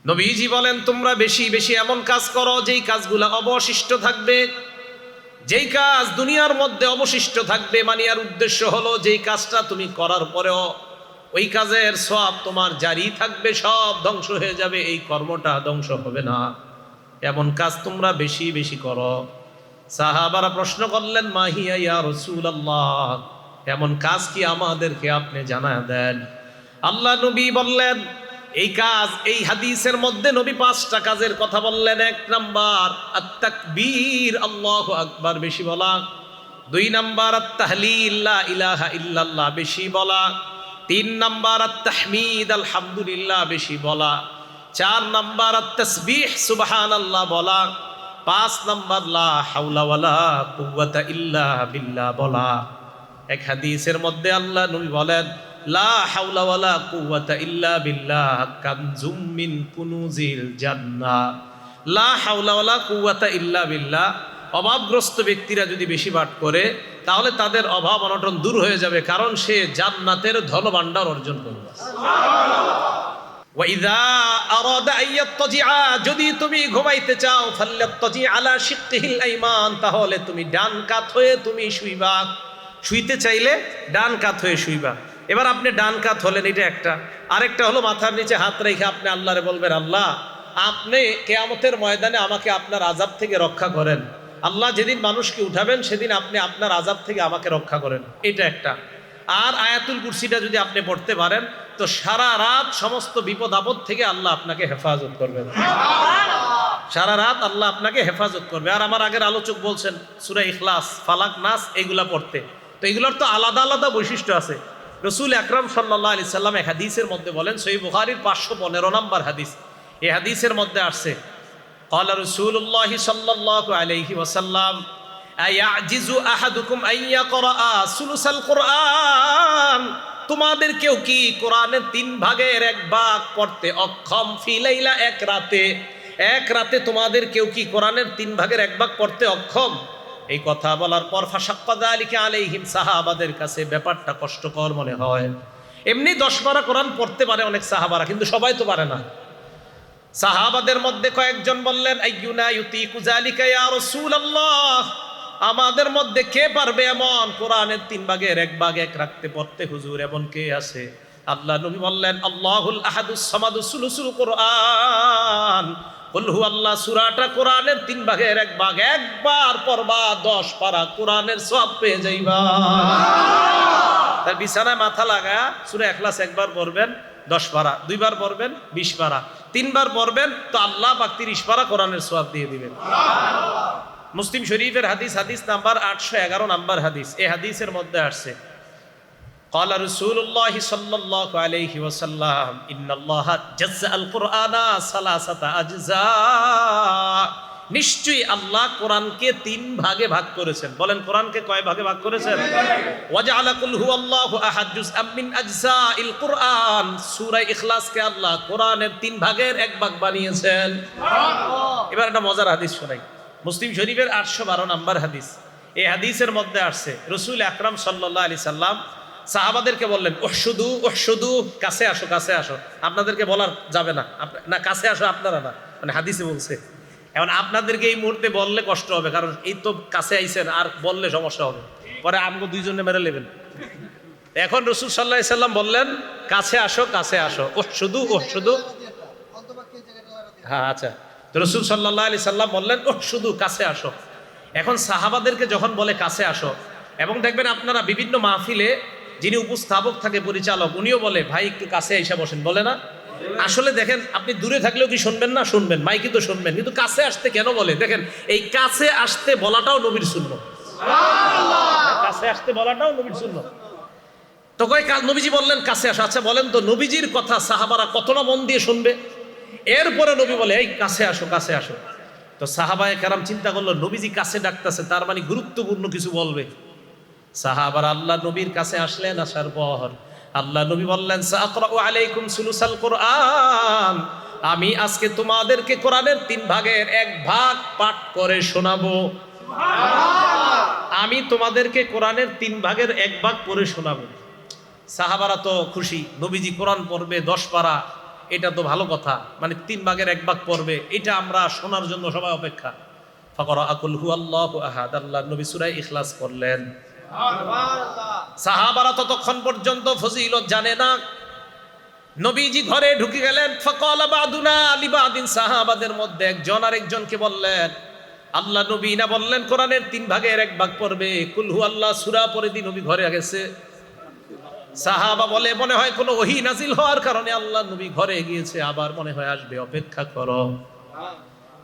নবীজি বলেন তোমরা বেশি বেশি এমন কাজ করো যেই কাজগুলো অবশিষ্ট থাকবে, যেই কাজ দুনিয়ার মধ্যে অবশিষ্ট থাকবে, মানে আর উদ্দেশ্য হলো যেই কাজটা তুমি করার পরেও ওই কাজের সওয়াব তোমার জারি থাকবে, সব ধ্বংস হয়ে যাবে, এই কর্মটা ধ্বংস হবে না, এমন কাজ তোমরা বেশি বেশি করো। সাহাবারা প্রশ্ন করলেন মাহিয়া ইয়া রাসূলুল্লাহ, এমন কাজ কি আমাদেরকে আপনি জানায় দেন। আল্লাহ নবী বললেন এই কাজ, এই হাদিসের মধ্যে নবী 5টা কাজের কথা বললেন। 1 নাম্বার আত-তাকবীর, আল্লাহু আকবার বেশি বলা। 2 নাম্বার আত-তাহলিল, লা ইলাহা ইল্লাল্লাহ বেশি বলা। 3 নাম্বার আত-তাহমিদ, আলহামদুলিল্লাহ বেশি বলা। 4 নাম্বার আত-তাসবিহ, সুবহানাল্লাহ বলা। 5 নাম্বার লা হাওলা ওয়ালা কুওয়াতা ইল্লা বিল্লাহ বলা। এক হাদিসের মধ্যে আল্লাহ নবী বলেন লা হাওলা ওয়ালা কুওয়াতা ইল্লা বিল্লাহ কানজুম মিন কুনুজিল জান্নাহ। লা হাওলা ওয়ালা কুওয়াতা ইল্লা বিল্লাহ, অভাবগ্রস্ত ব্যক্তিরা যদি বেশি পাঠ করে তাহলে তাদের অভাব অনটন দূর হয়ে যাবে, কারণ সে জান্নাতের ধনভাণ্ডার অর্জন করবে। ওয়াইযা আরাদা আইয়াত্তাজিআ, যদি তুমি ঘুমাইতে চাও ফাল্যাত্তাজি আলা শিক্কিহিল আইমান, তাহলে তুমি ডান কাত হয়ে তুমি শুইবা। শুইতে চাইলে ডান কাত হয়ে শুইবা। এবার আপনি ডান কাত হলেন, এটা একটা। আরেকটা হলো মাথার নিচে হাত রেখে আপনি আল্লাহরে বলবেন আল্লাহ আপনি কিয়ামতের ময়দানে আমাকে আপনার আযাব থেকে রক্ষা করেন। আল্লাহ যেদিন মানুষকে উঠাবেন সেদিন আপনি আপনার আযাব থেকে আমাকে রক্ষা করেন, এটা একটা। আর আয়াতুল কুরসিটা যদি আপনি পড়তে পারেন তো সারা রাত সমস্ত বিপদ আপদ থেকে আল্লাহ আপনাকে হেফাজত করবেন। সারা রাত আল্লাহ আপনাকে হেফাজত করবে। আর আমার আগের আলোচক বলছেন সূরা ইখলাস, ফালাক, নাস এইগুলা পড়তে। তো এগুলোর তো আলাদা আলাদা বৈশিষ্ট্য আছে। রাসূল আকরাম সাল্লাল্লাহু আলাইহি সাল্লাম এক হাদিসের মধ্যে বলেন, সহিহ বুখারীর 515 নম্বর হাদিস, এই হাদিসের মধ্যে আসছে ক্বালা রাসূলুল্লাহ সাল্লাল্লাহু আলাইহি ওয়াসাল্লাম আয়াজিজু আহাদুকুম আইয়াকরা সুলুসাল কুরআন, তোমাদের কেউ কি কোরআনের 3 ভাগের 1 ভাগ পড়তে অক্ষম? ফি লাইলা, এক রাতে। এক রাতে তোমাদের কেউ কি কোরআনের 3 ভাগের 1 ভাগ পড়তে অক্ষম? এই কথা বলার পর ফাশাক্কা যালিকা আলাইহিম, সাহাবাদের কাছে ব্যাপারটা কষ্টকর মনে হয়। এমনি 10 পারা কোরআন পড়তে পারে অনেক সাহাবারা, কিন্তু সবাই তো পারে না। সাহাবাদের মধ্যে কয়েকজন বললেন আইয়ুনা ইউতিকু যালিকা ইয়া রাসূলুল্লাহ, আমাদের মধ্যে কে পারবে এমন কোরআনের 3 ভাগের 1 ভাগ এক রাখতে পড়তে হুজুর, এমন কে আছে? আল্লাহ নবী বললেন আল্লাহুল আহাদুস সামাদুস সুলুসুল কুরআন, কুল হুয়াল্লাহ সূরাটা কোরআনের 3 ভাগের 1 ভাগ, একবার পড়বা 10 পারা কোরআনের সওয়াব পেয়ে যাইবা। তার বিছানায় মাথা লাগা সূরা ইখলাস একবার পড়বেন 10 পারা, 2 বার পড়বেন 20 পারা, 3 বার পড়বেন তো আল্লাহ পাক 30 পারা কোরআনের সওয়াব দিয়ে দিবেন। মুসলিম শরীফের হাদিস, হাদিস নাম্বার 811 নাম্বার হাদিস। এই হাদিসের মধ্যে আসছে قال رسول الله صلى الله عليه وسلم ان الله جزء القرآن ثلاثه اجزاء, নিশ্চয়ই আল্লাহ কোরআনকে 3 ভাগে ভাগ করেছেন। বলেন কোরআনকে কয় ভাগে ভাগ করেছেন? ওয়াজআলা কুল হুয়াল্লাহু আহাদ জুজআম মিন আজজাইল কুরআন, সূরা ইখলাসকে আল্লাহ কোরআনের 3 ভাগের 1 ভাগ বানিয়েছেন। এবার একটা মজার হাদিস শোনাই, মুসলিম শরীফের 812 নাম্বার হাদিস। এই হাদিসের মধ্যে আসছে রাসূল আকরাম সাল্লাল্লাহু আলাইহি সাল্লাম সাহাবাদেরকে বললেন উহশুদু উহশুদু, কাছে আসো কাছে আসো। আপনাদেরকে বলা যাবে না, না কাছে আসো আপনারা না, মানে হাদিসে বলছে। এখন আপনাদেরকে এই মুহূর্তে বললে কষ্ট হবে, কারণ এই তো কাছে আইছেন, আর বললে সমস্যা হবে, পরে আমগো দুইজনে মেরে নেবেন। এখন রাসূল সাল্লাল্লাহু আলাইহি সাল্লাম বললেন কাছে আসো কাছে আসো, উহশুদু উহশুদু। হ্যাঁ আচ্ছা, তো রাসূল সাল্লাল্লাহু আলাইহি সাল্লাম বললেন উহশুদু, কাছে আসো। এখন সাহাবাদেরকে যখন বলে কাছে আসো, এবং দেখবেন আপনারা বিভিন্ন মাহফিলে যিনি উপস্থাপক থাকে, পরিচালক, উনিও বলে ভাই একটু কাছে এসে বসেন, বলে না? আসলে দেখেন আপনি দূরে থাকলেও কি শুনবেন না? শুনবেন, মাইকে তো শুনবেন, কিন্তু কাছে আসতে কেন বলে? দেখেন এই কাছে আসতে বলাটাও নবীর সুন্নাত। সুবহানাল্লাহ, কাছে আসতে বলাটাও নবীর সুন্নাত। তো কই নবীজি বললেন কাছে আসো। আচ্ছা বলেন তো নবীজির কথা সাহাবারা কতটা মন দিয়ে শুনবে? এরপরে নবী বলে এই কাছে আসো কাছে আসো। তো সাহাবায়ে কেরাম চিন্তা করলো নবীজি কাছে ডাকতেছে, তার মানে গুরুত্বপূর্ণ কিছু বলবে। সাহাবারা আল্লাহ নবীর কাছে আসলেন, আসার পর আল্লাহ নবী বললেন সাআকরাউ আলাইকুম সুলুসাল কুরআন, আমি আজকে তোমাদেরকে কোরআনের 3 ভাগের 1 ভাগ পাঠ করে শোনাবো। সুবহানাল্লাহ, আমি তোমাদেরকে কোরআনের 3 ভাগের 1 ভাগ পড়ে শোনাবো। সাহাবারা তো খুশি, নবীজি কোরআন পড়বে 10 পারা, এটা তো ভালো কথা, মানে 3 ভাগের 1 ভাগ পড়বে, এটা আমরা শোনার জন্য সবাই অপেক্ষা। ফাকরা কুল হুয়াল্লাহু আহাদ, আল্লাহর নবী সূরা ইখলাস পড়লেন। সাহাবারা ততক্ষণ পর্যন্ত ফজিলত জানে না। নবীজি ঘরে ঢুকে গেলেন। ফাকালা বাদুনা লিবাদিন, সাহাবাদের মধ্যে একজন আরেকজনকে বললেন, আল্লাহ নবী না বললেন কোরআনের 3 ভাগের 1 ভাগ পড়বে, কুল হুয়াল্লাহ সূরা পড়ে দি নবী ঘরে গেছে। সাহাবা বলে, মনে হয় কোনো ওহী নাজিল হওয়ার কারণে আল্লাহ নবী ঘরে গিয়েছে, আবার মনে হয় আসবে, অপেক্ষা করো।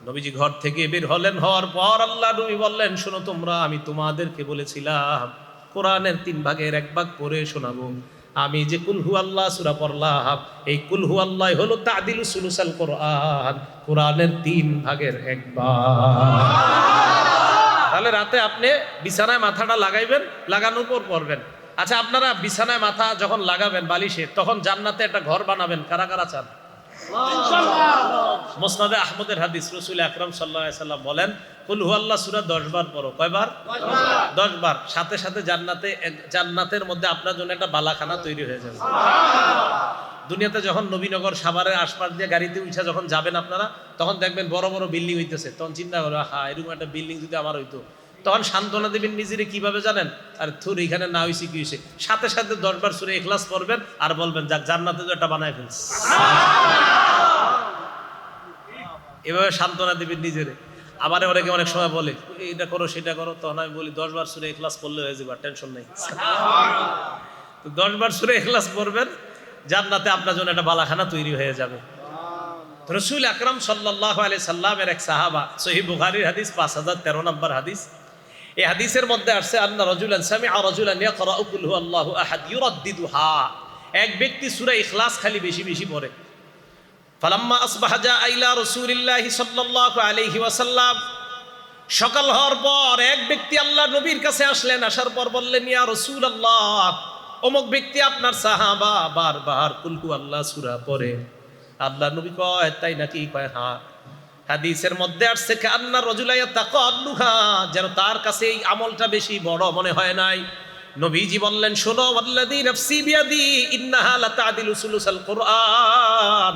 নবীজি ঘর থেকে বের হলেন, হওয়ার পর আল্লাহ নবী বললেন, শোনো তোমরা, আমি তোমাদেরকে বলেছিলাম কোরআনের 3 ভাগের 1 ভাগ পড়ে শোনাবো। আমি যে কুল হুয়াল্লাহ সূরা পড়লাম, এই কুল হুয়াল্লাহ হলো তাদিলু সুলুসাল কোরআন, কোরআনের 3 ভাগের 1 ভাগ। তাহলে রাতে আপনি বিছানায় মাথাটা লাগাইবেন, লাগানোর পর পড়বেন। আচ্ছা, আপনারা বিছানায় মাথা যখন লাগাবেন বালিশে, তখন জান্নাতে একটা ঘর বানাবেন, কারা কারা চান? মুসনাদে আহমদের হাদিস, রাসূল আকরাম সাল্লাল্লাহু আলাইহি সাল্লাম বলেন, কুল হুয়াল্লাহ সূরা 10 বার পড়ো। কয়বার? 10 বার। সাথে সাথে জান্নাতের মধ্যে আপনার জন্য একটা বালাখানা তৈরি হয়ে যাবে। দুনিয়াতে যখন নবীনগর সাভারের আশপাশ দিয়ে গাড়িতে উঠে যখন যাবেন আপনারা, তখন দেখবেন বড় বড় বিল্ডিং হইতেছে, তখন চিন্তা করো, হ্যাঁ এরকম একটা বিল্ডিং যদি আমার হইতো। তখন সান্ত্বনা দেবেন নিজেরে, কিভাবে জানেন? আর থুর এখানে না হইছে কি হইছে, সাথে সাথে 10 বার সূরা ইখলাস পড়বেন আর বলবেন, যাক জান্নাতে তো একটা বানায় ফেলছে। এভাবে সান্ত্বনা দেবেন নিজেরে। আবার অনেকে অনেক সময় বলে, এটা করো সেটা করো, তখন আমি বলি 10 বার সূরা ইখলাস পড়লে হয়ে যাবে, টেনশন নেই। তো 10 বার সূরা ইখলাস পড়বেন, জান্নাতে আপনার জন্য একটা বালাখানা তৈরি হয়ে যাবে। রাসূল আকরাম সাল্লাল্লাহু আলাইহি সাল্লামের এক সাহাবা, সহিহ বুখারীর হাদিস 5013 নম্বর হাদিস। এই হাদিসের মধ্যে আসছে, আন্না রাজুলান সামিআ রাজুলান ইয়াকরাউ কুল হুয়াল্লাহু আহাদ ইউরাদ্দিদুহা, এক ব্যক্তি সূরা ইখলাস খালি বেশি বেশি পড়ে। ফালাম্মা আসবাহা জাআ ইলা রাসূলিল্লাহি সাল্লাল্লাহু আলাইহি ওয়াসাল্লাম, সকাল হওয়ার পর এক ব্যক্তি আল্লাহর নবীর কাছে আসলেন। আসার পর বললেন, ইয়া রাসূলুল্লাহ, অমুক ব্যক্তি আপনার সাহাবা বারবার কুল হুয়াল্লাহ সূরা পড়ে। আল্লাহর নবী কয়, তাই নাকি? কয় হ্যাঁ। হাদিসের মধ্যে আসছে, কান্না রাজুলা ইয়াতাকাল্লুহা, যেন তার কাছে এই আমলটা বেশি বড় মনে হয় নাই। নবীজি বললেন, শোনো, ওয়াল্লাযী নাফসি বিয়াদি ইন্নাহা লাতাদিলু সুলুসাল কোরআন,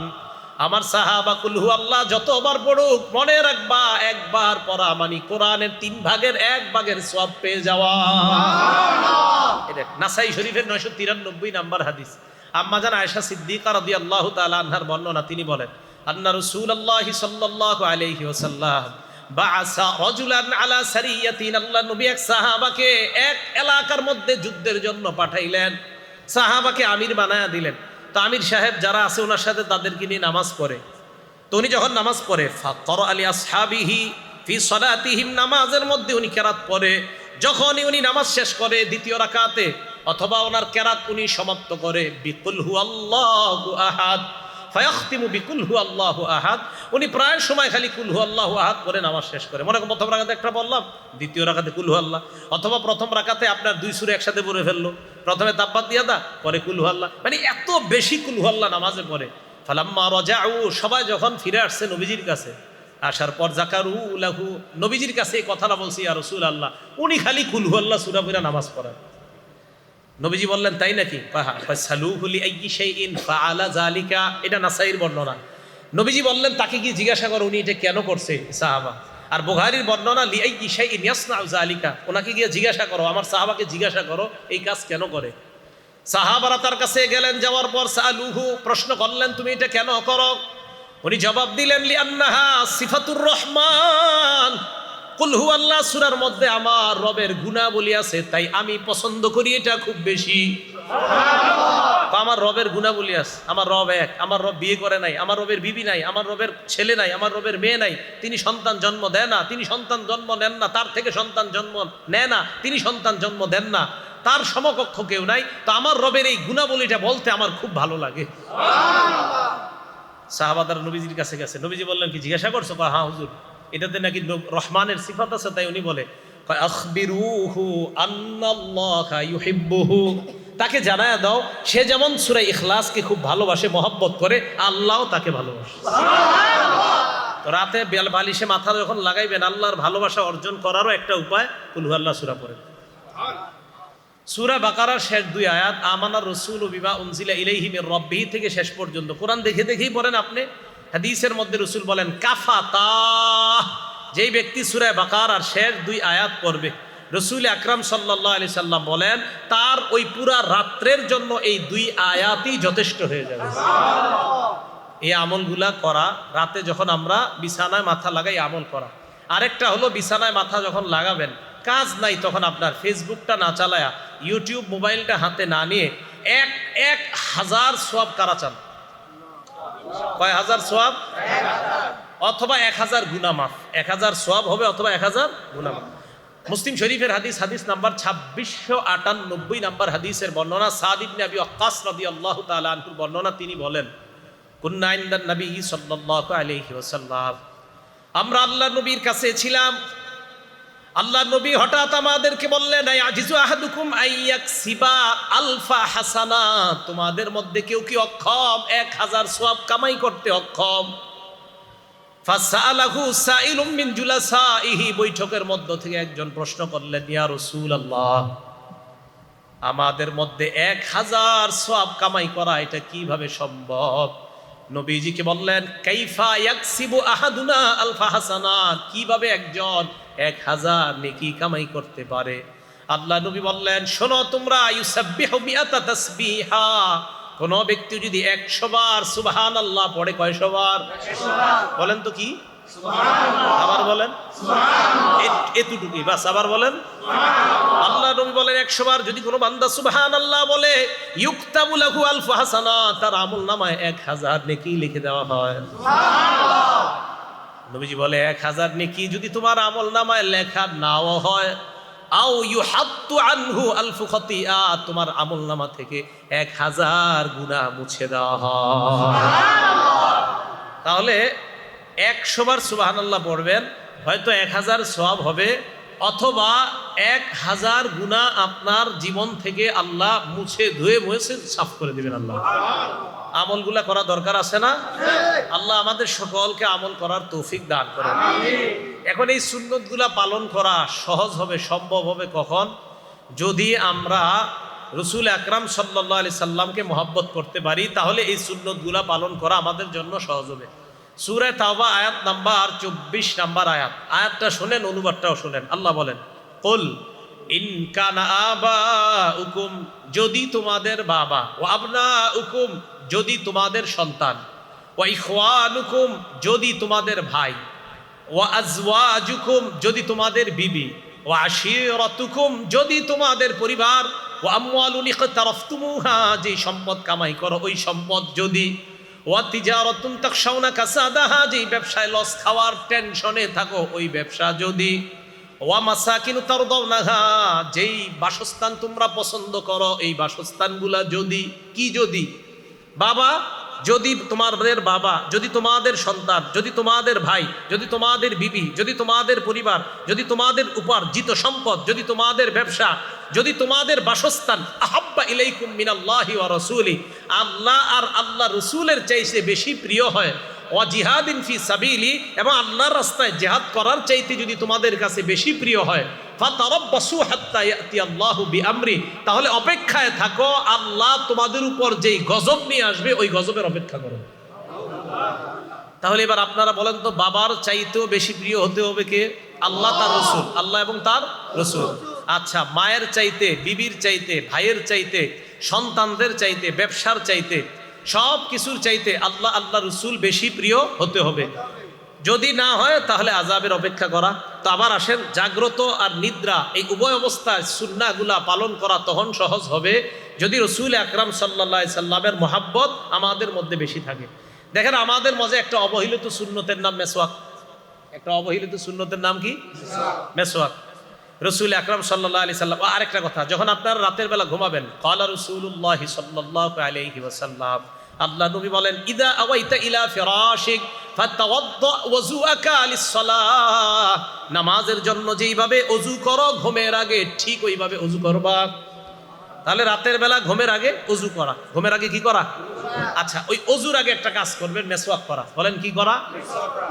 আমার সাহাবা কুল হুয়াল্লাহ যতবার পড়ুক, মনে রাখবা একবার পড়া মানে কোরআনের 3 ভাগের 1 ভাগের সওয়াব পেয়ে যাওয়া। এটা নাসাই শরীফের 993 নাম্বার হাদিস। আম্মা জান আয়েশা সিদ্দিকা রাদিয়াল্লাহু তাআলা আনহার বর্ণনা, তিনি বলেন, আন্না রাসূলুল্লাহি সাল্লাল্লাহু আলাইহি ওয়াসাল্লাম বাআসা রাজুলান আলা সারিয়াতিন, আল্লাহ নবী এক সাহাবাকে এক এলাকার মধ্যে যুদ্ধের জন্য পাঠাইলেন। সাহাবাকে আমির বানায়া দিলেন। তো আমির সাহেব যারা আছে ওনার সাথে তাদেরকে নিয়ে নামাজ পড়ে। তো উনি যখন নামাজ পড়ে, ফাকরা আলি আসহাবিহি ফি সালাতিহিম, নামাজের মধ্যে উনি কেরাত পড়ে। যখনই উনি নামাজ শেষ করে দ্বিতীয় রাকাতে, অথবা ওনার কেরাত উনি সমাপ্ত করে বিকুল হুয়াল্লাহু আহাদ, ফায়াখতিমু বিকুল হুয়াল্লাহু আহাদ, উনি প্রায় সময় খালি কুল হুয়াল্লাহু আহাদ করে নামাজ শেষ করে। মনে করেন প্রথম রাকাতে একটা বললাম, দ্বিতীয় রাকাতে কুল হুয়াল্লাহ, অথবা প্রথম রাকাতে আপনার 2 সূরা একসাথে পড়ে ফেললো, প্রথমে তাব্বাত ইয়াদা, পরে কুল হুয়াল্লাহ, মানে এত বেশি কুল হুয়াল্লাহ নামাজে পড়ে। ফালাম্মা রাজাউ, সবাই যখন ফিরে আসছে নবীজির কাছে, আসার পর জাকারু লাহু, নবীজির কাছে এই কথাটা বলছি, ইয়া রাসূলুল্লাহ, উনি খালি কুল হুয়াল্লাহ সূরা পড়ে নামাজ পড়েন। নবীজি বললেন, তাই নাকি? ফাসালুহু লিআইয়ি শাইইন ফাআলা যালিকা, এটা নাসাইর বর্ণনা। নবীজি বললেন, তাকে কি জিজ্ঞাসা করো উনি এটা কেন করছে, সাহাবা। আর বুখারীর বর্ণনা, লিআইয়ি শাইইন ইয়াসনাউ যালিকা, ওনাকে গিয়ে জিজ্ঞাসা করো, আমার সাহাবাকে জিজ্ঞাসা করো এই কাজ কেন করে। সাহাবারা তার কাছে গেলেন, যাওয়ার পর সালুহু, প্রশ্ন করলেন, তুমি এটা কেন করো? উনি জবাব দিলেন, লিআন্নাহা সিফাতুর রহমান, কুল হুয়াল্লাহ সূরার মধ্যে আমার রবের গুণাবলী আছে, তাই আমি পছন্দ করি এটা খুব বেশি। আমার রবের গুণাবলী আছে, আমার রব এক, আমার রব বিয়ে করে নাই, আমার রবের বিবি নাই, আমার রবের ছেলে নাই, আমার রবের মেয়ে নাই, তিনি সন্তান জন্ম দেয় না, তিনি সন্তান জন্ম নেন না, তার থেকে সন্তান জন্ম নেয় না, তিনি সন্তান জন্ম দেন না, তার সমকক্ষ কেউ নাই। তো আমার রবের এই গুণাবলীটা বলতে আমার খুব ভালো লাগে। সাহাবাদার নবীজির কাছে গেছে। নবীজি বললেন, কি জিজ্ঞাসা করছো? হ্যাঁ হুজুর, এটাতে নাকি রহমানের সিফাত আছে, তাই উনি বলে, আখবিরুহু আন্নাল্লাহা ইউহিব্বুহু, তাকে জানায়া দাও সে যেমন সূরা ইখলাসকে খুব ভালোবাসে, মহব্বত করে, আল্লাহও তাকে ভালোবাসে। তো রাতে বালিশে মাথা যখন লাগাইবেন, আল্লাহর ভালোবাসা অর্জন করারও একটা উপায় কুল হুয়াল্লাহ সূরা পড়েন। সূরা বাকারার শেষ 2 আয়াত আমানার রাসূলু বিমা উনজিলা ইলাইহি মির রাব্বিহি থেকে শেষ পর্যন্ত কোরআন দেখে দেখেই পড়েন আপনি। হাদিসের মধ্যে রাসূল বলেন কাফাতা, যেই ব্যক্তি সূরা বাকারার শেষ 2 আয়াত পড়বে, রাসূল আকরাম সাল্লাল্লাহু আলাইহি সাল্লাম বলেন তার ওই পুরা রাত্রের জন্য এই 2 আয়াতই যথেষ্ট হয়ে যাবে। এই আমলগুলা করা, রাতে যখন আমরা বিছানায় মাথা লাগাই আমল করা। আরেকটা হলো বিছানায় মাথা যখন লাগাবেন, কাজ নাই, তখন আপনার ফেসবুকটা না চালায়া, ইউটিউব মোবাইলটা হাতে না নিয়ে 1000 সোয়াব কারা চান? কয় হাজার সোয়াব? অথবা 1000 গুনাহ মাফ। 1000 সোয়াব হবে অথবা 1000 গুনাহ মাফ। মুসলিম শরীফের হাদিস নাম্বার 2698 নাম্বার হাদিসের বর্ণনা, সাদ ইবনে আবি ওয়াক্কাস রাদিয়াল্লাহু তাআলা আনহুর বর্ণনা। তিনি বলেন কুন্না ইনদান নবী সাল্লাল্লাহু আলাইহি ওয়াসাল্লাম, আমরা আল্লাহর নবীর কাছে ছিলাম। আল্লাহর নবী হঠাৎ আমাদেরকে বললেন আজিজু আহাদুকুম আইয়াকসিবা আলফা হাসানা, তোমাদের মধ্যে কেউ কি অক্ষম 1000 সওয়াব কামাই করতে অক্ষম? ফাসালাহু সাইলুম মিন জুলাসাইহি, বৈঠকের মধ্য থেকে একজন প্রশ্ন করলেন ইয়া রাসূলুল্লাহ, আমাদের মধ্যে 1000 সওয়াব কামাই করা এটা কিভাবে সম্ভব? নবীজিকে বললেন কাইফা ইয়াকসিবু আহাদুনা আলফা হাসানা, কিভাবে একজন 1000 নেকি কামাই করতে পারে? আল্লাহ নবী বললেন শোনো তোমরা, ইউসাব্বিহু মিআতা তাসবিহা, কোন ব্যক্তি যদি 100 বার সুবহানাল্লাহ পড়ে, কয়শো বার? বলেন তো কি? আবার বলেন এতটুকুই বাস, আবার বলেন। আল্লাহ নবী বলেন 100 বার যদি কোনো বান্দা সুবহানাল্লাহ বলে, ইউকতাবু লাহু আলফু হাসানা, তার আমল নামায় 1000 নেকি লিখে দেওয়া হয়। নবীজি বলে 1000 নেকি যদি তোমার আমল নামায় লেখা নাও হয়, আও ইউহাত্তু আনহু আলফু খতিয়া, তোমার আমল নামা থেকে 1000 গুনাহ মুছে দেওয়া হয়। তাহলে 100 বার সুবহানাল্লাহ পড়বেন, হয়তো 1000 সওয়াব হবে, অথবা 1000 গুনাহ আপনার জীবন থেকে আল্লাহ মুছে ধুয়ে মুছে সাফ করে দিবেন। আল্লাহ আমলগুলা করা দরকার আছে না? আল্লাহ আমাদের সকলকে আমল করার তৌফিক দান করেন। এখন এই সুন্নতগুলা পালন করা সহজ হবে, সম্ভব হবে কখন? যদি আমরা রাসূল আকরাম সাল্লাল্লাহু আলাইহি সাল্লামকে মহব্বত করতে পারি, তাহলে এই সুন্নতগুলা পালন করা আমাদের জন্য সহজ হবে। সূরা তাওবা আয়াত নাম্বার 24 নাম্বার আয়াতটা শুনেন, অনুবাদটাও শুনেন। আল্লাহ বলেন কুল ইন কানা আবাউকুম, যদি তোমাদের বাবা, ওয়া আবনাউকুম, যদি তোমাদের সন্তান, ওয়া ইখওয়ানুকুম, যদি তোমাদের ভাই, ওয়া আজওয়াজুকুম, যদি তোমাদের বিবি, ওয়া আশিরাতুকুম, যদি তোমাদের পরিবার, ওয়া আমওয়ালুন ইকতারাফতুমুহা, যে সম্পদ কামাই করো ওই সম্পদ যদি, ওয়া তিজারাতুন তাখশাউনা কাসাদাহা, যে ব্যবসায় লস খাওয়ার টেনশনে থাকো ওই ব্যবসা যদি, ওয়া মাসাকিনু তারদাউনাহা, যেই বাসস্থান তোমরা পছন্দ করো এই বাসস্থানগুলা যদি, কি যদি? বাবা, যদি তোমাদের বাবা, যদি তোমাদের সন্তান, যদি তোমাদের ভাই, যদি তোমাদের বিবি, যদি তোমাদের পরিবার, যদি তোমাদের উপার্জিত সম্পদ, যদি তোমাদের ব্যবসা, যদি তোমাদের বাসস্থান, আহাব্বা ইলাইকুম মিনাল্লাহি ওয়া রাসূলি, আল্লাহ আর আল্লাহ রাসূলের চাইতে বেশি প্রিয় হয়, ওয়া জিহাদিন ফি সাবিলি, এবং আল্লাহর রাস্তায় জিহাদ করার চাইতে যদি তোমাদের কাছে বেশি প্রিয় হয়, ফাতারাব্বাসু হাত্তা ইয়াতি আল্লাহু বিআমরি, তাহলে অপেক্ষায় থাকো, আল্লাহ তোমাদের উপর যেই গজব নিয়ে আসবে ওই গজবের অপেক্ষা করো। তাহলে এবার আপনারা বলেন তো, বাবার চাইতেও বেশি প্রিয় হতে হবে কে? আল্লাহ তার রাসূল, আল্লাহ এবং তার রাসূল। আচ্ছা, মায়ের চাইতে, বিবির চাইতে, ভাইয়ের চাইতে, সন্তানদের চাইতে, ব্যবসার চাইতে, সব কিছুর চাইতে আল্লাহ আল্লাহ রাসূল বেশি প্রিয় হতে হবে। যদি না হয় তাহলে আযাবের অপেক্ষা করা। তো আবার আসেন, জাগ্রত আর নিদ্রা এই উভয় অবস্থায় সুন্নাহগুলা পালন করা তখন সহজ হবে যদি রাসূল আকরাম সাল্লাল্লাহু আলাইহি সাল্লামের মহব্বত আমাদের মধ্যে বেশি থাকে। দেখেন, আমাদের মাঝে একটা অবহেলিত সুন্নতের নাম মেসওয়াক। একটা অবহেলিত সুন্নতের নাম কি? মেসওয়াক। রাসূল আকরাম সাল্লাল্লাহু আলাইহি সাল্লাম, আরেকটা কথা, যখন আপনারা রাতের বেলা ঘুমাবেন, ক্বালা রাসূলুল্লাহ সাল্লাল্লাহু আলাইহি ওয়াসাল্লাম, আল্লাহ নবী বলেন ইদা আওয়াইতা ইলা ফিরাশিক ফাতাওয়াদ্দা ওযুআকা লিস-সালাহ, নামাজের জন্য যেইভাবে ওযু করো ঘুমের আগে ঠিক ওইভাবে ওযু করবা। তাহলে রাতের বেলা ঘুমের আগে ওযু করা, ঘুমের আগে কি করা? আচ্ছা, ওই ওযুর আগে একটা কাজ করবেন, মেসওয়াক করা। বলেন কি করা?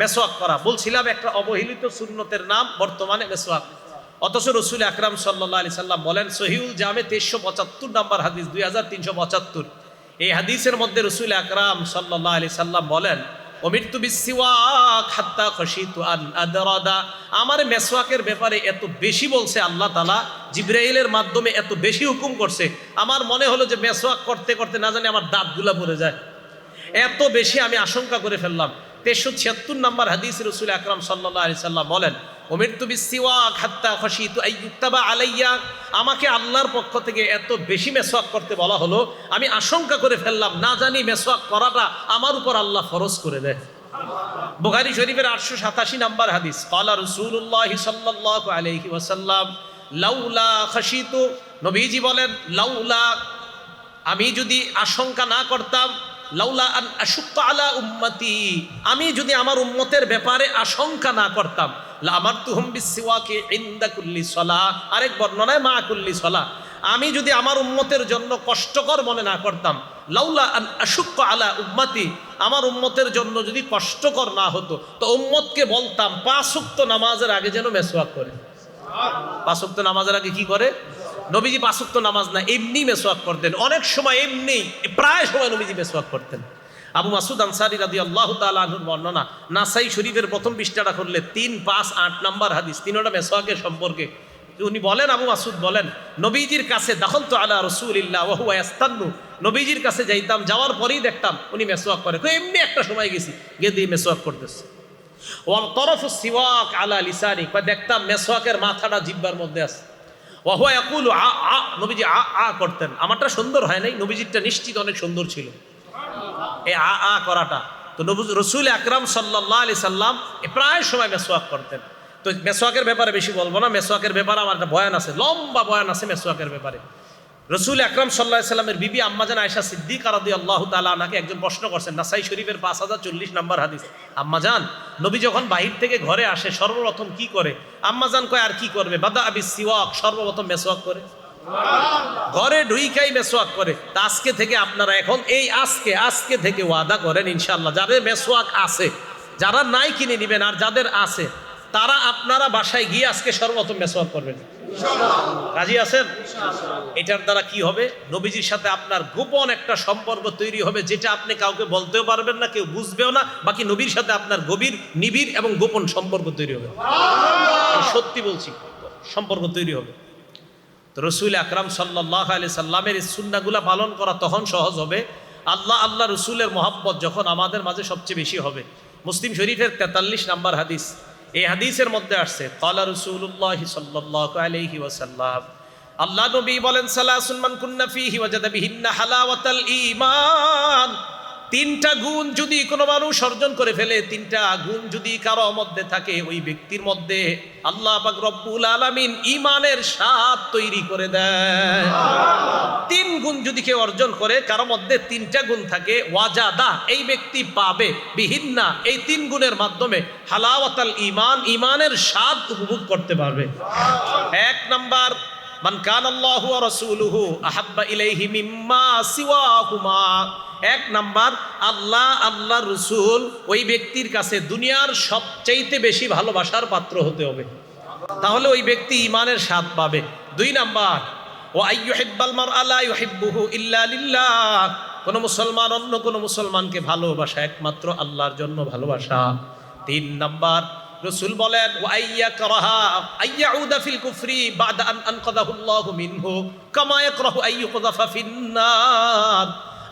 মেসওয়াক করা। বলছিলাম একটা অবহেলিত সুন্নতের নাম বর্তমানে মেসওয়াক। অথচ রসুল আকরাম সাল্লাল্লাহু আলাইহি সাল্লাম বলেন, সহিহুল জামে 2375 নাম্বার হাদিস, 2375, এই হাদিসের মধ্যে রসুল আকরাম সাল্লাল্লাহু আলাইহি সাল্লাম বলেন, উমিরতু বিসসিওয়াক হাত্তা খাশিতু আন আদরাদা। আমার মেসওয়াকের ব্যাপারে এত বেশি বলছে আল্লাহ তাআলা, জিবরাইলের মাধ্যমে এত বেশি হুকুম করছে, আমার মনে হলো যে মেসওয়াক করতে করতে না জানি আমার দাঁতগুলা পড়ে যায়, এত বেশি আমি আশঙ্কা করে ফেললাম। 376 নাম্বার হাদিস, রসুল আকরাম সাল্লাল্লাহু আলাইহি সাল্লাম বলেন, উমিরতু বিসসিওয়াক হাত্তা খাশিতু আইয়ুক্তাবা আলাইয়া। আমাকে আল্লাহর পক্ষ থেকে এত বেশি মেসওয়াক করতে বলা হলো, আমি আশঙ্কা করে ফেললাম না জানি মেসওয়াক করাটা আমার উপর আল্লাহ ফরজ করে দেয়। বুখারী শরীফের 887 নাম্বার হাদিস, ক্বালা রাসূলুল্লাহ সাল্লাল্লাহু আলাইহি ওয়াসাল্লাম লাউলা খাশিতু, নবীজি বলেন, লাউলা, আমি যদি আশঙ্কা না করতাম, লাউলা আন আশুক্কা আলা উম্মতি, আমি যদি আমার উম্মতের ব্যাপারে আশঙ্কা না করতাম, লা আমারতুহুম বিসসিওয়াকি ইনদা কুল্লি সালাহ, আরেক বর্ণনায় মা কুল্লি সালাহ, আমি যদি আমার উম্মতের জন্য কষ্টকর মনে না করতাম, লাউলা আন আশুক্কা আলা উম্মতি, আমার উম্মতের জন্য যদি কষ্টকর না হতো, তো উম্মতকে বলতাম 5 ওয়াক্ত নামাজের আগে যেন মেসওয়াক করে। 5 ওয়াক্ত নামাজের আগে কি করে? নবীজি 5 ওয়াক্ত নামাজ না, এমনি মেসওয়াক করতেন, অনেক সময় এমনি, প্রায় সময় নবীজি মেসওয়াক করতেন। আবু মাসুদ আনসারী রাদিয়াল্লাহু তাআলা আনহুর বর্ণনা, নাসাই শরীফের প্রথম পৃষ্ঠাটা খুললে 3, 5, 8 নাম্বার হাদিস, তিনটা মেসওয়াকের সম্পর্কে উনি বলেন, আবু মাসুদ বলেন, নবীজির কাছে দাখালতু আলা রাসূলিল্লাহ ওয়া হুয়া ইয়াস্তান্নু, নবীজির কাছে যাইতাম, যাওয়ার পরেই দেখতাম উনি মেসওয়াক করে। এমনি একটা সময় গেছি, গিয়ে দিয়ে মেসওয়াক করতেছে। ওয়া তরফু সিওয়াক আলা লিসানি, দেখতাম মেসওয়াকের মাথাটা জিহ্বার মধ্যে আছে। ওয়া হুয়া ইয়াকুলু আ আ, নবীজি আ আ করতেন। আমারটা সুন্দর হয় নাই, নবীজিরটা নিশ্চিত অনেক সুন্দর ছিল এই আ আ করাটা। তো রসুল আকরাম সাল্লাল্লাহু আলাইহি সাল্লাম প্রায় সময় মেসওয়াক করতেন। তো মেসওয়াকের ব্যাপারে বেশি বলবো না, মেসওয়াকের ব্যাপারে আমার একটা বয়ান আছে, লম্বা বয়ান আছে মেসওয়াকের ব্যাপারে। রসুল আকরাম সাল্লাল্লাহু আলাইহি সাল্লামের বিবি আম্মাজান আয়েশা সিদ্দিকা রাদিয়াল্লাহু তাআলা আনহাকে একজন প্রশ্ন করছেন, নাসাই শরীফের 5040 নাম্বার হাদিস, আম্মাজান, নবী যখন বাহির থেকে ঘরে আসে সর্বপ্রথম কি করে? আম্মাজান কয়, আর কি করবে? বাদা আবিস সিওয়াক, সর্বপ্রথম মেসওয়াক করে, ঘরে ঢুইকাই মেসওয়াক করে। তা আজকে থেকে আপনারা এখন এই আজকে থেকে ওয়াদা করেন ইনশাআল্লাহ, যাদের মেসওয়াক আছে, যারা নাই কিনে নেবেন, আর যাদের আছে তারা আপনারা বাসায় গিয়ে আজকে সর্বপ্রথম মেসওয়াক করবেন। রাজি আছেন? এটার দ্বারা কি হবে? নবীজির সাথে আপনার গোপন একটা সম্পর্ক তৈরি হবে, যেটা আপনি কাউকে বলতেও পারবেন না, কেউ বুঝবেও না, বাকি নবীর সাথে আপনার গভীর, নিবিড় এবং গোপন সম্পর্ক তৈরি হবে। সত্যি বলছি, সম্পর্ক তৈরি হবে। তো রসুল আকরাম সাল্লাল্লাহু আলাইহি সাল্লামের এই সুন্নাহগুলা পালন করা তখন সহজ হবে আল্লাহ রসুলের মহব্বত যখন আমাদের মাঝে সবচেয়ে বেশি হবে। মুসলিম শরীফের 43 নাম্বার হাদিস, এই হাদিসের মধ্যে আসছে, ক্বালা রাসূলুল্লাহ সাল্লাল্লাহু আলাইহি ওয়াসাল্লাম, আল্লাহ নবী বলেন, সালাসুন মান কুন্না ফীহি ওয়াজাদা বিহিন্না হালাওয়াতাল ঈমান, 3টা গুণ যদি কোনো মানুষ অর্জন করে ফেলে, 3টা গুণ যদি কারো মধ্যে থাকে, ওই ব্যক্তির মধ্যে আল্লাহ পাক রব্বুল আলামিন ঈমানের স্বাদ তৈরি করে দেয়। 3 গুণ যদি কেউ অর্জন করে, কারো মধ্যে 3টা গুণ থাকে, ওয়াজাদা, এই ব্যক্তি পাবে, বিহিন্না, এই 3 গুণের মাধ্যমে হালাওয়াতাল ঈমান, ঈমানের স্বাদ উপভোগ করতে পারবে। 1 নাম্বার, মান কানাল্লাহু ওয়া রাসূলুহু আহাব্বা ইলাইহি মিম্মা সিওয়াহুমা, 1 নাম্বার, আল্লাহ রসুল ওই ব্যক্তির কাছে দুনিয়ার সবচাইতে বেশি ভালোবাসার পাত্র হতে হবে, তাহলে ওই ব্যক্তি ঈমানের স্বাদ পাবে। 2 নাম্বার, ওয়া আইয়ুহিব্বাল মারআ লা ইউহিব্বুহু ইল্লা লিল্লাহ, কোন মুসলমান অন্য কোন মুসলমানকে ভালোবাসা একমাত্র আল্লাহর জন্য ভালোবাসা। 3 নাম্বার, রসুল বলেন, ওয়া আইয়াকরাহা আইয়াউদা ফিল কুফরি বাদা আন আনকাদাহুল্লাহু মিনহু কামা ইয়াকরাহু আইয়ুকযাফা ফিন্নার,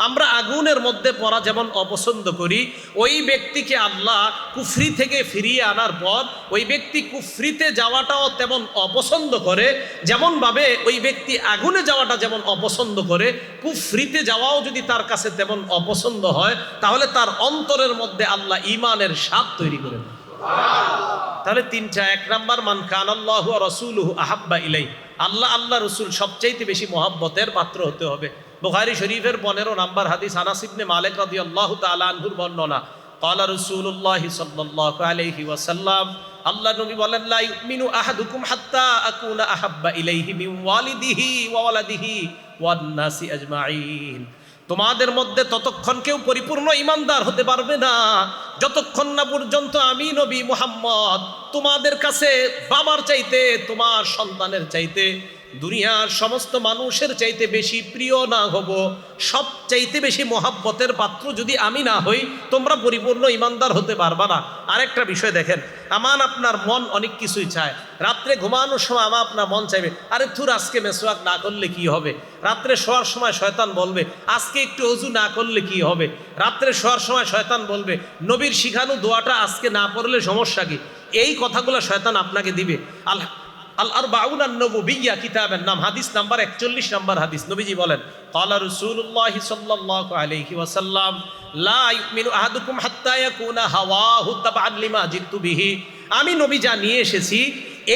আমরা আগুনের মধ্যে পড়া যেমন অপছন্দ করি, ওই ব্যক্তিকে আল্লাহ কুফরি থেকে ফিরিয়ে আনার পর ওই ব্যক্তি কুফরিতে যাওয়াটাও তেমন অপছন্দ করে, যেমনভাবে ওই ব্যক্তি আগুনে যাওয়াটা যেমন অপছন্দ করে, কুফরিতে যাওয়াও যদি তার কাছে তেমন অপছন্দ হয়, তাহলে তার অন্তরের মধ্যে আল্লাহ ঈমানের স্বাদ তৈরি করে দেন। তাহলে 3টা, 1 নাম্বার, মান কানাল্লাহু ওয়া রাসূলুহু আহাব্বা ইলাইহি, আল্লাহ রসুল সবচাইতে বেশি মহব্বতের পাত্র হতে হবে। বুখারী শরীফের 15 নাম্বার হাদিস, আনাস ইবনে মালিক রাদিয়াল্লাহু তাআলা আনহুর বর্ণনা, ক্বালা রাসূলুল্লাহ সাল্লাল্লাহু আলাইহি ওয়াসাল্লাম, আল্লাহ নবী বলেন, লা ইউমিনু আহাদুকুম হাত্তা আকুনা আহাব্বা ইলাইহি মিন ওয়ালিদিহি ওয়া ওয়ালাদিহি ওয়ান নাসি আজমাইন, তোমাদের মধ্যে ততক্ষণ কেউ পরিপূর্ণ ইমানদার হতে পারবে না যতক্ষণ না পর্যন্ত আমি নবী মুহাম্মদ তোমাদের কাছে বাবার চাইতে, তোমার সন্তানের চাইতে, দুনিয়ার সমস্ত মানুষের চাইতে বেশি প্রিয় না হব, সব চাইতে বেশি মোহাব্বতের পাত্র যদি আমি না হই, তোমরা পরিপূর্ণ ইমানদার হতে পারবা না। আরেকটা বিষয় দেখেন, আপনার মন অনেক কিছুই চায়। রাত্রে ঘুমানোর সময় আপনার মন চাইবে, আরে থুর আজকে মেসওয়াক না করলে কি হবে। রাত্রে শোয়ার সময় শয়তান বলবে, আজকে একটু অজু না করলে কি হবে। রাত্রে শোয়ার সময় শয়তান বলবে, নবীর শিখানো দোয়াটা আজকে না পড়লে সমস্যা কি। এই কথাগুলো শয়তান আপনাকে দিবে। আল আরবাউন আন-নবুবিয়্যা কিতাবের নাম, হাদিস নাম্বার 41 নম্বর হাদিস। নবীজি বলেন, ক্বালা রাসূলুল্লাহি সাল্লাল্লাহু আলাইহি ওয়াসাল্লাম, লা ইউমিনু আহাদুকুম হাত্তা ইয়াকুনা হাওয়াহু তাবআন লিমা জিতু বিহি। আমি নবী যা নিয়ে এসেছি,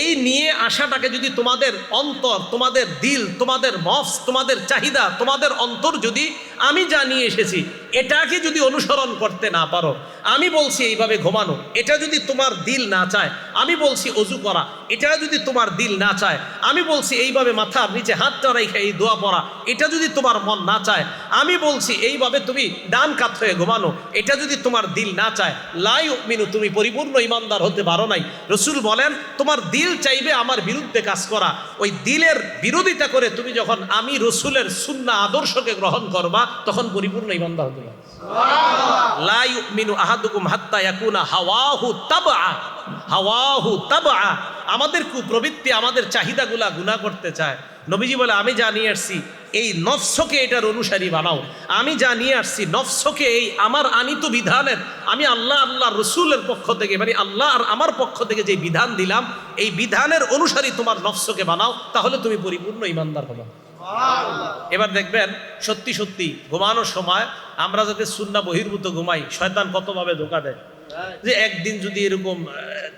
এই নিয়ে আসাটাকে যদি তোমাদের অন্তর, তোমাদের দিল, তোমাদের নফস, তোমাদের চাহিদা, তোমাদের অন্তর যদি আমি যা নিয়ে এসেছি এটাকে যদি অনুসরণ করতে না পারো, আমি বলছি এইভাবে ঘুমানো, এটা যদি তোমার দিল না চায়, আমি বলছি অজু করা, এটা যদি তোমার দিল না চায়, আমি বলছি এইভাবে মাথার নিচে হাতটা রেখে এই দোয়া পড়া, এটা যদি তোমার মন না চায়, আমি বলছি এইভাবে তুমি ডান কাত হয়ে ঘুমানো, এটা যদি তোমার দিল না চায়, লা ইউমিনু, তুমি পরিপূর্ণ ইমানদার হতে পারো নাই। রাসূল বলেন, তোমার দিল চাইবে আমার বিরুদ্ধে কাজ করা, ওই দিলের বিরোধিতা করে তুমি যখন আমি রাসূলের সুন্নাহ আদর্শকে গ্রহণ করবা, তখন পরিপূর্ণ ইমানদার হতে পারবে। লা ইউমিনু আহাদুকুম হাত্তা ইয়াকুনা হাওয়াহু তাবআ, হাওয়াহু তাবআ। আমাদের কুপ্রবৃত্তি, আমাদের চাহিদাগুলা গুনাহ করতে চায়। নবীজি বলে, আমি যা নিয়ে আসছি এই নফসকে এটার অনুসারী বানাও। আমি যা নিয়ে আসছি নফসকে এই আমার আনিত বিধানের, আমি আল্লাহ রসুলের পক্ষ থেকে, মানে আল্লাহ আর আমার পক্ষ থেকে যে বিধান দিলাম, এই বিধানের অনুসারী তোমার নফসকে বানাও, তাহলে তুমি পরিপূর্ণ ইমানদার হবে। এবার দেখবেন, সত্যি সত্যি ঘুমানোর সময় আমরা যাতে সুন্নাহ বহির্ভূত ঘুমাই, শয়তান কতভাবে ধোঁকা দেয়। যে একদিন যদি এরকম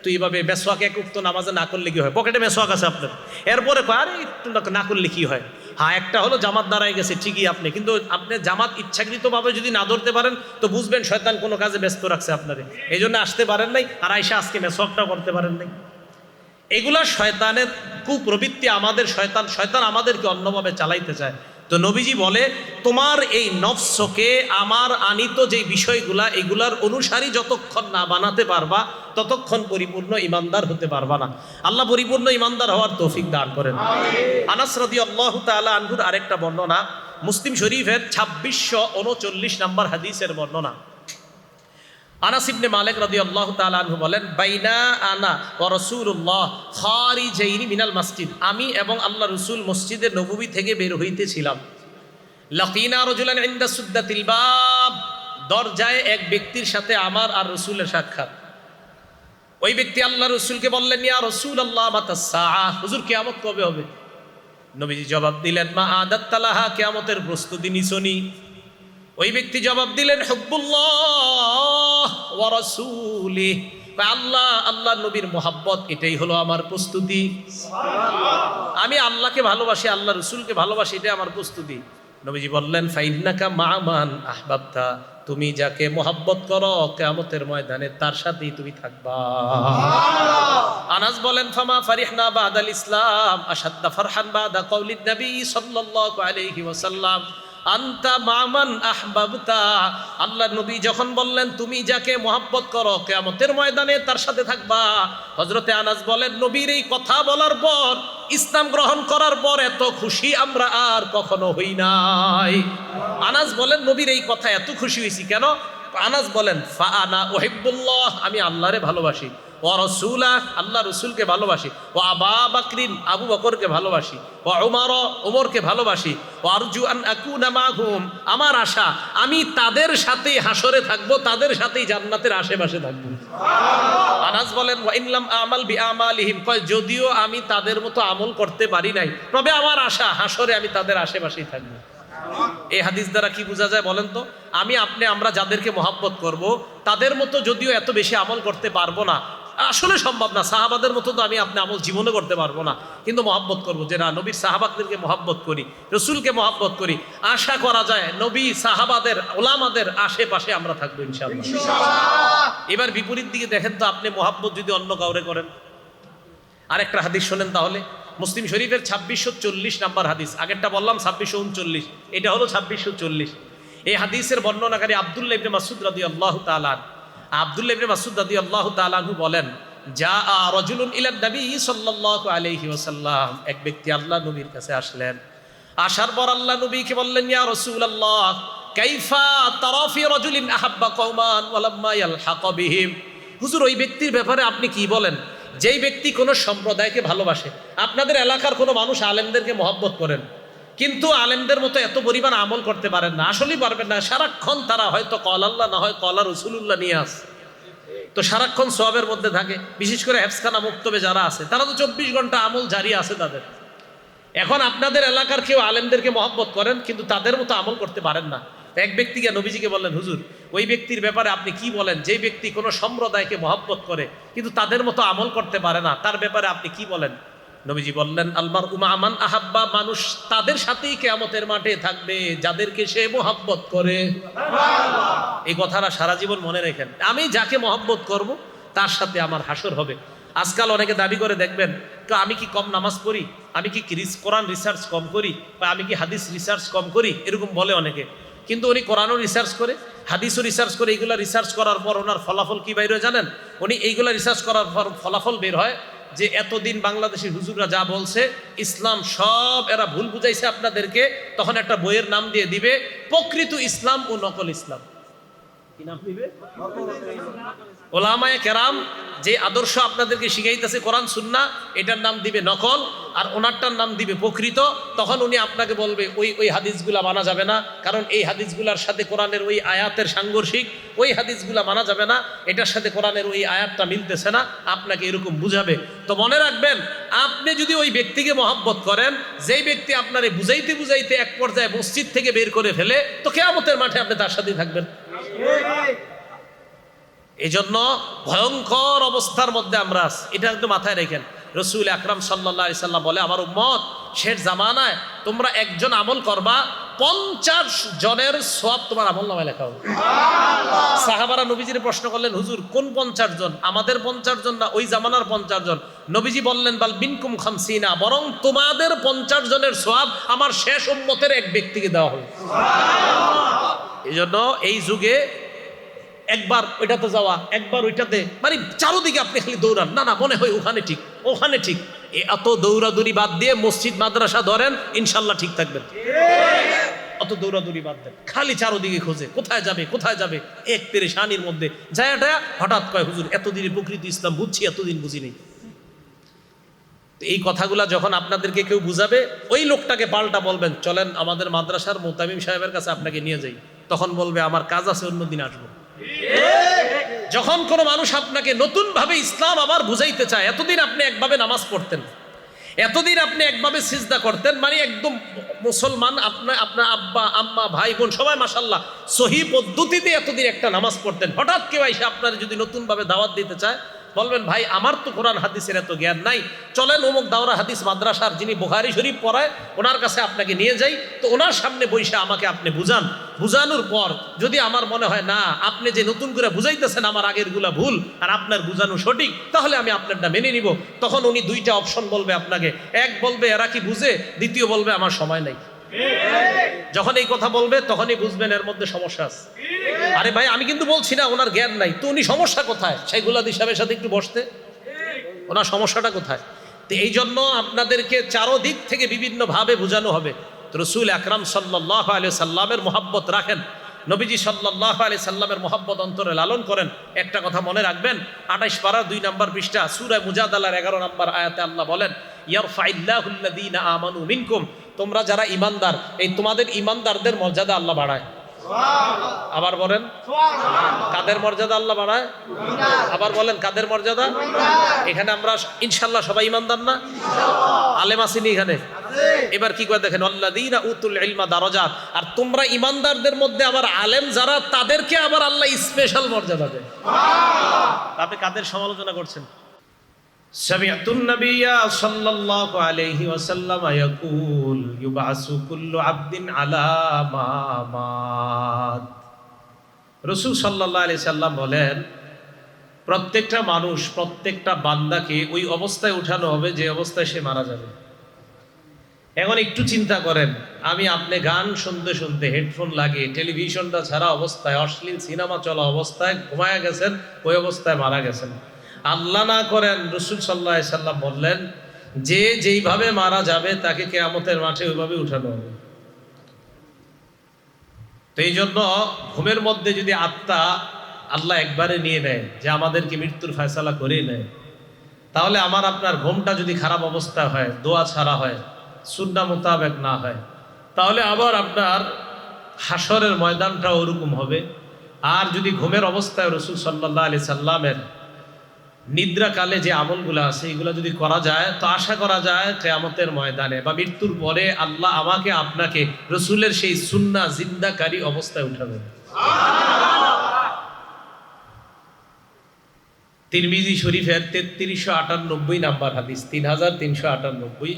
তুই এভাবে মেসওয়াক এক উক্ত নামাজে না করলে কি হয়, পকেটে মেসওয়াক আছে আপনার, এরপরে আরে একটু না করলে কি হয়। হ্যাঁ, একটা হলো জামাত দাঁড়ায় গেছে ঠিকই আপনি, কিন্তু আপনি জামাত ইচ্ছাকৃতভাবে যদি না ধরতে পারেন তো বুঝবেন শয়তান কোনো কাজে ব্যস্ত রাখছে আপনারে, এই জন্য আসতে পারেন নাই, আর আইসা আজকে মেসওয়াকটাও করতে পারেন নাই। এগুলা শয়তানের কুপ্রবৃত্তি, আমাদের শয়তান আমাদেরকে অন্যভাবে চালাইতে চায়। তো নবীজি বলে, তোমার এই নফসকে আমার আনিত যে বিষয়গুলা, এগুলার অনুসারী যতক্ষণ না বানাতে পারবা, ততক্ষণ পরিপূর্ণ ইমানদার হতে পারবা না। আল্লাহ পরিপূর্ণ ইমানদার হওয়ার তৌফিক দান করেন। আনাস রাদিয়াল্লাহু তাআলা আনহুর আরেকটা বর্ণনা, মুসলিম শরীফের 2639 নম্বর হাদিসের বর্ণনা। আনাস ইবনে মালিক রাদিয়াল্লাহু তাআলা আনহু বলেন, বাইনা আনা ওয়া রাসূলুল্লাহ খারিজাইনি মিনাল মসজিদ, আমি এবং আল্লাহ রাসূল মসজিদে নববী থেকে বের হইতেছিলাম। লাকিনা রাজুলান ইনদা সুদ্দাতিল বাব, দরজায় এক ব্যক্তির সাথে আমার আর রাসূলের সাক্ষাৎ। ওই ব্যক্তি আল্লাহ রাসূলকে বললেন, ইয়া রাসূলুল্লাহ মাতাস সাআহ, হুজুর কিয়ামত কবে হবে? নবীজি জবাব দিলেন, মা আদাত্তালাহা, কিয়ামতের প্রস্তুতি নিছনি। ওই ব্যক্তি জবাব দিলেন, হুব্বুল্লাহ ওয়া রাসূলিহি, আল্লাহ নবীর মোহাব্বত, এটাই হলো আমার প্রস্তুতি। আমি আল্লাহকে ভালোবাসি, আল্লাহ রসুলকে ভালোবাসি, এটাই আমার প্রস্তুতি। নবীজি বললেন, ফাইন্নাকা মা মান আহবাবতা, তুমি যাকে মোহাব্বত করো কিয়ামতের ময়দানে তার সাথেই তুমি থাকবা। আনাস বলেন, ফামা ফারিহনা বাদাল ইসলাম আশাদ্দা ফারহান বাদা কওলিন নবী সাল্লাল্লাহু আলাইহি ওয়াসাল্লাম, আনতা মামান আহবাবতা। আল্লাহ নবী যখন বললেন, তুমি যাকে মোহাব্বত করো কিয়ামতের ময়দানে তার সাথে থাকবা, হযরতে আনাস বলেন, নবীর এই কথা বলার পর, ইসলাম গ্রহণ করার পর এত খুশি আমরা আর কখনো হই নাই। আনাস বলেন, নবীর এই কথা এত খুশি হয়েছি কেন? আনাস বলেন, ফা আনা উহিব্বুল্লাহ, আমি আল্লাহরে ভালোবাসি, ওয়া রাসূলা, আল্লাহ রসুলকে ভালোবাসি, ওয়া আবা বকরিন, আবু বকরকে ভালোবাসি, ওয়া উমর, উমরকে ভালোবাসি, ওয়া আরজু আন আকুনা মাহুম, আমার আশা আমি তাদের সাথেই হাসরে থাকবো, তাদের সাথেই জান্নাতের আশেপাশে থাকবো। আনাস বলেন, ওয়া ইনলাম আমাল বিআমালিহিম, কয় যদিও আমি তাদের মতো আমল করতে পারি নাই, তবে আমার আশা হাসরে আমি তাদের আশেপাশেই থাকবো। এই হাদিস দ্বারা কি বোঝা যায় বলেন তো? আমরা যাদেরকে মহব্বত করব, তাদের মতো যদিও এত বেশি আমল করতে পারবো না, আসলে সম্ভব না, সাহাবাদের মতো তো আমি আমল জীবনে করতে পারবো না, কিন্তু মহব্বত করবো, যে না নবীর সাহাবাদেরকে মহব্বত করি, রসুলকে মহব্বত করি, আশা করা যায় নবী সাহাবাদের ওলামাদের আশেপাশে আমরা থাকবো ইনশাআল্লাহ। এবার বিপরীত দিকে দেখেন তো, আপনি মহব্বত যদি অন্য কাউরে করেন। আরেকটা হাদিস শোনেন তাহলে, মুসলিম শরীফের 2640 নাম্বার হাদিস। আগেরটা বললাম 2639, এটা হলো 2640। এই হাদিসের বর্ণনাকারী আব্দুল্লাহ ইবনে মাসউদ রাদিয়াল্লাহু তাআলা আব্দুল্লাহ ইবনে মাসউদ রাদিয়াল্লাহু তাআলা বলেন, যা রাজুলুন ইলা নবী সাল্লাল্লাহু আলাইহি ওয়াসাল্লাম, এক ব্যক্তি আল্লাহ নবীর কাছে আসলেন। আসার পর আল্লাহ নবীকে বললেন, ইয়া রাসূলুল্লাহ কাইফা তারা ফি রাজুলিন আহাব্বা কওমান ওয়া লাম্মা ইয়ালহাক বিহিম। হুজুর, ওই ব্যক্তির ব্যাপারে আপনি কি বলেন যেই ব্যক্তি কোনো সম্প্রদায়কে ভালোবাসে? আপনাদের এলাকার কোনো মানুষ আলেমদেরকে মহব্বত করেন, কিন্তু আলেমদের মতো এত পরিমাণ আমল করতে পারেন না, আসলেই পারবেন না। সারাক্ষণ তারা হয়তো কল আল্লাহ না হয় কলা রসুলুল্লাহ নিয়ে আসে, তো সারাক্ষণ সওয়াবের মধ্যে থাকে। বিশেষ করে হেফসখানা মুক্তবে যারা আছে তারা তো 24 ঘন্টা আমল জারি আছে তাদের। এখন আপনাদের এলাকার কেউ আলেমদেরকে মহব্বত করেন, কিন্তু তাদের মতো আমল করতে পারেন না। এক ব্যক্তিকে নবীজিকে বললেন, হুজুর ওই ব্যক্তির ব্যাপারে আপনি কি বলেন যে ব্যক্তি কোনো সম্প্রদায়কে মহব্বত করে কিন্তু তাদের মতো আমল করতে পারে না, তার ব্যাপারে আপনি কি বলেন? নবীজি বললেন, আলমার উমা আমান আহাব্বা, মানুষ তাদের সাথেই কিয়ামতের মাঠে থাকবে যাদেরকে সে মহব্বত করে। এই কথাটা সারা জীবন মনে রাখেন। আমি যাকে মহব্বত করব তার সাথে আমার হাসর হবে। আজকাল অনেকে দাবি করে দেখবেন, তো আমি কি কম নামাজ পড়ি, আমি কি কোরআন রিসার্চ কম করি, বা আমি কি হাদিস রিসার্চ কম করি, এরকম বলে অনেকে। কিন্তু উনি কোরআনও রিসার্চ করে, হাদিসও রিসার্চ করে। এইগুলা রিসার্চ করার পর ওনার ফলাফল কি বের হয় জানেন? উনি এইগুলা রিসার্চ করার পর ফলাফল বের হয় যে এতদিন বাংলাদেশের হুজুররা যা বলছে ইসলাম সব এরা ভুল বুঝাইছে আপনাদেরকে। তখন একটা বইয়ের নাম দিয়ে দিবে, প্রকৃত ইসলাম ও নকল ইসলাম। কি নাম দিবে? ওলামায়ে কেরাম যে আদর্শ আপনাদেরকে শিখাইতেছে কোরআন সুন্নাহ, এটার নাম দিবে নকল, আর ওনারটার নাম দিবে প্রকৃত। তখন উনি আপনাকে বলবে ওই হাদিসগুলা মানা যাবে না, কারণ এই হাদিসগুলার সাথে কোরআনের ওই আয়াতের সাংঘর্ষিক, ওই হাদিসগুলা মানা যাবে না, এটার সাথে কোরআনের ওই আয়াতটা মিলতেছে না, আপনাকে এরকম বুঝাবে। তো মনে রাখবেন, আপনি যদি ওই ব্যক্তিকে মহব্বত করেন, যেই ব্যক্তি আপনারে বুঝাইতে বুঝাইতে এক পর্যায়ে মসজিদ থেকে বের করে ফেলে, তো কিয়ামতের মাঠে আপনি তার সাথেই থাকবেন। এই জন্য ভয়ঙ্কর অবস্থার মধ্যে আমরা আছি, এটা একটু মাথায় রেখেন। রসুল আকরাম সাল্লাল্লাহু আলাইহি সাল্লাম বলে, আমার উম্মত শেষ জামানায় তোমরা একজন আমল করবা, 50 জনের সওয়াব তোমার আমলনামায় লেখা হবে। সাহাবারা নবীজির প্রশ্ন করলেন, হুজুর কোন 50 জন? আমাদের 50 জন না ওই জামানার 50 জন? নবীজি বললেন, বাল বিনকুম 50, বরং তোমাদের 50 জনের সওয়াব আমার শেষ উম্মতের এক ব্যক্তিকে দেওয়া হবে। এই জন্য এই যুগে একবার ওইটাতে যাওয়া, একবার ওইটাতে, মানে চারোদিকে আপনি খালি দৌড়ান, না মনে হয় ওখানে ঠিক, ওখানে ঠিক। এত দৌড়াদৌড়ি বাদ দিয়ে মসজিদ মাদ্রাসা ধরেন, ইনশাল্লাহ ঠিক থাকবেন। অত দৌড়াদৌড়ি বাদ দেন, খালি চারোদিকে খোঁজে কোথায় যাবে কোথায় যাবে, এক পেরেশানির মধ্যে যায়টা হঠাৎ কয়, হুজুর এতদিনে প্রকৃতি ইসলাম বুঝছি, এতদিন বুঝিনি। এই কথাগুলা যখন আপনাদেরকে কেউ বুঝাবে, ওই লোকটাকে পাল্টা বলবেন, চলেন আমাদের মাদ্রাসার মুতামিম সাহেবের কাছে আপনাকে নিয়ে যাই। তখন বলবে, আমার কাজ আছে, অন্যদিন আসবো। যখন কোনো মানুষ আপনাকে নতুন ভাবে ইসলাম আবার বুঝাইতে চায়, এতদিন আপনি একভাবে নামাজ পড়তেন, এতদিন আপনি একভাবে সিজদা করতেন, মানে একদম মুসলমান, আপনার আব্বা আম্মা ভাই বোন সবাই মাশাআল্লাহ সহি পদ্ধতিতে এতদিন একটা নামাজ পড়তেন। হঠাৎ কেউ এসে আপনার যদি নতুন ভাবে দাওয়াত দিতে চায়, বলবেন, ভাই আমার তো কোরআন হাদিসের এত জ্ঞান নাই, চলেন অমুক দাওরা হাদিস মাদ্রাসার যিনি বুখারী শরীফ পড়ায় ওনার কাছে আপনাকে নিয়ে যাই। তো ওনার সামনে বসে আমাকে আপনি বুঝান, বুঝানোর পর যদি আমার মনে হয় না আপনি যে নতুন করে বুঝাইতেছেন আমার আগের গুলা ভুল আর আপনার বুঝানো সঠিক, তাহলে আমি আপনারটা মেনে নিব। তখন উনি দুইটা অপশন বলবে আপনাকে, এক বলবে এরা কি বুঝে, দ্বিতীয় বলবে আমার সময় নাই। যখন এই কথা বলবে তখনই বুঝবেন এর মধ্যে সমস্যা আছে। আরে ভাই আমি কিন্তু বলছি না ওনার জ্ঞান নাই, তো উনি সমস্যা কোথায়? শাইখুল হিসাবের সাথে একটু বসতে, ওনার সমস্যাটা কোথায়? তো এই জন্য আপনাদেরকে চারোদিক থেকে বিভিন্ন ভাবে বোঝানো হবে। তো রসুল আকরাম সাল্লাল্লাহু আলাইহি সাল্লামের মহব্বত রাখেন, নবীজি সাল্লাল্লাহু আলাইহি সাল্লামের মহব্বত অন্তরে লালন করেন। একটা কথা মনে রাখবেন, 28 পারা 2 নম্বর পৃষ্ঠা সূরা মুজাদালার 11 নম্বর আয়াতে আল্লাহ বলেন, ইয়ারফাইল্লাহুল্লাযীনা আমানু মিনকুম, তোমরা যারা ঈমানদার, এই তোমাদের ঈমানদারদের মর্যাদা আল্লাহ বাড়ায়। আবার বলেন, কাদের মর্যাদা আল্লাহ বাড়ায়? আবার বলেন, কাদের মর্যাদা? এখানে আমরা ইনশাআল্লাহ সবাই ঈমানদার না? আলেম আসেনি এখানে? এবার কি করে দেখেন, আল্লাযীনা উতুল ইলমা দারাজাত, আর তোমরা ঈমানদারদের মধ্যে আবার আলেম যারা, তাদেরকে আবার আল্লাহ স্পেশাল মর্যাদা দেয়। আপনি কাদের সমালোচনা করছেন? সামি'তুন নাবিয়্যা সাল্লাল্লাহু আলাইহি ওয়াসাল্লাম ইয়াকুল ইউবাসু কুল্লু আবদিন আলা মা মাত। রাসূল সাল্লাল্লাহু আলাইহি সাল্লাম বলেন, প্রত্যেকটা মানুষ, প্রত্যেকটা বান্দাকে ওই অবস্থায় উঠানো হবে যে অবস্থায় সে মারা যাবে। এখন একটু চিন্তা করেন, আমি আপনি গান শুনতে শুনতে হেডফোন লাগিয়ে টেলিভিশনটা ছাড়া অবস্থায়, অশ্লীল সিনেমা চলা অবস্থায় ঘুমায়া গেছেন, ওই অবস্থায় মারা গেছেন। আল্লাহ না করেন, রাসূল সাল্লাল্লাহু আলাইহি সাল্লাম বললেন যে যেইভাবে মারা যাবে তাকে কিয়ামতের মাঠে ওইভাবে উঠানো হবে। তো এই জন্য ঘুমের মধ্যে যদি আত্মা আল্লাহ একবারে নিয়ে নেয়, যে আমাদেরকে মৃত্যুর ফয়সালা করে নেয়, তাহলে আমার আপনার ঘুমটা যদি খারাপ অবস্থা হয়, দোয়া ছাড়া হয়, সুন্নাহ মোতাবেক না হয়, তাহলে আবার আপনার হাসরের ময়দানটা ওরকম হবে। আর যদি ঘুমের অবস্থায় রাসূল সাল্লাল্লাহু আলাইহি সাল্লামের নিদ্রাকালে যে আমলগুলো আছে এগুলো যদি করা যায়, তো আশা করা যায় কিয়ামতের ময়দানে বা মৃত্যুর পরে আল্লাহ আমাকে আপনাকে রাসূলের সেই সুন্নাহ জিন্দাকারী অবস্থায় উঠাবেন। তিরমিজি শরীফের 3398 নাম্বার হাদিস, 3398।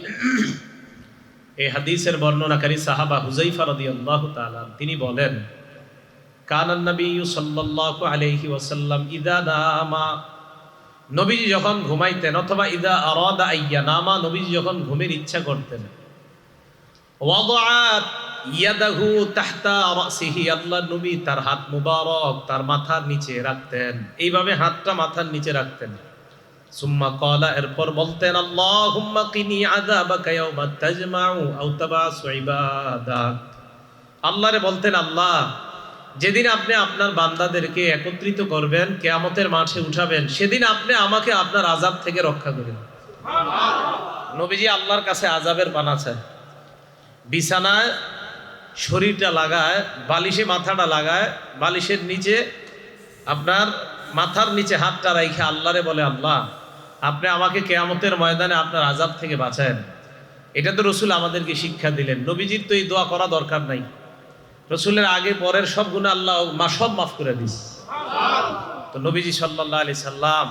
এই হাদিসের বর্ণনাকারী সাহাবা হুযায়ফা রাদিয়াল্লাহু তাআলা তিনি বলেন, কানান নবিয়্যু সাল্লাল্লাহু আলাইহি ওয়াসাল্লাম ইযা নামা, নবীজি যখন ঘুমাইতেন, অথবা ইযা আরাদা আইয়া নামা, নবীজি যখন ঘুমের ইচ্ছা করতেন, ওয়াদাআত ইয়াদাহু তাহতা রাসিহি, আল্লাহ নবী তার হাত মুবারক তার মাথার নিচে রাখতেন, এইভাবে হাতটা মাথার নিচে রাখতেন। সুম্মা ক্বালা, এরপর বলতেন, আল্লাহুম্মা কিনি আযাবাকা ইয়াওমা তাজমাউ আও তাবাসু ইবাদাক, আল্লাহরে বলতেন, আল্লাহ যেদিন আপনি আপনার বান্দাদেরকে একত্রিত করবেন, কিয়ামতের মাঠে উঠাবেন, সেদিন আপনি আমাকে আপনার আযাব থেকে রক্ষা করেন। নবীজি আল্লাহর কাছে আযাবের পানা চায়, বিছানায় শরীরটা লাগায়, বালিশে মাথাটা লাগায়, বালিশের নিচে আপনার মাথার নিচে হাতটা রাইখে আল্লাহরে বলে, আল্লাহ আপনি আমাকে কিয়ামতের ময়দানে আপনার আযাব থেকে বাঁচায়েন। এটা তো রাসূল আমাদেরকে শিক্ষা দিলেন। নবীজির তো এই দোয়া করা দরকার নাই, রাসূলের আগে পরের সব গুনাহ আল্লাহ সব মাফ করে দিস। তো নবীজি সাল্লাল্লাহু আলাইহি সাল্লাম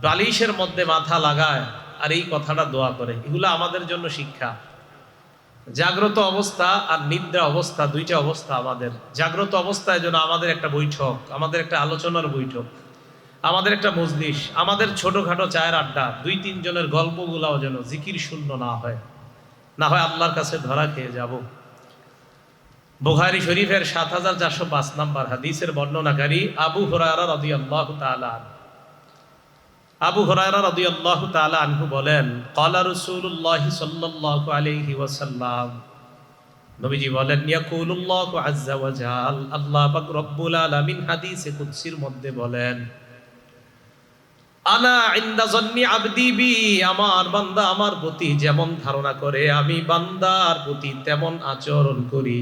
বালিশের মধ্যে মাথা লাগায় আর এই কথাটা দোয়া করে। এগুলো আমাদের জন্য শিক্ষা। জাগ্রত অবস্থা আর নিদ্রা অবস্থা, দুইটা অবস্থা আমাদের। জাগ্রত অবস্থায় যেন আমাদের একটা বৈঠক, আমাদের একটা আলোচনার বৈঠক, আমাদের একটা মজলিস, আমাদের ছোটখাটো চায়ের আড্ডা, 2-3 জনের গল্পগুলাও যেন জিকির শূন্য না হয়, না হয় আল্লাহর কাছে ধরা খেয়ে যাব। বুখারী শরীফের 7405 নাম্বার হাদিসের বর্ণনাকারী আবু হুরায়রা রাদিয়াল্লাহু তাআলা, আবু হুরায়রা রাদিয়াল্লাহু তাআলা আনহু বলেন, ক্বালা রাসূলুল্লাহ সাল্লাল্লাহু আলাইহি ওয়াসাল্লাম, নবীজি বলেন, ইয়াকুলুল্লাহু আযজা ওয়া জাল, আল্লাহ পাক রব্বুল আলামিন হাদিসে কুদসির মধ্যে বলেন, আনা ইনদা যান্নি আবদি বি, আমার বান্দা আমার প্রতি যেমন ধারণা করে আমি বান্দার প্রতি তেমন আচরণ করি।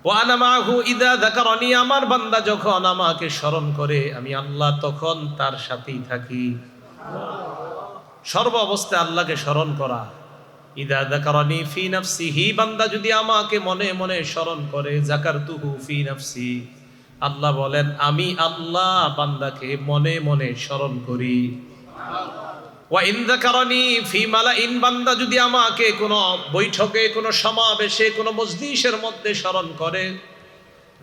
ওয়া আনা মাহু ইযা যাকারানি, আমার বান্দা যখন আমাকে স্মরণ করে আমি আল্লাহ তখন তার সাথেই থাকি। সর্ব অবস্থায় আল্লাহকে স্মরণ করা। ইযা যাকারানি ফি নাফসিহি, বান্দা যদি আমাকে মনে মনে স্মরণ করে, যাকারতুহু ফি নাফসি, আল্লাহ বলেন আমি আল্লাহ বান্দাকে মনে মনে স্মরণ করি। ওয়া ইন যাকারানি ফি মালাইন, বান্দা যদি আমাকে কোনো বৈঠকে, কোনো সমাবেশে, কোনো মজলিসের মধ্যে স্মরণ করে,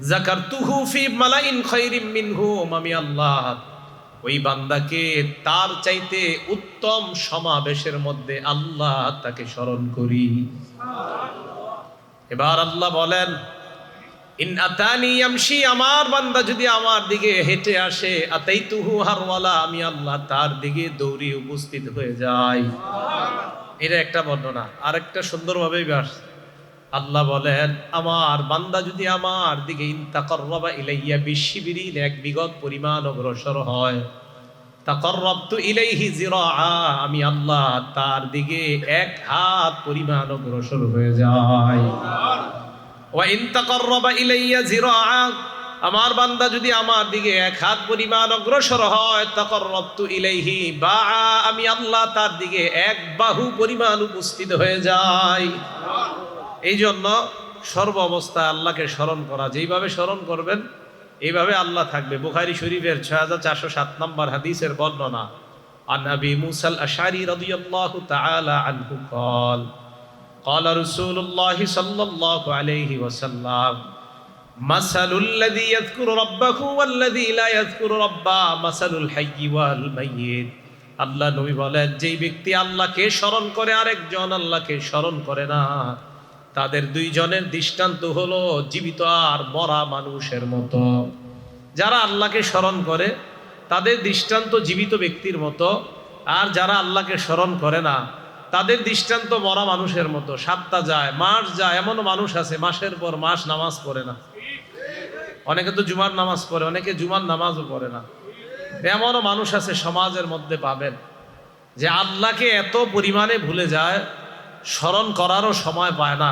যাকারতুহু ফি মালাইন খায়রিম মিনহুম, আমি আল্লাহ ওই বান্দাকে তার চাইতে উত্তম সমাবেশের মধ্যে আল্লাহ তাকে স্মরণ করি। এবার আল্লাহ বলেন, ইন আতানি ইয়ামশি, আমার বান্দা যদি আমার দিকে হেঁটে আসে, আতাইতুহু হারওয়ালা, আমি আল্লাহ তার দিকে দৌড়ে উপস্থিত হয়ে যাই। এটা একটা বর্ণনা। আরেকটা সুন্দরভাবে আল্লাহ বলেন, আমার বান্দা যদি আমার দিকে ইনতাকাররাবা ইলাইয়া বিশিবরি, এক বিগত পরিমাণ অগ্রসর হয়, তাকাররাবতু ইলাইহি জিরাআ, আমি আল্লাহ তার দিকে 1 হাত পরিমাণ অগ্রসর হয়ে যাই। ওয়া ইন তাকাররাবা ইলাইয়া জিরাআ, আমার বান্দা যদি আমার দিকে 1 হাত পরিমাণ অগ্রসর হয়, তাকাররাবতু ইলাইহি বাআ, আমি আল্লাহ তার দিকে 1 বাহু পরিমাণ উপস্থিত হয়ে যাই। এই জন্য সর্ব অবস্থায় আল্লাহকে স্মরণ করা, যেইভাবে স্মরণ করবেন এইভাবে আল্লাহ থাকবে। বুখারী শরীফের 6407 নম্বর হাদিসের বর্ণনা, আন আবি মুসা আল আশআরী রাদিয়াল্লাহু তাআলা আনহু قال قال رسول الله صلى الله عليه وسلم مثل الذي يذكر ربه والذي لا يذكر ربه مثل الحي والميت আল্লাহ নবী বলেন, যেই ব্যক্তি আল্লাহকে স্মরণ করে আরেকজন আল্লাহকে স্মরণ করে না, তাদের দুইজনের দৃষ্টান্ত হলো জীবিত আর মরা মানুষের মতো। যারা আল্লাহকে স্মরণ করে তাদের দৃষ্টান্ত জীবিত ব্যক্তির মতো, আর যারা আল্লাহকে স্মরণ করে না তাদের দৃষ্টান্ত মরা মানুষের মতো। সপ্তাহ যায়, মাস যায়, এমনও মানুষ আছে মাসের পর মাস নামাজ পড়ে না। অনেকে তো জুমার নামাজ পড়ে, অনেকে জুমার নামাজও পড়ে না। এমনও মানুষ আছে সমাজের মধ্যে পাবেন যে আল্লাহকে এত পরিমাণে ভুলে যায়, স্মরণ করারও সময় পায় না।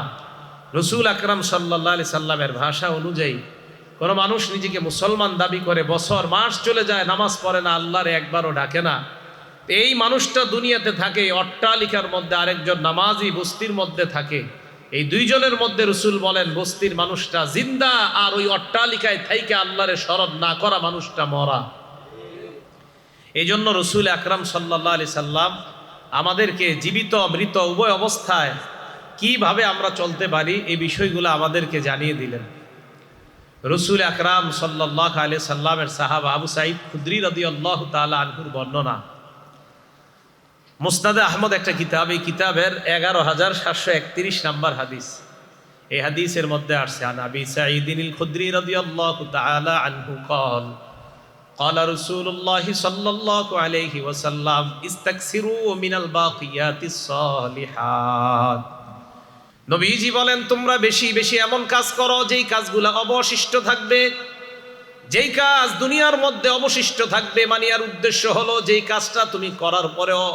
রসুল আকরাম সাল্লাল্লাহু আলাইহি সাল্লামের ভাষা অনুযায়ী কোনো মানুষ নিজেকে মুসলমান দাবি করে, বছর মাস চলে যায়, নামাজ পড়ে না, আল্লাহরে একবারও ডাকে না, এই মানুষটা দুনিয়াতে থাকে অট্টালিকার মধ্যে, আরেকজন নামাজি বস্তির মধ্যে থাকে। এই দুইজনের মধ্যে রসুল বলেন বস্তির মানুষটা জিন্দা, আর ওই অট্টালিকায় থাইকে আল্লাহরে স্মরণ না করা মানুষটা মরা। এই জন্য রসুল আকরাম সাল্লাল্লাহু আলাইহি সাল্লাম আমাদেরকে জীবিত মৃত উভয় অবস্থায় কিভাবে আমরা চলতে পারি এই বিষয়গুলো আমাদেরকে জানিয়ে দিলেন। রসুল আকরাম সাল্লাল্লাহু আলাইহি সাল্লামের সাহাবা আবু সাঈদ খুদরি রাদিয়াল্লাহু তাআলা আনহুর বর্ণনা, মুসনাদে আহমদ একটা কিতাব, এই কিতাবের 11,731 নম্বর হাদিস। এই হাদিসের মধ্যে আসছে, আন আবি সাঈদিনিল খুদরি রাদিয়াল্লাহু তাআলা আনহু قال قال رسول الله صلى الله عليه وسلم استكثروا من الباقيات الصالحات। নবীজি বলেন, তোমরা বেশি বেশি এমন কাজ করো যেই কাজগুলো অবশিষ্ট থাকবে। যেই কাজ দুনিয়ার মধ্যে অবশিষ্ট থাকবে, মানে আর উদ্দেশ্য হলো যেই কাজটা তুমি করার পরেও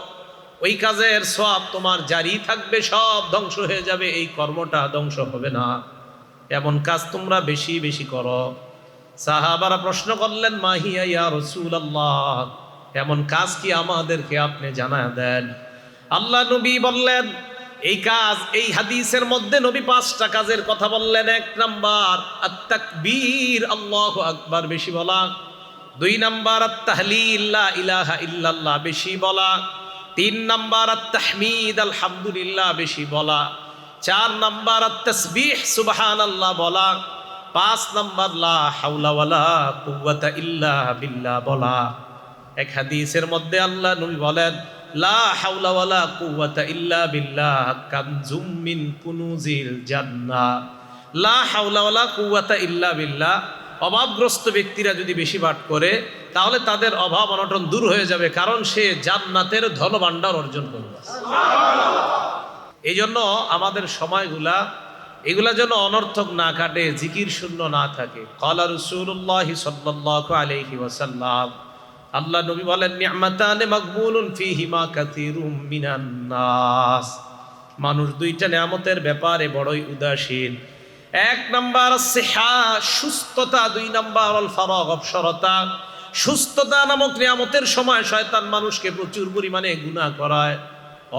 ওই কাজের সওয়াব তোমার জারি থাকবে, সব ধ্বংস হয়ে যাবে, এই কর্মটা ধ্বংস হবে না, এমন কাজ তোমরা বেশি বেশি করো। সাহাবারা প্রশ্ন করলেন, মাহিয়া ইয়া রাসূলুল্লাহ, এমন কাজ কি আমাদেরকে আপনি জানায় দেন। আল্লাহ নবী বললেন, এই কাজ, এই হাদিসের মধ্যে নবী 5টা কাজের কথা বললেন। 1 নাম্বার আত-তাকবীর, আল্লাহু আকবার বেশি বলা। 2 নাম্বার আত-তাহলিল, লা ইলাহা ইল্লাল্লাহ বেশি বলা। 3 নাম্বার আত-তাহমিদ, আলহামদুলিল্লাহ বেশি বলা। 4 নাম্বার আত-তাসবিহ, সুবহানাল্লাহ বলা। 5 নাম্বার লা হাওলা ওয়ালা কুওয়াতা ইল্লা বিল্লাহ বলা। এক হাদিসের মধ্যে আল্লাহ নবী বলেন, লা হাওলা ওয়ালা কুওয়াতা ইল্লা বিল্লাহ কানজুম মিন কুনুজিল জান্নাহ। লা হাওলা ওয়ালা কুওয়াতা ইল্লা বিল্লাহ, অভাবগ্রস্ত ব্যক্তিরা যদি বেশি পাঠ করে তাহলে তাদের অভাব অনটন দূর হয়ে যাবে, কারণ সে জান্নাতের ধনভাণ্ডার অর্জন করবে। এই জন্য আমাদের সময়গুলা এগুলা যেন অনর্থক না কাটে, জিকির শূন্য না থাকে। ক্বালা রাসূলুল্লাহ সাল্লাল্লাহু আলাইহি ওয়াসাল্লাম, আল্লাহ নবী বলেন, নি'মাতানে মাগবুনুন ফীহিমা কাসীরুম মিনান নাস। মানুষ 2টা নিয়ামতের ব্যাপারে বড়ই উদাসীন। 1 নাম্বার সিহা, সুস্থতা। 2 নাম্বার আল ফারাগ, অবসরতা। সুস্থতা নামক নিয়ামতের সময় শয়তান মানুষকে প্রচুর পরিমাণে গুনাহ করায়,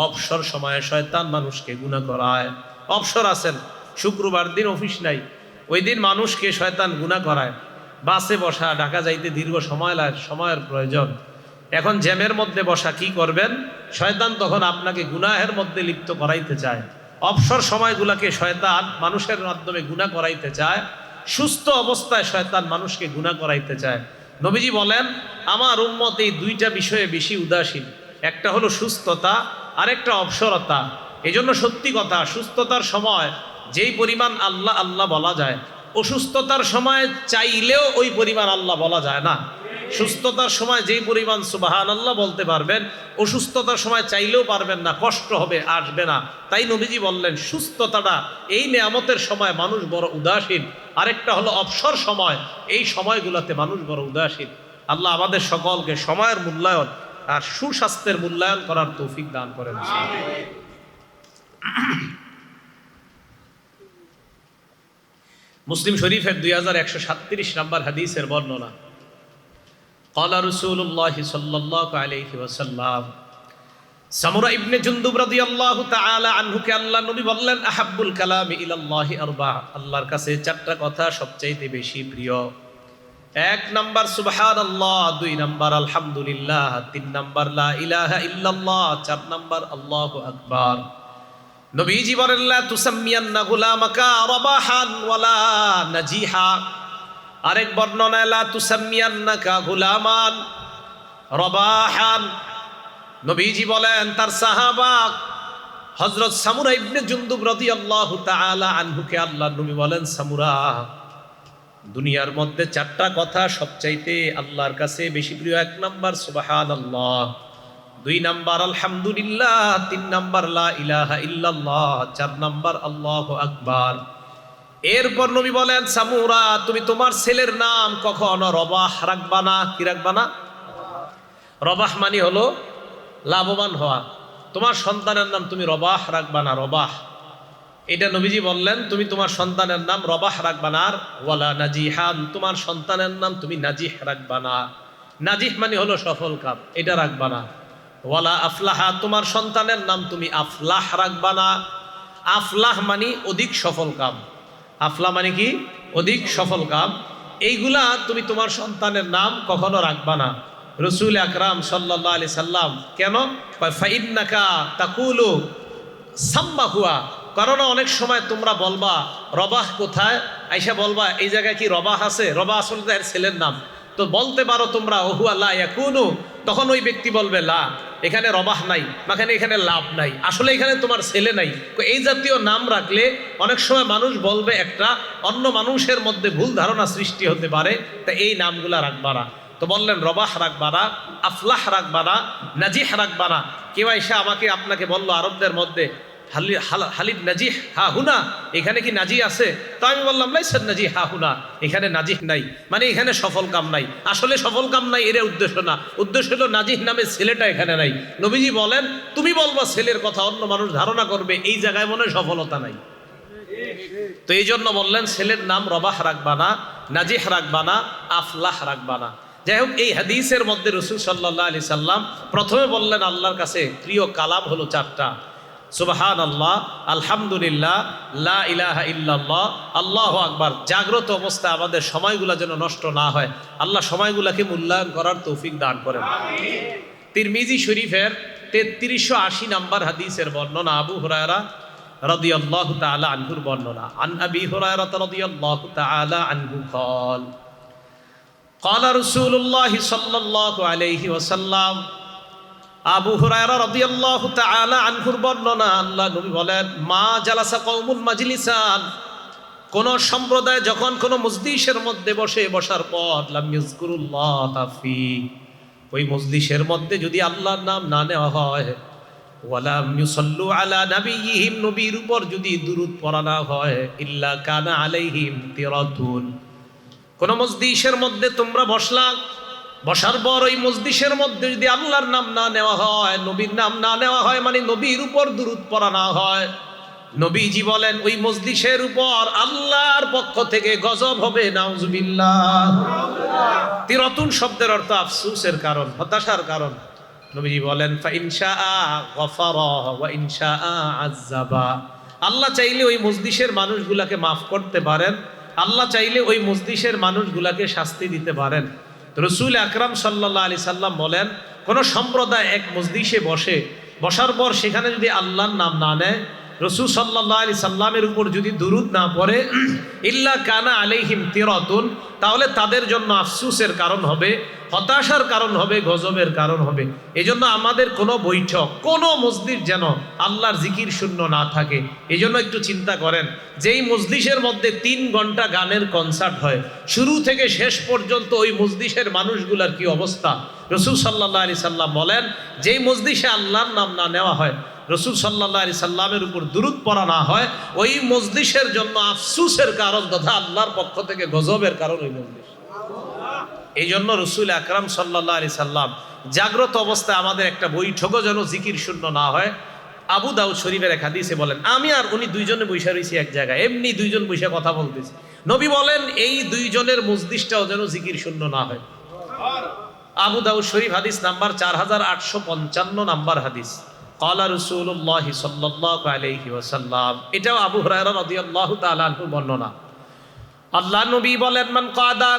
অবসর সময়ে শয়তান মানুষকে গুনাহ করায়। অবসর আছেন, শুক্রবার দিন অফিস নাই, ওই দিন মানুষকে শয়তান গুনাহ করায়। বাসে বসা, ঢাকা যাইতে দীর্ঘ সময়ের প্রয়োজন, এখন জ্যামের মধ্যে বসা, কি করবেন? শয়তান তখন আপনাকে গুনাহের মধ্যে লিপ্ত করাইতে চায়। অবসর সময়গুলোকে শয়তান মানুষের মাধ্যমে গুনাহ করাইতে চায়। সুস্থ অবস্থায় শয়তান মানুষকে গুনাহ করাইতে চায়। নবীজি বলেন, আমার উম্মত এই 2টা বিষয়ে বেশি উদাসীন। একটা হলো সুস্থতা, আরেকটা অবসরতা। এই জন্য সত্যি কথা, সুস্থতার সময় যেই পরিমাণ আল্লাহ আল্লাহ বলা যায়, অসুস্থতার সময় চাইলেও ওই পরিমাণ আল্লাহ বলা যায় না। সুস্থতার সময় যেই পরিমাণ সুবহানাল্লাহ বলতে পারবেন, অসুস্থতার সময় চাইলেও পারবেন না, কষ্ট হবে, আসবে না। তাই নবীজি বললেন, সুস্থতাটা, এই নিয়ামতের সময় মানুষ বড় উদাসীন। আরেকটা হলো অবসর সময়, এই সময়গুলোতে মানুষ বড় উদাসীন। আল্লাহ আমাদের সকলকে সময়ের মূল্যায়ন আর সুস্বাস্থ্যের মূল্যায়ন করার তৌফিক দান করেন। মুসলিম শরীফের 2137 নম্বর হাদিসের বর্ণনা, ক্বালা রাসূলুল্লাহ সাল্লাল্লাহু আলাইহি ওয়াসাল্লাম, সামুরা ইবনে জুনদুব রাদিয়াল্লাহু তাআলা আনহুকে আল্লাহ নবী বললেন, আহাব্বুল কালামি ইলাল্লাহি আরবা, আল্লাহর কাছে 4টা কথা সবচাইতে বেশি প্রিয়। 1 নাম্বার সুবহানাল্লাহ, 2 নাম্বার আলহামদুলিল্লাহ, 3 নাম্বার লা ইলাহা ইল্লাল্লাহ, 4 নাম্বার আল্লাহু আকবার। নবীজি বলেন, লা তুসাম্মিয়ান্না গুলামাকা রাবাহান ওয়ালা নাজিহা। আরেক বর্ণনায়, লা তুসাম্মিয়ান্নাকা গুলামান রাবাহান নবীজি বলেন তার সাহাবা হযরত সামুরা ইবনে জুনদুব রাদিয়াল্লাহু তাআলা আনহুকে আল্লাহর নবী বলেন, সামুরা, দুনিয়ার মধ্যে চারটা কথা সবচাইতে আল্লাহর কাছে বেশি প্রিয়। 1 নাম্বার সুবহানাল্লাহ, 2 নাম্বার আলহামদুলিল্লাহ, 3 নাম্বার লা ইলাহা ইল্লাল্লাহ, 4 নাম্বার আল্লাহু আকবার। এরপর নবী বলেন, সামুরা, তুমি তোমার ছেলের নাম কখনো রবাহ রাখবা না। কি রাখবা না? রবাহ মানে হলো লাভবান হওয়া। তোমার সন্তানের নাম তুমি রবাহ রাখবা না, রবাহ। এটা নবীজি বললেন, তুমি তোমার সন্তানের নাম রবাহ রাখবা না। আর ওয়ালা নাজিহান, তোমার সন্তানের নাম তুমি নাজিহ রাখবা না। নাজিহ মানে হলো সফল কাম, এটা রাখবা না। ওয়ালা আফলাহা, তোমার সন্তানের নাম তুমি আফলাহ রাখবা না। আফলাহ মানে অধিক সফল কাম। আফলা মানে কি? অধিক সফল কাম। এইগুলা তুমি তোমার সন্তানের নাম কখনো রাখবা না। রসুল আকরাম সাল্লাল্লাহু আলাইহি সাল্লাম কেন? ফাইন্নাকা তাকুলু সাম্মা হুয়া, কারণ অনেক সময় তোমরা বলবা রবাহ কোথায়, আইসা বলবা এই জায়গায় কি রবাহ আছে? রবাহ আসলে তার ছেলের নাম। তো বলতে পারো তোমরা ওহুয়া লা ইয়াকুনু, তখন ওই ব্যক্তি বলবে লা, এখানে রবাহ নাই, এখানে লাভ নাই, আসলে এখানে তোমার ছেলে নাই। এই জাতীয় নাম রাখলে অনেক সময় মানুষ বলবে একটা, অন্য মানুষের মধ্যে ভুল ধারণা সৃষ্টি হতে পারে। তা এই নামগুলা রাখবা না। তো বললেন রবাহ রাখবা না, আফলাহ রাখবা না, নাজিহ রাখবা না। কেউ এসে আমাকে আপনাকে বললো আরবদের মধ্যে হালিদ নাজিহ হা হুনা, এখানে কি নাজি আছে? তো আমি বললাম লাইসা নাজি হা হুনা, এখানে নাজিহ নাই, মানে এখানে সফল কাম নাই। আসলে সফল কাম নাই এর উদ্দেশ্য না, উদ্দেশ্য হলো নাজিহ নামে ছেলেটা এখানে নাই। নবীজি বলেন তুমি বলবা ছেলের কথা, অন্য মানুষ ধারণা করবে এই জায়গায় মনে সফলতা নাই। তো এই জন্য বললেন ছেলের নাম রবাহ রাখবা না, নাজিহ রাখবা না, আফলাহ রাখবা না। যাই হোক, এই হাদিসের মধ্যে রাসূল সাল্লাল্লাহু আলাইহি সাল্লাম প্রথমে বললেন আল্লাহর কাছে প্রিয় কালাম হলো চারটা, সুবহানাল্লাহ, আলহামদুলিল্লাহ, লা ইলাহা ইল্লাল্লাহ, আল্লাহু আকবার। জাগ্রত অবস্থায় আমাদের সময়গুলো যেন নষ্ট না হয়, আল্লাহ সময়গুলোকে মূল্যায়ন করার তৌফিক দান করেন। তিরমিজি শরীফের 3380 নম্বর হাদিসের বর্ণনা, আবু হুরায়রা রাদিয়াল্লাহু তাআলা আনহুর বর্ণনা। আন আবি হুরায়রা রাদিয়াল্লাহু তাআলা আনহু قال قال رسول الله صلى الله عليه وسلم, আবু হুরায়রা রাদিয়াল্লাহু তাআলা আনহুর বর্ণনা, আল্লাহ নবী বলেন, মা জালাসা কওমুন মাজলিসান, কোন সম্প্রদায় যখন কোন মজলিসের মধ্যে বসার পর লাম ইয়াযকুরুল্লাহ ফি, ওই মজলিসের মধ্যে যদি আল্লাহর নাম না নেওয়া হয়, ওয়ালাম ইউসাল্লু আলা নাবিয়িহিম, নবীর উপর যদি দুরূদ পড়া না হয়, ইল্লা কানা আলাইহিম তিরাতুন, কোন মজলিসের মধ্যে তোমরা বসার পর ওই মজলিসের মধ্যে যদি আল্লাহর নাম না নেওয়া হয়, নবীর নাম না নেওয়া হয়, মানে নবীর উপর দুরূদ পড়া না হয়, নবীজি বলেন ওই মজলিসের উপর আল্লাহর পক্ষ থেকে গজব হবে, নাউজুবিল্লাহ। তিরাতুন শব্দের অর্থ আফসোসের কারণ, হতাশার কারণ। নবীজি বলেন ফা ইনশাআ গফারা ওয়া ইনশাআ আযাবা, আল্লাহ চাইলে ওই মজলিসের মানুষগুলাকে মাফ করতে পারেন, আল্লাহ চাইলে ওই মজলিসের মানুষগুলাকে শাস্তি দিতে পারেন। রসুল আকরাম সাল্লাল্লাহু আলাইহি সাল্লাম বলেন, কোন সম্প্রদায় এক মজলিসে বসার পর সেখানে যদি আল্লাহর নাম না নেয়, রসুল সাল্লাল্লাহু আলাইহি সাল্লামের উপর যদি দুরূদ না পড়ে, ইল্লা কানা আলাইহিম তিরাতুন, তাহলে তাদের জন্য আফসোসের কারণ হবে, হতাশার কারণ হবে, গজবের কারণ হবে। এজন্য আমাদের কোনো বৈঠক, কোনো মজলিস যেন আল্লাহর জিকির শূন্য না থাকে। এজন্য একটু চিন্তা করেন, যেই মজলিসের মধ্যে 3 ঘন্টা গানের কনসার্ট হয়, শুরু থেকে শেষ পর্যন্ত ওই মজলিসের মানুষগুলার কি অবস্থা। রসুল সাল্লাল্লাহু আলাইহি সাল্লাম বলেন, যেই মজলিসে আল্লাহর নাম না নেওয়া হয়, রসুল সাল্লাল্লাহু আলাইহি সাল্লামের উপর দুরূদ পড়া না হয়, ওই মজলিসের জন্য আফসোসের কারণ তথা আল্লাহর পক্ষ থেকে গজবের কারণ ওই মজলিস। এই জন্য রসুল আকরাম সাল্লাল্লাহু আলাইহি সাল্লাম জাগ্রত অবস্থায় আমাদের একটা বৈঠকও যেন জিকির শূন্য না হয়। আবু দাউদ শরীফের এক হাদিসে বলেন, আমি আর উনি দুইজনে বৈশা রয়েছি এক জায়গায়, এমনি দুইজন বৈশা কথা বলতেছি, নবী বলেন এই দুইজনের মজলিসটাও যেন জিকির শূন্য না হয়। আবু দাউদ শরীফ হাদিস নাম্বার 4855 নাম্বার হাদিস। ক্বালা রাসূলুল্লাহ সাল্লাল্লাহু আলাইহি ওয়াসাল্লাম, এটাও আবু হুরায়রা রাদিয়াল্লাহু তাআলা আনহু বর্ণনা। আল্লাহ নবী বলেন, মান কাদা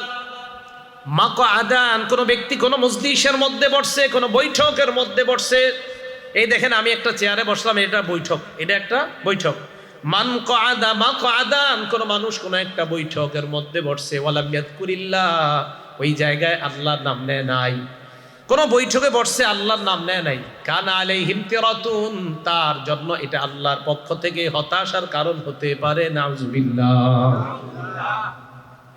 মাকআদান, কোন ব্যক্তি কোন মজলিসের মধ্যে বসছে, কোন বৈঠকের মধ্যে বসছে, এই দেখেন আমি একটা চেয়ারে বসলাম, এটা বৈঠক, এটা একটা বৈঠক। মান কাদা মাকআদান, কোন মানুষ কোন একটা বৈঠকের মধ্যে বসছে, ওয়ালাম ইয়াযকুরিল্লাহ, ওই জায়গায় আল্লাহর নাম নেয় নাই, কোন বৈঠকে বসছে আল্লাহর নাম নেয় নাই, কানা আলাইহিম তিরাতুন, তার জন্য এটা আল্লাহর পক্ষ থেকে হতাশার কারণ হতে পারে। নাউজুবিল্লাহ,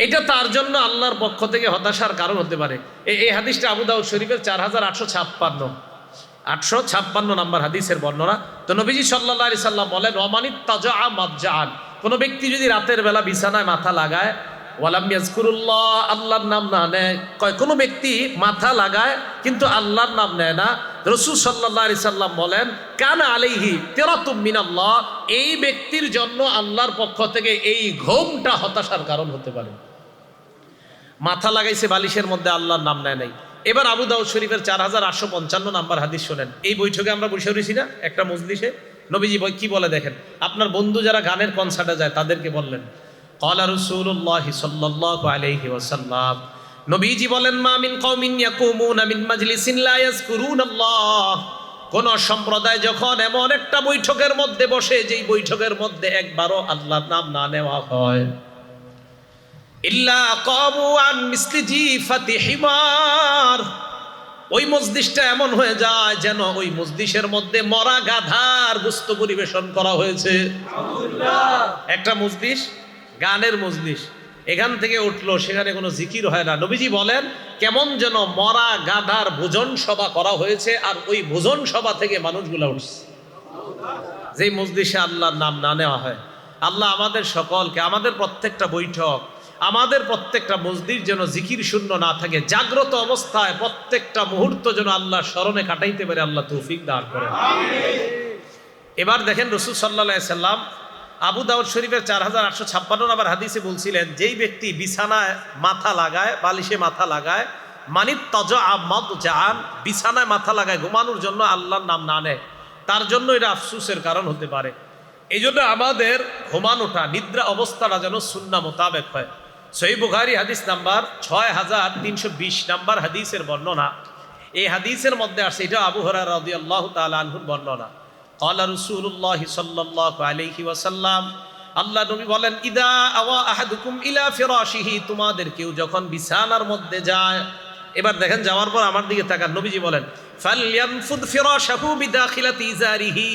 এটা তার জন্য আল্লাহর পক্ষ থেকে হতাশার কারণ হতে পারে। এই হাদিসটা আবু দাউদ শরীফের 4856 নাম্বার হাদিসের বর্ণনা। তো নবীজি সাল্লাল্লাহু আলাইহি সাল্লাম বলেন, ওয়ামানিত তাজা মাতজাআন, কোন ব্যক্তি যদি রাতের বেলা বিছানায় মাথা লাগায়, ওয়ালাম ইয়াজকুরুল্লাহ, আল্লাহর নাম না নেয়, কোন ব্যক্তি মাথা লাগায় কিন্তু আল্লাহর নাম নেয় না, রাসূল সাল্লাল্লাহু আলাইহি সাল্লাম বলেন, কানা আলাইহি তিরাতুম মিনাল্লাহ, এই ব্যক্তির জন্য আল্লাহর পক্ষ থেকে এই ঘুমটা হতাশার কারণ হতে পারে। মাথা লাগাইছে বালিশের মধ্যে, আল্লাহর নাম নেয় নাই। এবার আবু দাউদ শরীফের 4855 নাম্বার হাদিস শোনেন। এই বৈঠকে আমরা বসে রয়েছি না একটা মজলিসে, নবীজি কি বলে দেখেন। আপনার বন্ধু যারা গানের কনসার্টে যায় তাদেরকে বললেন, ক্বালা রাসূলুল্লাহ সাল্লাল্লাহু আলাইহি ওয়াসাল্লাম, নবীজি বলেন, মা মিন কওমিন ইয়াকুমুনা মিন মাজলিসিন লা ইয়াজকুরুনাল্লাহ, কোন সম্প্রদায় যখন এমন একটা বৈঠকের মধ্যে বসে যেই বৈঠকের মধ্যে একবারও আল্লাহর নাম না নেওয়া হয়, ইল্লা কামু আন মিসলি জিফাতি হিমার, ওই মজলিসটা এমন হয়ে যায় যেন ওই মজলিসের মধ্যে মরা গাধার গোশত পরিবেশন করা হয়েছে। একটা মজলিস, গানের মজলিস, এখান থেকে উঠলো, সেখানে কোনো জিকির হয় না। নবীজি বলেন, কেমন যেন মরা গাধার ভোজন সভা করা হয়েছে, আর ওই ভোজন সভা থেকে মানুষগুলা উঠছে। যেই মজলিসে আল্লাহর নাম না নেওয়া হয়, আল্লাহ আমাদের সকলকে, আমাদের প্রত্যেকটা বৈঠক, আমাদের প্রত্যেকটা মসজিদ যেন জিকির শূন্য না থাকে, জাগ্রত অবস্থায় প্রত্যেকটা মুহূর্ত যেন আল্লাহ স্মরণে কাটাইতে পারে, আল্লাহ তৌফিক দান করেন। এবার দেখেন, রাসূল সাল্লাল্লাহু আলাইহি সাল্লাম আবু দাউদ শরীফের 4856 নাম্বার হাদিসে বলছিলেন, যেই ব্যক্তি বিছানায় মাথা লাগায়, বালিশে মাথা লাগায়, মানিত তাজা মাতজাআন, বিছানায় মাথা লাগায় ঘুমানোর জন্য আল্লাহর নাম না নেয়, তার জন্য এটা আফসোসের কারণ হতে পারে। এই জন্য আমাদের ঘুমানোটা, নিদ্রা অবস্থাটা যেন সুন্নাহ মোতাবেক হয়। সহিহ বুখারী হাদিস নাম্বার 6320 নাম্বার হাদিসের বর্ণনা। এই হাদিসের মধ্যে আসছে, এটা আবু হুরায়রা রাদিয়াল্লাহু তাআলা আনহুর বর্ণনা। ক্বালা রাসূলুল্লাহ সাল্লাল্লাহু আলাইহি ওয়াসাল্লাম, আল্লাহ নবী বলেন, ইদা আওয়া আহাদুকুম ইলা ফিরাশিহি, তোমাদের কেউ যখন বিছানার মধ্যে যায়, এবার দেখেন যাওয়ার পর আমার দিকে তাকান, নবীজি বলেন, ফালয়ানফুদ ফিরাশাহু বিদাখিলাতি ইজারিহি,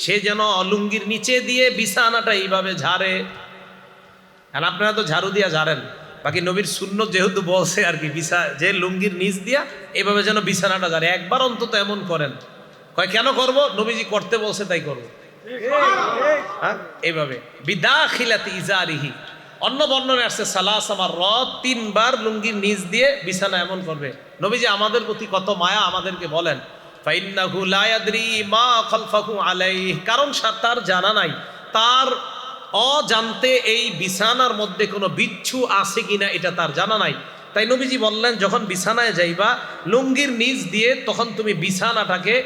সে যেন লুঙ্গির নিচে দিয়ে বিছানাটা এইভাবে ঝাড়ে। আর আপনারা তো ঝাড়ু দিয়া ঝাড়েন, বাকি নবীর সুন্নত যেহেতু বলছে আর কি, যে লুঙ্গির নিচ দিয়া এভাবে যেন বিছানাটা ঝাড়ে, একবার অন্তত এমন করেন। কয় কেন করব? নবীজি করতে বলছে তাই করবো। হ্যাঁ, এইভাবে বিদাখিলাতি ইজারিহি। অন্য বর্ণনায় আসছে সালাসা মাররাত, 3 বার লুঙ্গির নিচ দিয়ে বিছানা এমন করবে। নবীজি আমাদের প্রতি কত মায়া, আমাদেরকে বলেন, ফাইন্নাহু লা ইয়াদরি মা খালফাহু আলাইহি, কারণ তার জানা নাই, তার অজান্তে এই বিছানার মধ্যে কোনো বিচ্ছু আছে কিনা এটা তার জানা নাই। তাই নবীজি বললেন, যখন বিছানায় যাইবা লুঙ্গির নিচ দিয়ে, তখন তুমি বিছানাটাকে,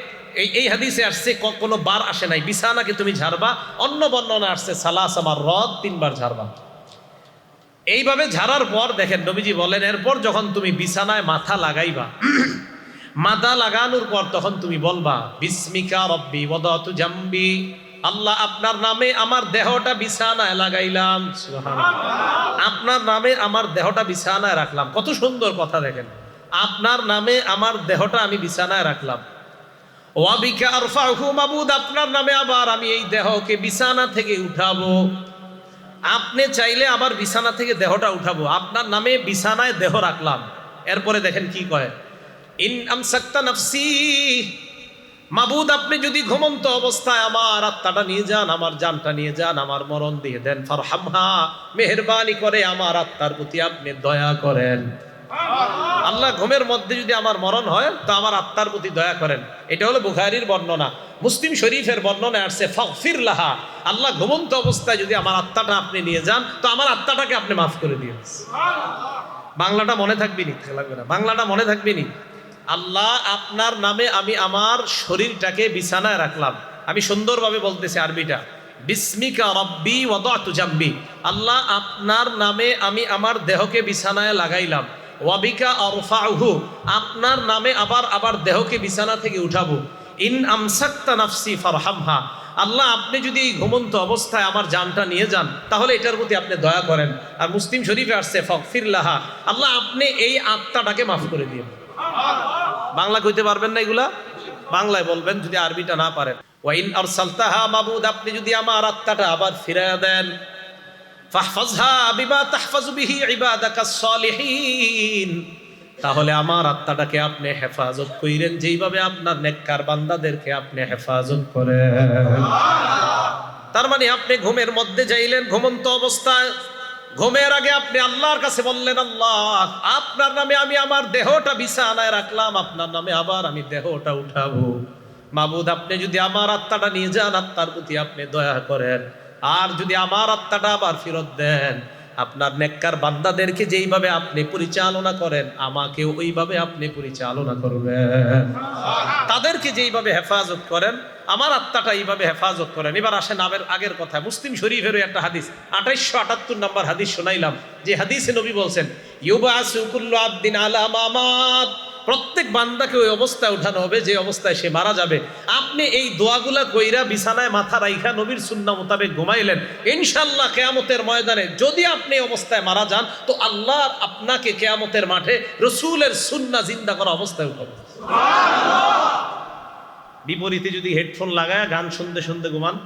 এই হাদিসে আসছে কোনো বার আসে নাই, বিছানাকে তুমি ঝাড়বা। অন্য বর্ণনা আসছে সালাসা মাররাত, 3 বার ঝাড়বা। এইভাবে ঝাড়ার পর দেখেন নবীজি বলেন, এরপর যখন তুমি বিছানায় মাথা লাগাইবা, মাথা লাগানোর পর তখন তুমি বলবা, বিসমিকা রব্বি ওয়াদাতু জামবি, আল্লাহ আপনার নামে আমার দেহটা বিছানায় লাগাইলাম, সুবহানাল্লাহ, আপনার নামে আমার দেহটা বিছানায় রাখলাম। কত সুন্দর কথা দেখেন, আপনার নামে আমার দেহটা আমি বিছানায় রাখলাম। ওয়াবিকা আরফাহু মাবুদ, আপনার নামে আবার আমি এই দেহকে বিছানা থেকে উঠাবো। আপনি চাইলে আবার বিছানা থেকে দেহটা উঠাবো, আপনার নামে বিছানায় দেহ রাখলাম। এরপরে দেখেন কি কয়, ইন আমসাকতা নাফসি, মাবুদ আপনি যদি ঘুমন্ত অবস্থায় আমার আত্মাটা নিয়ে যান, আমার জানটা নিয়ে যান, আমার মরণ দিয়ে দেন, ফারহামহা, মেহেরবানি করে আমার আত্মার প্রতি আপনি দয়া করেন। আল্লাহ ঘুমের মধ্যে যদি আমার মরণ হয় তো আমার আত্মার প্রতি দয়া করেন। এটা হলো বুখারীর বর্ণনা। মুসলিম শরীফের বর্ণনায় আসছে, ফাগফির লাহা, আল্লাহ ঘুমন্ত অবস্থায় যদি আমার আত্মাটা আপনি নিয়ে যান তো আমার আত্মাটাকে আপনি মাফ করে দিন। বাংলাটা মনে থাকবি নি? লাগবে না, বাংলাটা মনে থাকবি নি? আল্লাহ আপনার নামে আমি আমার শরীরটাকে বিছানায় রাখলাম। আমি সুন্দরভাবে বলতেছি আরবিটা, বিসমিকা রব্বি ওয়াদাতু জামবি, আল্লাহ আপনার নামে আমি আমার দেহকে বিছানায় লাগাইলাম। ওয়াবিকা আরফাহু, আপনার নামে আবার দেহকে বিছানা থেকে উঠাবো। ইন আমসাকতা নাফসি ফারহামহা, আল্লাহ আপনি যদি ঘুমন্ত অবস্থায় আমার জানটা নিয়ে যান তাহলে এটার প্রতি আপনি দয়া করেন। আর মুসলিম শরীফে আসছে, ফাগফির লাহা, আল্লাহ আপনি এই আত্মাটাকে মাফ করে দিন। বাংলা কইতে পারবেন না এগুলা? বাংলায় বলবেন যদি আরবিটা না পারেন। ওয়াইন আরসালতাহা মাবুদ, আপনি যদি আমার আত্মাটা আবার ফিরায়া দেন, ফাহফাজহা বিমা তাহফাজু বিহি ইবাদাকাস সালিহিন, তাহলে আমার আত্মাটাকে আপনি হেফাজত কইরেন যেইভাবে আপনার নেককার বান্দাদেরকে আপনি হেফাজত করেন। তার মানে আপনি ঘুমের মধ্যে যাইলেন, ঘুমন্ত অবস্থায়, ঘুমের আগে আপনি আল্লাহর কাছে বললেন, আল্লাহ আপনার নামে আমি আমার দেহটা বিছানায় রাখলাম, আপনার নামে আবার আমি দেহটা উঠাবো। মাবুদ আপনি যদি আমার আত্মাটা নিয়ে যান, আত্মার প্রতি আপনি দয়া করেন, আর যদি আমার আত্মাটা আবার ফেরত দেন, আপনার নেককার বান্দাদেরকে যেইভাবে আপনি পরিচালনা করেন আমাকেও ওইভাবে আপনি পরিচালনা করবেন। তাদেরকে যেইভাবে হেফাজত করেন আমার আত্মাটা এইভাবে হেফাজত করেন। এবার আসেন আগের কথা, মুসলিম শরীফেরও একটা হাদিস 2878 নম্বর হাদিস শোনাইলাম, যে হাদিসে নবী বলছেন ইউবাসু কুল্লু আবদিন আলা মামাত, প্রত্যেক বান্দাকে ওই অবস্থায় উঠানো হবে যে অবস্থায় সে মারা যাবে। আপনি এই দোয়াগুলা কইরা বিছানায় মাথা রাইখা নবীর সুন্নাহ মোতাবেক ঘুমাইলেন, ইনশাআল্লাহ কিয়ামতের ময়দানে যদি আপনি অবস্থায় মারা যান তো আল্লাহ আপনাকে কিয়ামতের মাঠে রাসূলের সুন্নাহ জিন্দা করা অবস্থায় উঠাবে। সুবহানাল্লাহ। বিপরীতে যদি হেডফোন লাগায় গান শুনতে শুনতে ঘুমান,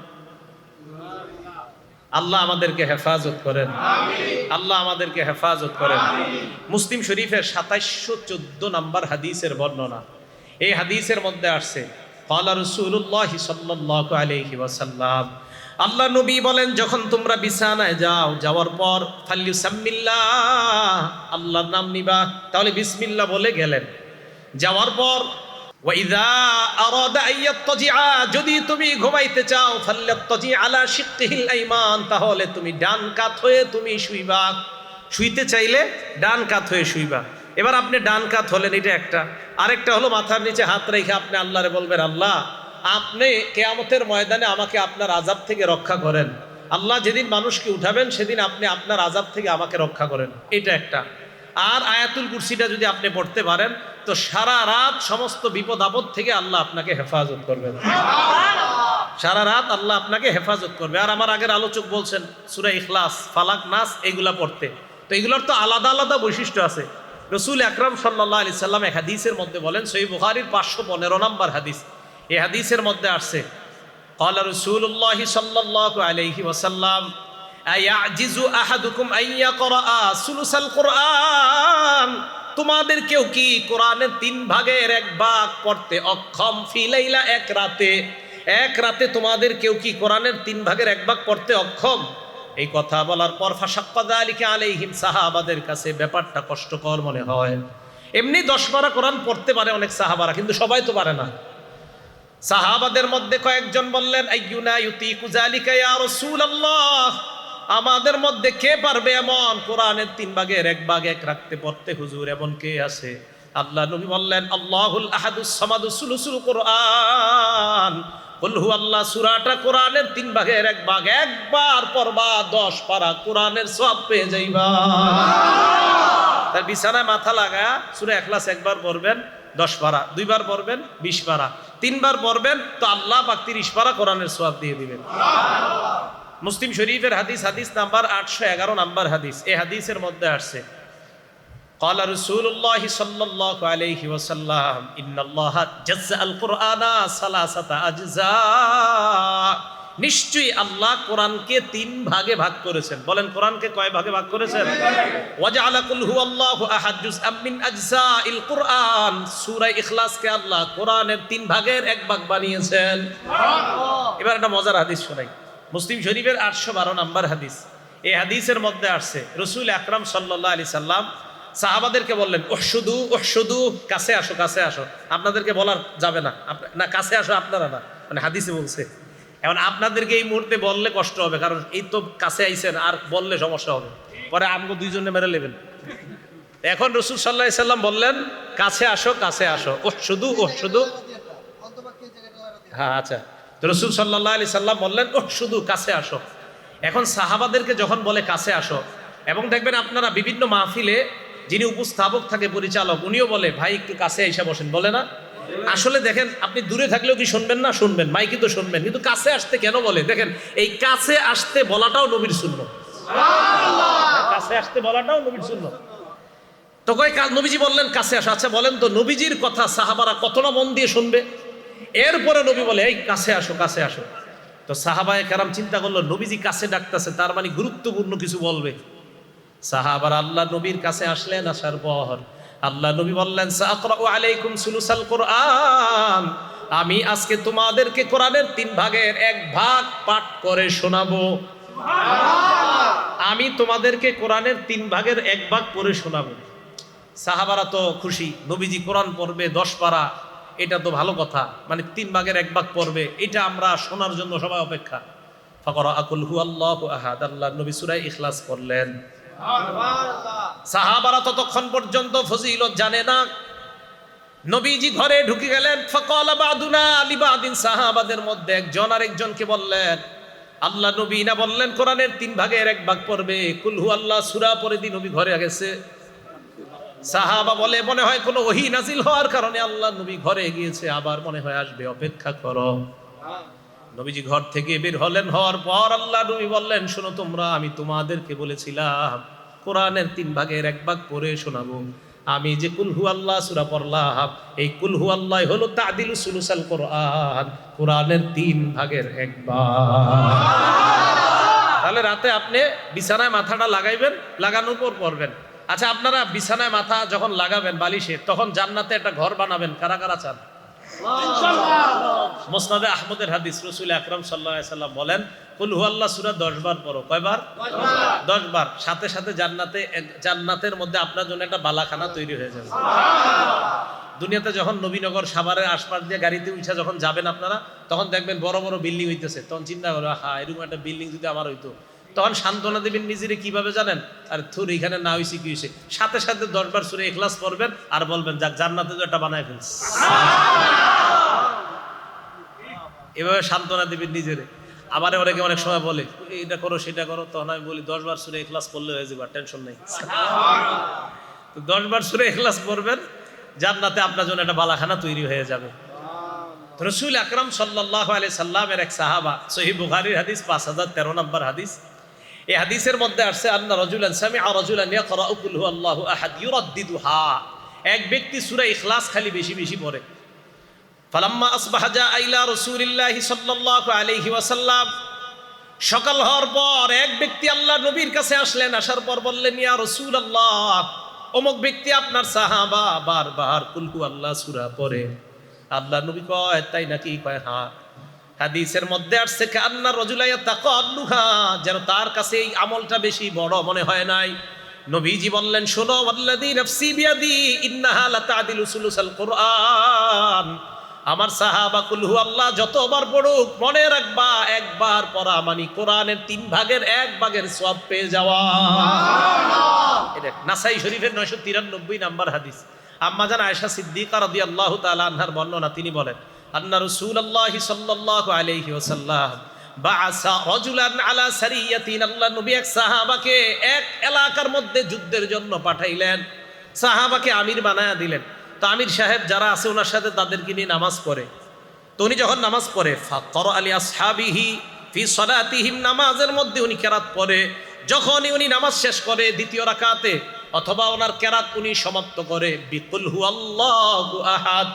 আল্লাহ আমাদেরকে হেফাজত করেন, আল্লাহ আমাদেরকে হেফাজত করেন। মুসলিম শরীফের 2714 নম্বর হাদিসের বর্ণনা, এই হাদিসের মধ্যে আসছে ক্বালা রাসূলুল্লাহি সাল্লাল্লাহু আলাইহি ওয়াসাল্লাম, আল্লাহ নবী বলেন যখন তোমরা বিছানায় যাও, যাওয়ার পর ফাল্লিসাম্মিল্লাহ, আল্লাহর নাম নিবা, তাহলে বিসমিল্লাহ বলে গেলেন। যাওয়ার পর ওয়াইদা আরাদা আইয়াত্তাজিআ, যদি তুমি ঘুমাইতে চাও, ফাল্লাত্তাজি আলা শিক্কিহিল আইমান, তাহলে তুমি ডান কাত হয়ে তুমি শুইবা। শুইতে চাইলে ডান কাত হয়ে শুইবা। এবার আপনি ডান কাত হলেন, এটা একটা। আরেকটা হলো মাথার নিচে হাত রেখে আপনি আল্লাহরে বলবেন, আল্লাহ আপনি কিয়ামতের ময়দানে আমাকে আপনার আযাব থেকে রক্ষা করেন। আল্লাহ যেদিন মানুষকে উঠাবেন সেদিন আপনি আপনার আযাব থেকে আমাকে রক্ষা করেন, এটা একটা। আর আয়াতুল কুরসিটা যদি আপনি পড়তে পারেন তো সারা রাত সমস্ত বিপদ আপদ থেকে আল্লাহ আপনাকে হেফাজত করবেন। সারা রাত আল্লাহ আপনাকে হেফাজত করবে। আর আমার আগের আলোচক বলছেন সূরা ইখলাস, ফালাক, নাস এগুলা পড়তে, তো এগুলোর তো আলাদা আলাদা বৈশিষ্ট্য আছে। রাসূল আকরাম সাল্লাল্লাহু আলাইহি সাল্লাম এক হাদিসের মধ্যে বলেন, সহিহ বুখারীর 515 নম্বর হাদিস, এই হাদিসের মধ্যে আসছে ক্বালা রাসূলুল্লাহি সাল্লাল্লাহু আলাইহি ওয়াসাল্লাম আয়াজিজু আহাদুকুম আইয়াকরা সুলুসাল কুরআন, তোমাদের কেউ কি কোরআনের 3 ভাগের 1 ভাগ পড়তে অক্ষম? ফি লাইলা, এক রাতে তোমাদের কেউ কি কোরআনের 3 ভাগের 1 ভাগ পড়তে অক্ষম? এই কথা বলার পর ফাশাক্কা যালিকা আলাইহিম, সাহাবাদের কাছে ব্যাপারটা কষ্টকর মনে হয়। এমনি 10 পারা কোরআন পড়তে পারে অনেক সাহাবারা, কিন্তু সবাই তো পারে না। সাহাবাদের মধ্যে কয়েকজন বললেন, আইয়ুনা ইউতিকু যালিকা ইয়া রাসূলুল্লাহ, আমাদের মধ্যে কে পারবে এমন কোরআনের 3 ভাগের 1 ভাগ এক রাখতে পড়তে হুজুর, এমন কে আছে? আল্লাহ নবী বললেন, আল্লাহুল আহাদুস সামাদুস সুলুসুল কুরআন, কুল হুয়াল্লাহ সূরাটা কোরআনের 3 ভাগের 1 ভাগ, একবার পড়বা 10 পারা কোরআনের সওয়াব পেয়ে যাইবা। তার বিছানায় মাথা লাগায়া সূরা ইখলাস একবার পড়বেন 10 পারা, 2 বার পড়বেন 20 পারা, 3 বার পড়বেন তো আল্লাহ পাক 30 পারা কোরআনের সওয়াব দিয়ে দিবেন। মুসলিম শরীফের হাদিস, হাদিস নাম্বার 811 নম্বর হাদিস, এই হাদিসের মধ্যে আসছে ক্বালা রাসূলুল্লাহি সাল্লাল্লাহু আলাইহি ওয়াসাল্লাম ইন্নাল্লাহা জাজ্জাআল কুরআনা সালাসাতা আজজা, নিশ্চয়ই আল্লাহ কোরআনকে 3 ভাগে ভাগ করেছেন। বলেন কোরআনকে কয় ভাগে ভাগ করেছেন? ওয়াজআলা কুল হুয়াল্লাহু আহাদ জুজআম মিন আজজাইল কুরআন, সূরা ইখলাসকে আল্লাহ কোরআনের 3 ভাগের 1 ভাগ বানিয়েছেন। সুবহানাল্লাহ। এবার একটা মজার হাদিস শোনাই, মুসলিম শরীফের 812 নম্বর হাদিস, এই হাদিসের মধ্যে আসছে রাসূল আকরাম সাল্লাল্লাহু আলাইহি সাল্লাম সাহাবাদেরকে বললেন, উহশুদু উহশুদু, কাছে আসো কাছে আসো। আপনাদেরকে বলার যাবে না, না কাছে আসো আপনারা না, মানে হাদিসে বলছে। এখন আপনাদেরকে এই মুহূর্তে বললে কষ্ট হবে, কারণ এই তো কাছে আইছেন, আর বললে সমস্যা হবে, পরে আমগো দুইজনে মেরে নেবেন। এখন রাসূল সাল্লাল্লাহু আলাইহি সাল্লাম বললেন, কাছে আসো কাছে আসো, উহশুদু উহশুদু। হ্যাঁ আচ্ছা, তো রাসূল সাল্লাল্লাহু আলাইহি সাল্লাম বললেন, উহশুদু, কাছে আসো। এখন সাহাবাদেরকে যখন বলে কাছে আসো, এবং দেখবেন আপনারা বিভিন্ন মাহফিলে যিনি উপস্থাপক থাকে, পরিচালক, উনিও বলে ভাই একটু কাছে এসে বসেন, বলে না? আসলে দেখেন আপনি দূরে থাকলেও কি শুনবেন না? শুনবেন, মাইকে তো শুনবেন, কিন্তু কাছে আসতে কেন বলে? দেখেন এই কাছে আসতে বলাটাও নবীর সুন্নাত। সুবহানাল্লাহ, কাছে আসতে বলাটাও নবীর সুন্নাত। তো নবীজি বললেন কাছে আসো। আচ্ছা বলেন তো, নবীজির কথা সাহাবারা কতটা মন দিয়ে শুনবে? এরপরে নবী বলে এই কাছে আসো, কাছে আসো। তো সাহাবায়ে কেরাম চিন্তা করলো নবীজি কাছে ডাকতেছে, তার মানে গুরুত্বপূর্ণ কিছু বলবে। সাহাবারা আল্লাহ নবীর কাছে আসলেন। আসার পর আল্লাহ নবী বললেন সাআকরাউ আলাইকুম সুলুসাল কোরআন, আমি আজকে তোমাদেরকে কোরআনের 3 ভাগের 1 ভাগ পাঠ করে শোনাবো। আমি তোমাদেরকে কোরআনের 3 ভাগের 1 ভাগ পড়ে শোনাবো। সাহাবারা তো খুশি, নবীজি কোরআন পড়বে 10 পারা, এটা তো ভালো কথা, মানে 3 ভাগের 1 ভাগ পড়বে, এটা আমরা শোনার জন্য সবাই অপেক্ষা। ফাকরা কুল হুয়াল্লাহু আহাদ, আল্লাহ নবী সূরা ইখলাস পড়লেন। সাহাবারা ততক্ষণ পর্যন্ত ফজিলত জানে না। নবীজি ঘরে ঢুকে গেলেন। ফাকালা বাদুনা লিবাদিন, সাহাবাদের মধ্যে একজন আরেকজনকে বললেন, আল্লাহ নবী না বললেন কোরআনের 3 ভাগের 1 ভাগ পড়বে, কুল হুয়াল্লাহ সূরা পড়ে দি নবী ঘরে গেছে। সাহাবা বলে মনে হয় কোনো ওহী নাজিল হওয়ার কারণে আল্লাহ নবী ঘরে গিয়েছে, আবার মনে হয় আসবে, অপেক্ষা করো। নবীজি ঘর থেকে বের হলেন। হওয়ার পর আল্লাহ নবী বললেন শোনো তোমরা, আমি তোমাদেরকে বলেছিলাম কোরআনের 3 ভাগের 1 ভাগ পড়ে শোনাবো। আমি যে কুল হুয়াল্লাহ সূরা পড়লাম, এই কুল হুয়াল্লাহ হলো তাদিলু সুলুসাল কোরআন, কোরআনের 3 ভাগের 1 ভাগ। তাহলে রাতে আপনি বিছানায় মাথাটা লাগাইবেন, লাগানোর পর পড়বেন। আচ্ছা আপনারা বিছানায় মাথা যখন লাগাবেন বালিশে, তখন জান্নাতে একটা ঘর বানাবেন, কারা কারা চান? মুসনাদে আহমদের হাদিস, রাসূল আকরাম সাল্লাল্লাহু আলাইহি সাল্লাম বলেন কুল হুয়াল্লাহ সূরা 10 বার পড়ো। কয়বার? 10 বার। সাথে সাথে জান্নাতের মধ্যে আপনার জন্য একটা বালাখানা তৈরি হয়ে যাবে। দুনিয়াতে যখন নবীনগর সাভারের আশপাশ দিয়ে গাড়িতে উঠে যখন যাবেন আপনারা, তখন দেখবেন বড় বড় বিল্ডিং হইতেছে, তখন চিন্তা করো হ্যাঁ এরকম একটা বিল্ডিং যদি আমার হইতো। তখন সান্ত্বনা দেবেন নিজেরে কিভাবে জানেন? আর থুর এখানে না হইছে কি হইছে, সাথে সাথে 10 বার সূরা ইখলাস পড়বেন আর বলবেন যাক জান্নাতে তো একটা বানায় ফেলছে। এভাবে সান্ত্বনা দেবেন নিজেরে। আমারে অনেকে অনেক সময় বলে এটা করো সেটা করো, তখন আমি বলি 10 বার সূরা ইখলাস পড়লে হয়ে যাবে, টেনশন নাই। তো 10 বার সূরা ইখলাস পড়বেন, জান্নাতে আপনার জন্য একটা বালাখানা তৈরি হয়ে যাবে। রাসূল আকরাম সাল্লাল্লাহু আলাইহি সাল্লামের এক সাহাবা, সহিহ বুখারীর হাদিস 5013 নম্বর হাদিস। এই হাদিসের মধ্যে আসছে আন্না রাজুলান সামিআ রাজুলান ইয়াকরাউ কুল হুয়াল্লাহু আহাদ ইউরাদ্দিদুহা, এক ব্যক্তি সূরা ইখলাস খালি বেশি বেশি পড়ে। ফালাম্মা আসবাহা জাআ ইলা রাসূলিল্লাহি সাল্লাল্লাহু আলাইহি ওয়াসাল্লাম, সকাল হওয়ার পর এক ব্যক্তি আল্লাহ নবীর কাছে আসলেন। আসার পর বললেন ইয়া রাসূলুল্লাহ, অমুক ব্যক্তি আপনার সাহাবা বারবার কুল হুয়াল্লাহ সূরা পড়ে। আল্লাহ নবী কয় তাই নাকি? কয় হ্যাঁ। হাদিসের মধ্যে আসছে কান্না রাজুলা ইয়াতাকাল্লুহা, যেন তার কাছে এই আমলটা বেশি বড় মনে হয় নাই। নবীজি বললেন শোনো, ওয়াল্লাযী নাফসি বিয়াদি ইন্নাহা লাতাদিলু সুলুসাল কোরআন, আমার সাহাবা কুল হুয়াল্লাহ যতবার পড়ুক মনে রাখবা একবার পড়া মানে কোরআনের 3 ভাগের 1 ভাগের সওয়াব পেয়ে যাওয়া। এটা নাসাই শরীফের 993 নাম্বার হাদিস। আম্মা জান আয়েশা সিদ্দিকা রাদিয়াল্লাহু তাআলা আনহার বর্ণনা, তিনি বলেন আন্না রাসূলুল্লাহি সাল্লাল্লাহু আলাইহি ওয়াসাল্লাম বাআসা রাজুলান আলা সারিয়াতিন, আল্লাহ নবী এক সাহাবাকে এক এলাকার মধ্যে যুদ্ধের জন্য পাঠাইলেন। সাহাবাকে আমির বানায়া দিলেন। তো আমির সাহেব যারা আছে ওনার সাথে তাদেরকে নিয়ে নামাজ পড়ে। তো উনি যখন নামাজ পড়ে ফাকরা আলি আসহাবিহি ফি সালাতিহিম, নামাজের মধ্যে উনি কেরাত পড়ে। যখনই উনি নামাজ শেষ করে দ্বিতীয় রাকাতে অথবা ওনার কেরাত উনি সমাপ্ত করে বিকুল হুয়াল্লাহু আহাদ,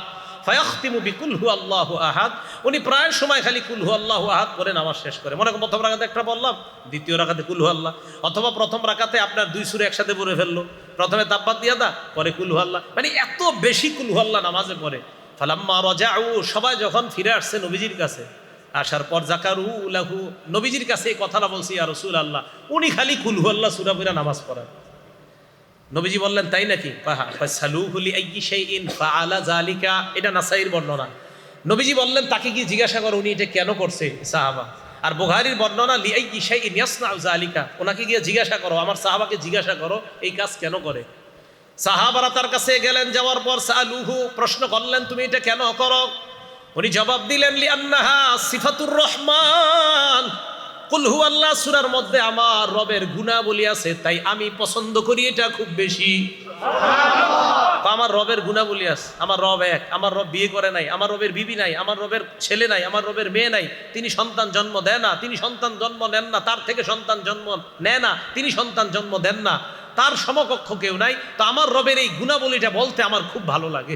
ফায়াখতিমু বিকুল হুয়াল্লাহু আহাদ, উনি প্রায় সময় খালি কুল হুয়াল্লাহু আহাদ করে নামাজ শেষ করে। মনে করেন প্রথম রাকাতে একটা বললাম, দ্বিতীয় রাকাতে কুল হুয়াল্লাহ, অথবা প্রথম রাকাতে আপনার 2 সূরা একসাথে পড়ে ফেললো, প্রথমে তাব্বাত ইয়াদা পরে কুল হুয়াল্লাহ, মানে এত বেশি কুল হুয়াল্লাহ নামাজে পড়ে। ফালাম্মা রাজাউ, সবাই যখন ফিরে আসছে নবীজির কাছে, আসার পর জাকারু লাহু, নবীজির কাছে এই কথাটা বলছি ইয়া রাসূলুল্লাহ, উনি খালি কুল হুয়াল্লাহ সূরা পড়ে নামাজ পড়েন। নবীজি বললেন তাই নাকি? ফাসালুহু লিআইয়ি শাইইন ফাআলা যালিকা, এটা নাসাইর বর্ণনা। নবীজি বললেন তাকে কি জিজ্ঞাসা করো উনি এটা কেন করছে সাহাবা। আর বুখারীর বর্ণনা লিআইয়ি শাইইন ইয়াসনাউ যালিকা, ওনাকে গিয়ে জিজ্ঞাসা করো, আমার সাহাবাকে জিজ্ঞাসা করো এই কাজ কেন করে। সাহাবারা তার কাছে গেলেন, যাওয়ার পর সালুহু, প্রশ্ন করলেন তুমি এটা কেন করো। উনি জবাব দিলেন লিআন্নাহা সিফাতুর রহমান, কুল হুয়াল্লাহ সূরার মধ্যে আমার রবের গুণাবলী আছে, তাই আমি পছন্দ করি এটা খুব বেশি। আমার রবের গুণাবলী আছে, আমার রব এক, আমার রব বিয়ে করে নাই, আমার রবের বিবি নাই, আমার রবের ছেলে নাই, আমার রবের মেয়ে নাই, তিনি সন্তান জন্ম দেয় না, তিনি সন্তান জন্ম নেন না, তার থেকে সন্তান জন্ম নেয় না, তিনি সন্তান জন্ম দেন না। তার সমকক্ষ কেউ নাই। তো আমার রবের এই গুণাবলীটা বলতে আমার খুব ভালো লাগে।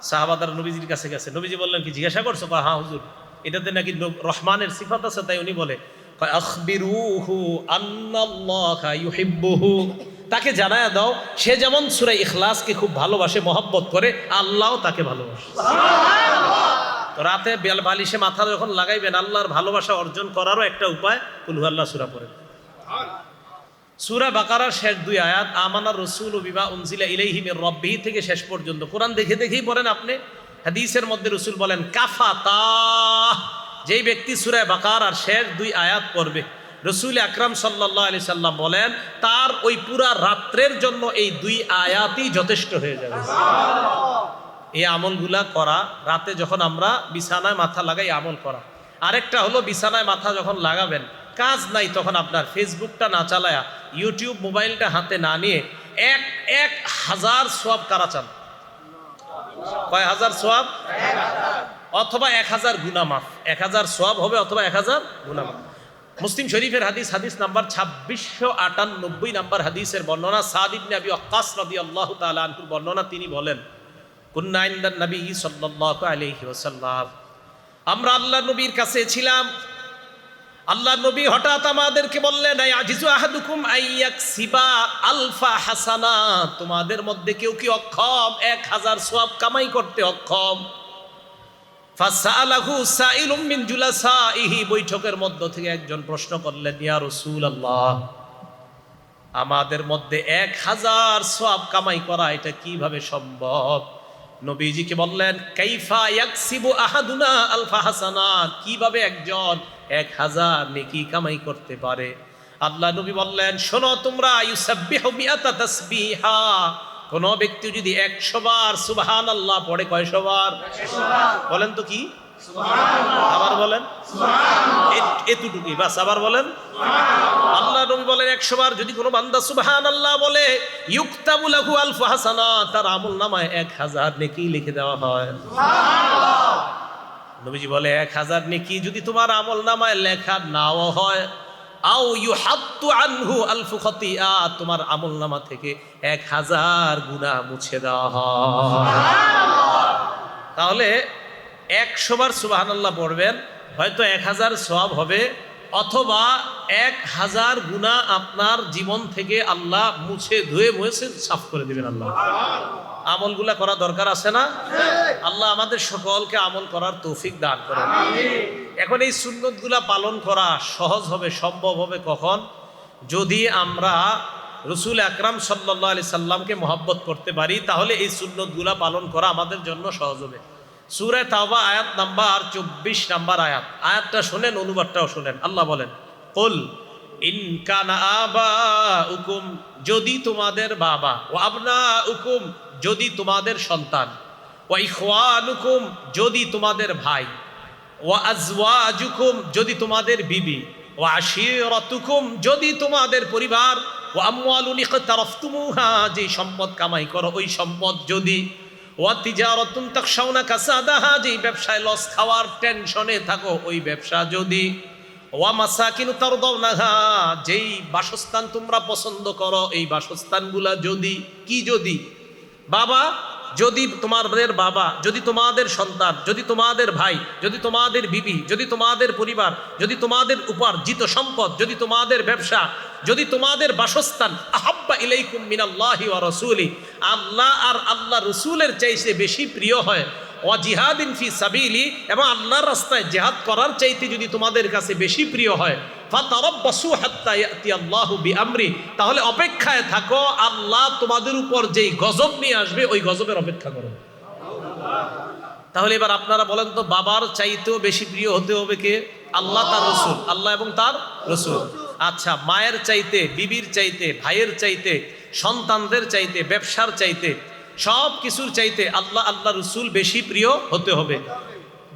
সাহাবাদার নবীজির কাছে গেছে, নবীজি বললেন কি জিজ্ঞাসা করছো? হ্যাঁ হুজুর, এটাতে নাকি রহমানের সিফাত আছে। তাই উনি বলে আখবিরুহু আন্নাল্লাহা ইউহিব্বুহু, তাকে জানায়া দাও সে যেমন সূরা ইখলাসকে খুব ভালোবাসে, মহব্বত করে, আল্লাহও তাকে ভালোবাসে। তো রাতে বালিশে মাথা যখন লাগাইবেন, আল্লাহর ভালোবাসা অর্জন করারও একটা উপায় কুল হুয়াল্লাহ সূরা পড়েন। সূরা বাকারার শেষ 2 আয়াত, আমানার রাসূলু বিমা উনজিলা ইলাইহি মির রাব্বিহি থেকে শেষ পর্যন্ত কোরআন দেখে দেখেই পড়েন আপনি। হাদিসের মধ্যে রাসূল বলেন কাফাতা, যেই ব্যক্তি সূরা বাকারার শেষ 2 আয়াত পড়বে, রাসূল আকরাম সাল্লাল্লাহু আলাইহি সাল্লাম বলেন তার ওই পুরা রাত্রের জন্য এই 2 আয়াতই যথেষ্ট হয়ে যাবে। এই আমলগুলা করা, রাতে যখন আমরা বিছানায় মাথা লাগাই আমল করা। আরেকটা হলো বিছানায় মাথা যখন লাগাবেন, কাজ নাই, তখন আপনার ফেসবুকটা না চালায়া, ইউটিউব মোবাইলটা হাতে না নিয়ে 1000 সোয়াব কারা চান? কয় হাজার সোয়াব? অথবা 1000 গুনাহ মাফ। 1000 সোয়াব হবে অথবা 1000 গুনাহ মাফ। মুসলিম শরীফের হাদিস, হাদিস নাম্বার 2698 নাম্বার হাদিসের বর্ণনা, সাদ ইবনে আবি ওয়াক্কাস রাদিয়াল্লাহু তাআলা আনহুর বর্ণনা। তিনি বলেন কুন্না ইনদান নবী সাল্লাল্লাহু আলাইহি ওয়াসাল্লাম, আমরা আল্লাহর নবীর কাছে ছিলাম। আল্লাহর নবী হঠাৎ আমাদেরকে বললেন আজিজু আহাদুকুম আইয়াকসিবা আলফা হাসানা, তোমাদের মধ্যে কেউ কি অক্ষম 1000 সওয়াব কামাই করতে অক্ষম? ফাসালাহু সাইলুম মিন জুলাসাইহি, বৈঠকের মধ্য থেকে একজন প্রশ্ন করলেন ইয়া রাসূলুল্লাহ, আমাদের মধ্যে 1000 সওয়াব কামাই করা এটা কিভাবে সম্ভব? নবীজিকে বললেন কাইফা ইয়াকসিবু আহাদুনা আলফা হাসানা, কিভাবে একজন 1000 নেকি কামাই করতে পারে? আল্লাহ নবী বললেন শোনো তোমরা, ইউসাব্বিহু মিআতা তাসবিহা, কোন ব্যক্তি যদি 100 বার সুবহানাল্লাহ পড়ে, কয়শো বার? বলেন তো কি? আবার বলেন এতটুকুই বাস, আবার বলেন। আল্লাহ নবী বলেন 100 বার যদি কোনো বান্দা সুবহানাল্লাহ বলে, ইউকতাবু লাহু আলফু হাসানা, তার আমলনামায় 1000 নেকি লিখে দেওয়া হয়। নবীজি বলে 1000 নেকি যদি তোমার আমলনামায় লেখা নাও হয়, আও ইউহাত্তু আনহু আলফু খাতিয়া, তোমার আমলনামা থেকে 1000 গুনাহ মুছে দেওয়া হয়। তাহলে 100 বার সুবহানাল্লাহ পড়বেন, হয়তো 1000 সওয়াব হবে, অথবা 1000 গুনাহ আপনার জীবন থেকে আল্লাহ মুছে ধুয়ে মুছে সাফ করে দিবেন। আল্লাহ আমলগুলা করা দরকার আছে না? আল্লাহ আমাদের সকলকে আমল করার তৌফিক দান করেন। এখন এই সুন্নতগুলা পালন করা সহজ হবে, সম্ভব হবে কখন? যদি আমরা রাসূল আকরাম সাল্লাল্লাহু আলাইহি সাল্লামকে মহব্বত করতে পারি, তাহলে এই সুন্নতগুলা পালন করা আমাদের জন্য সহজ হবে। সূরা তাওবা আয়াত নাম্বার 24 নাম্বার আয়াত, আয়াতটা শুনেন, অনুবাদটাও শুনেন। আল্লাহ বলেন কুল ইন কানা আবাউকুম, যদি তোমাদের বাবা, ওয়া আবনাউকুম, যদি তোমাদের সন্তান, ওয়া ইখওয়ানুকুম, যদি তোমাদের ভাই, ওয়া আজওয়াজুকুম, যদি তোমাদের বিবি, ওয়া আশিরাতুকুম, যদি তোমাদের পরিবার, ওয়া আমওয়ালুন ইকতারাফতুমুহা, যে সম্পদ কামাই করো ওই সম্পদ যদি, ওয়া তিজারাতুন তাখশাউনা কাসাদাহা, যে ব্যবসায় লস খাওয়ার টেনশনে থাকো ওই ব্যবসা যদি, ওয়া মাসাকিনু তারদাউনাহা, যেই বাসস্থান তোমরা পছন্দ করো এই বাসস্থানগুলা যদি, কি যদি? বাবা, যদি তোমাদের বাবা, যদি তোমাদের সন্তান, যদি তোমাদের ভাই, যদি তোমাদের বিবি, যদি তোমাদের পরিবার, যদি তোমাদের উপার্জিত সম্পদ, যদি তোমাদের ব্যবসা, যদি তোমাদের বাসস্থান, আহাব্বা ইলাইকুম মিনাল্লাহি ওয়া রাসূলি, আল্লাহ আর আল্লাহ রাসূলের চাইতে বেশি প্রিয় হয়, ওয়া জিহাদিন ফি সাবিলি, এবং আল্লাহর রাস্তায় জিহাদ করার চাইতে যদি তোমাদের কাছে বেশি প্রিয় হয়, ফাতারাব্বাসু হাত্তা ইয়াতি আল্লাহু বিআমরি, তাহলে অপেক্ষায় থাকো, আল্লাহ তোমাদের উপর যেই গজব নিয়ে আসবে ওই গজবের অপেক্ষা করো। তাহলে এবার আপনারা বলেন তো, বাবার চাইতেও বেশি প্রিয় হতে হবে কে? আল্লাহ তার রাসূল, আল্লাহ এবং তার রাসূল। আচ্ছা, মায়ের চাইতে, বিবির চাইতে, ভাইয়ের চাইতে, সন্তানদের চাইতে, ব্যবসার চাইতে, সব কিছুর চাইতে আল্লাহ আল্লাহ রাসূল বেশি প্রিয় হতে হবে।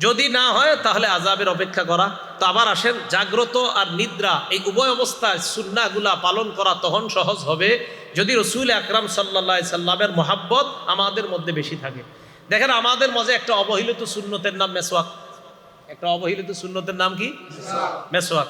যদি না হয় তাহলে আযাবের অপেক্ষা করা। তো আবার আসেন, জাগ্রত আর নিদ্রা এই উভয় অবস্থায় সুন্নাহগুলা পালন করা তখন সহজ হবে যদি রাসূল আকরাম সাল্লাল্লাহু আলাইহি সাল্লামের মহব্বত আমাদের মধ্যে বেশি থাকে। দেখেন, আমাদের মাঝে একটা অবহেলিত সুন্নতের নাম মেসওয়াক। একটা অবহেলিত সুন্নতের নাম কি? মেসওয়াক।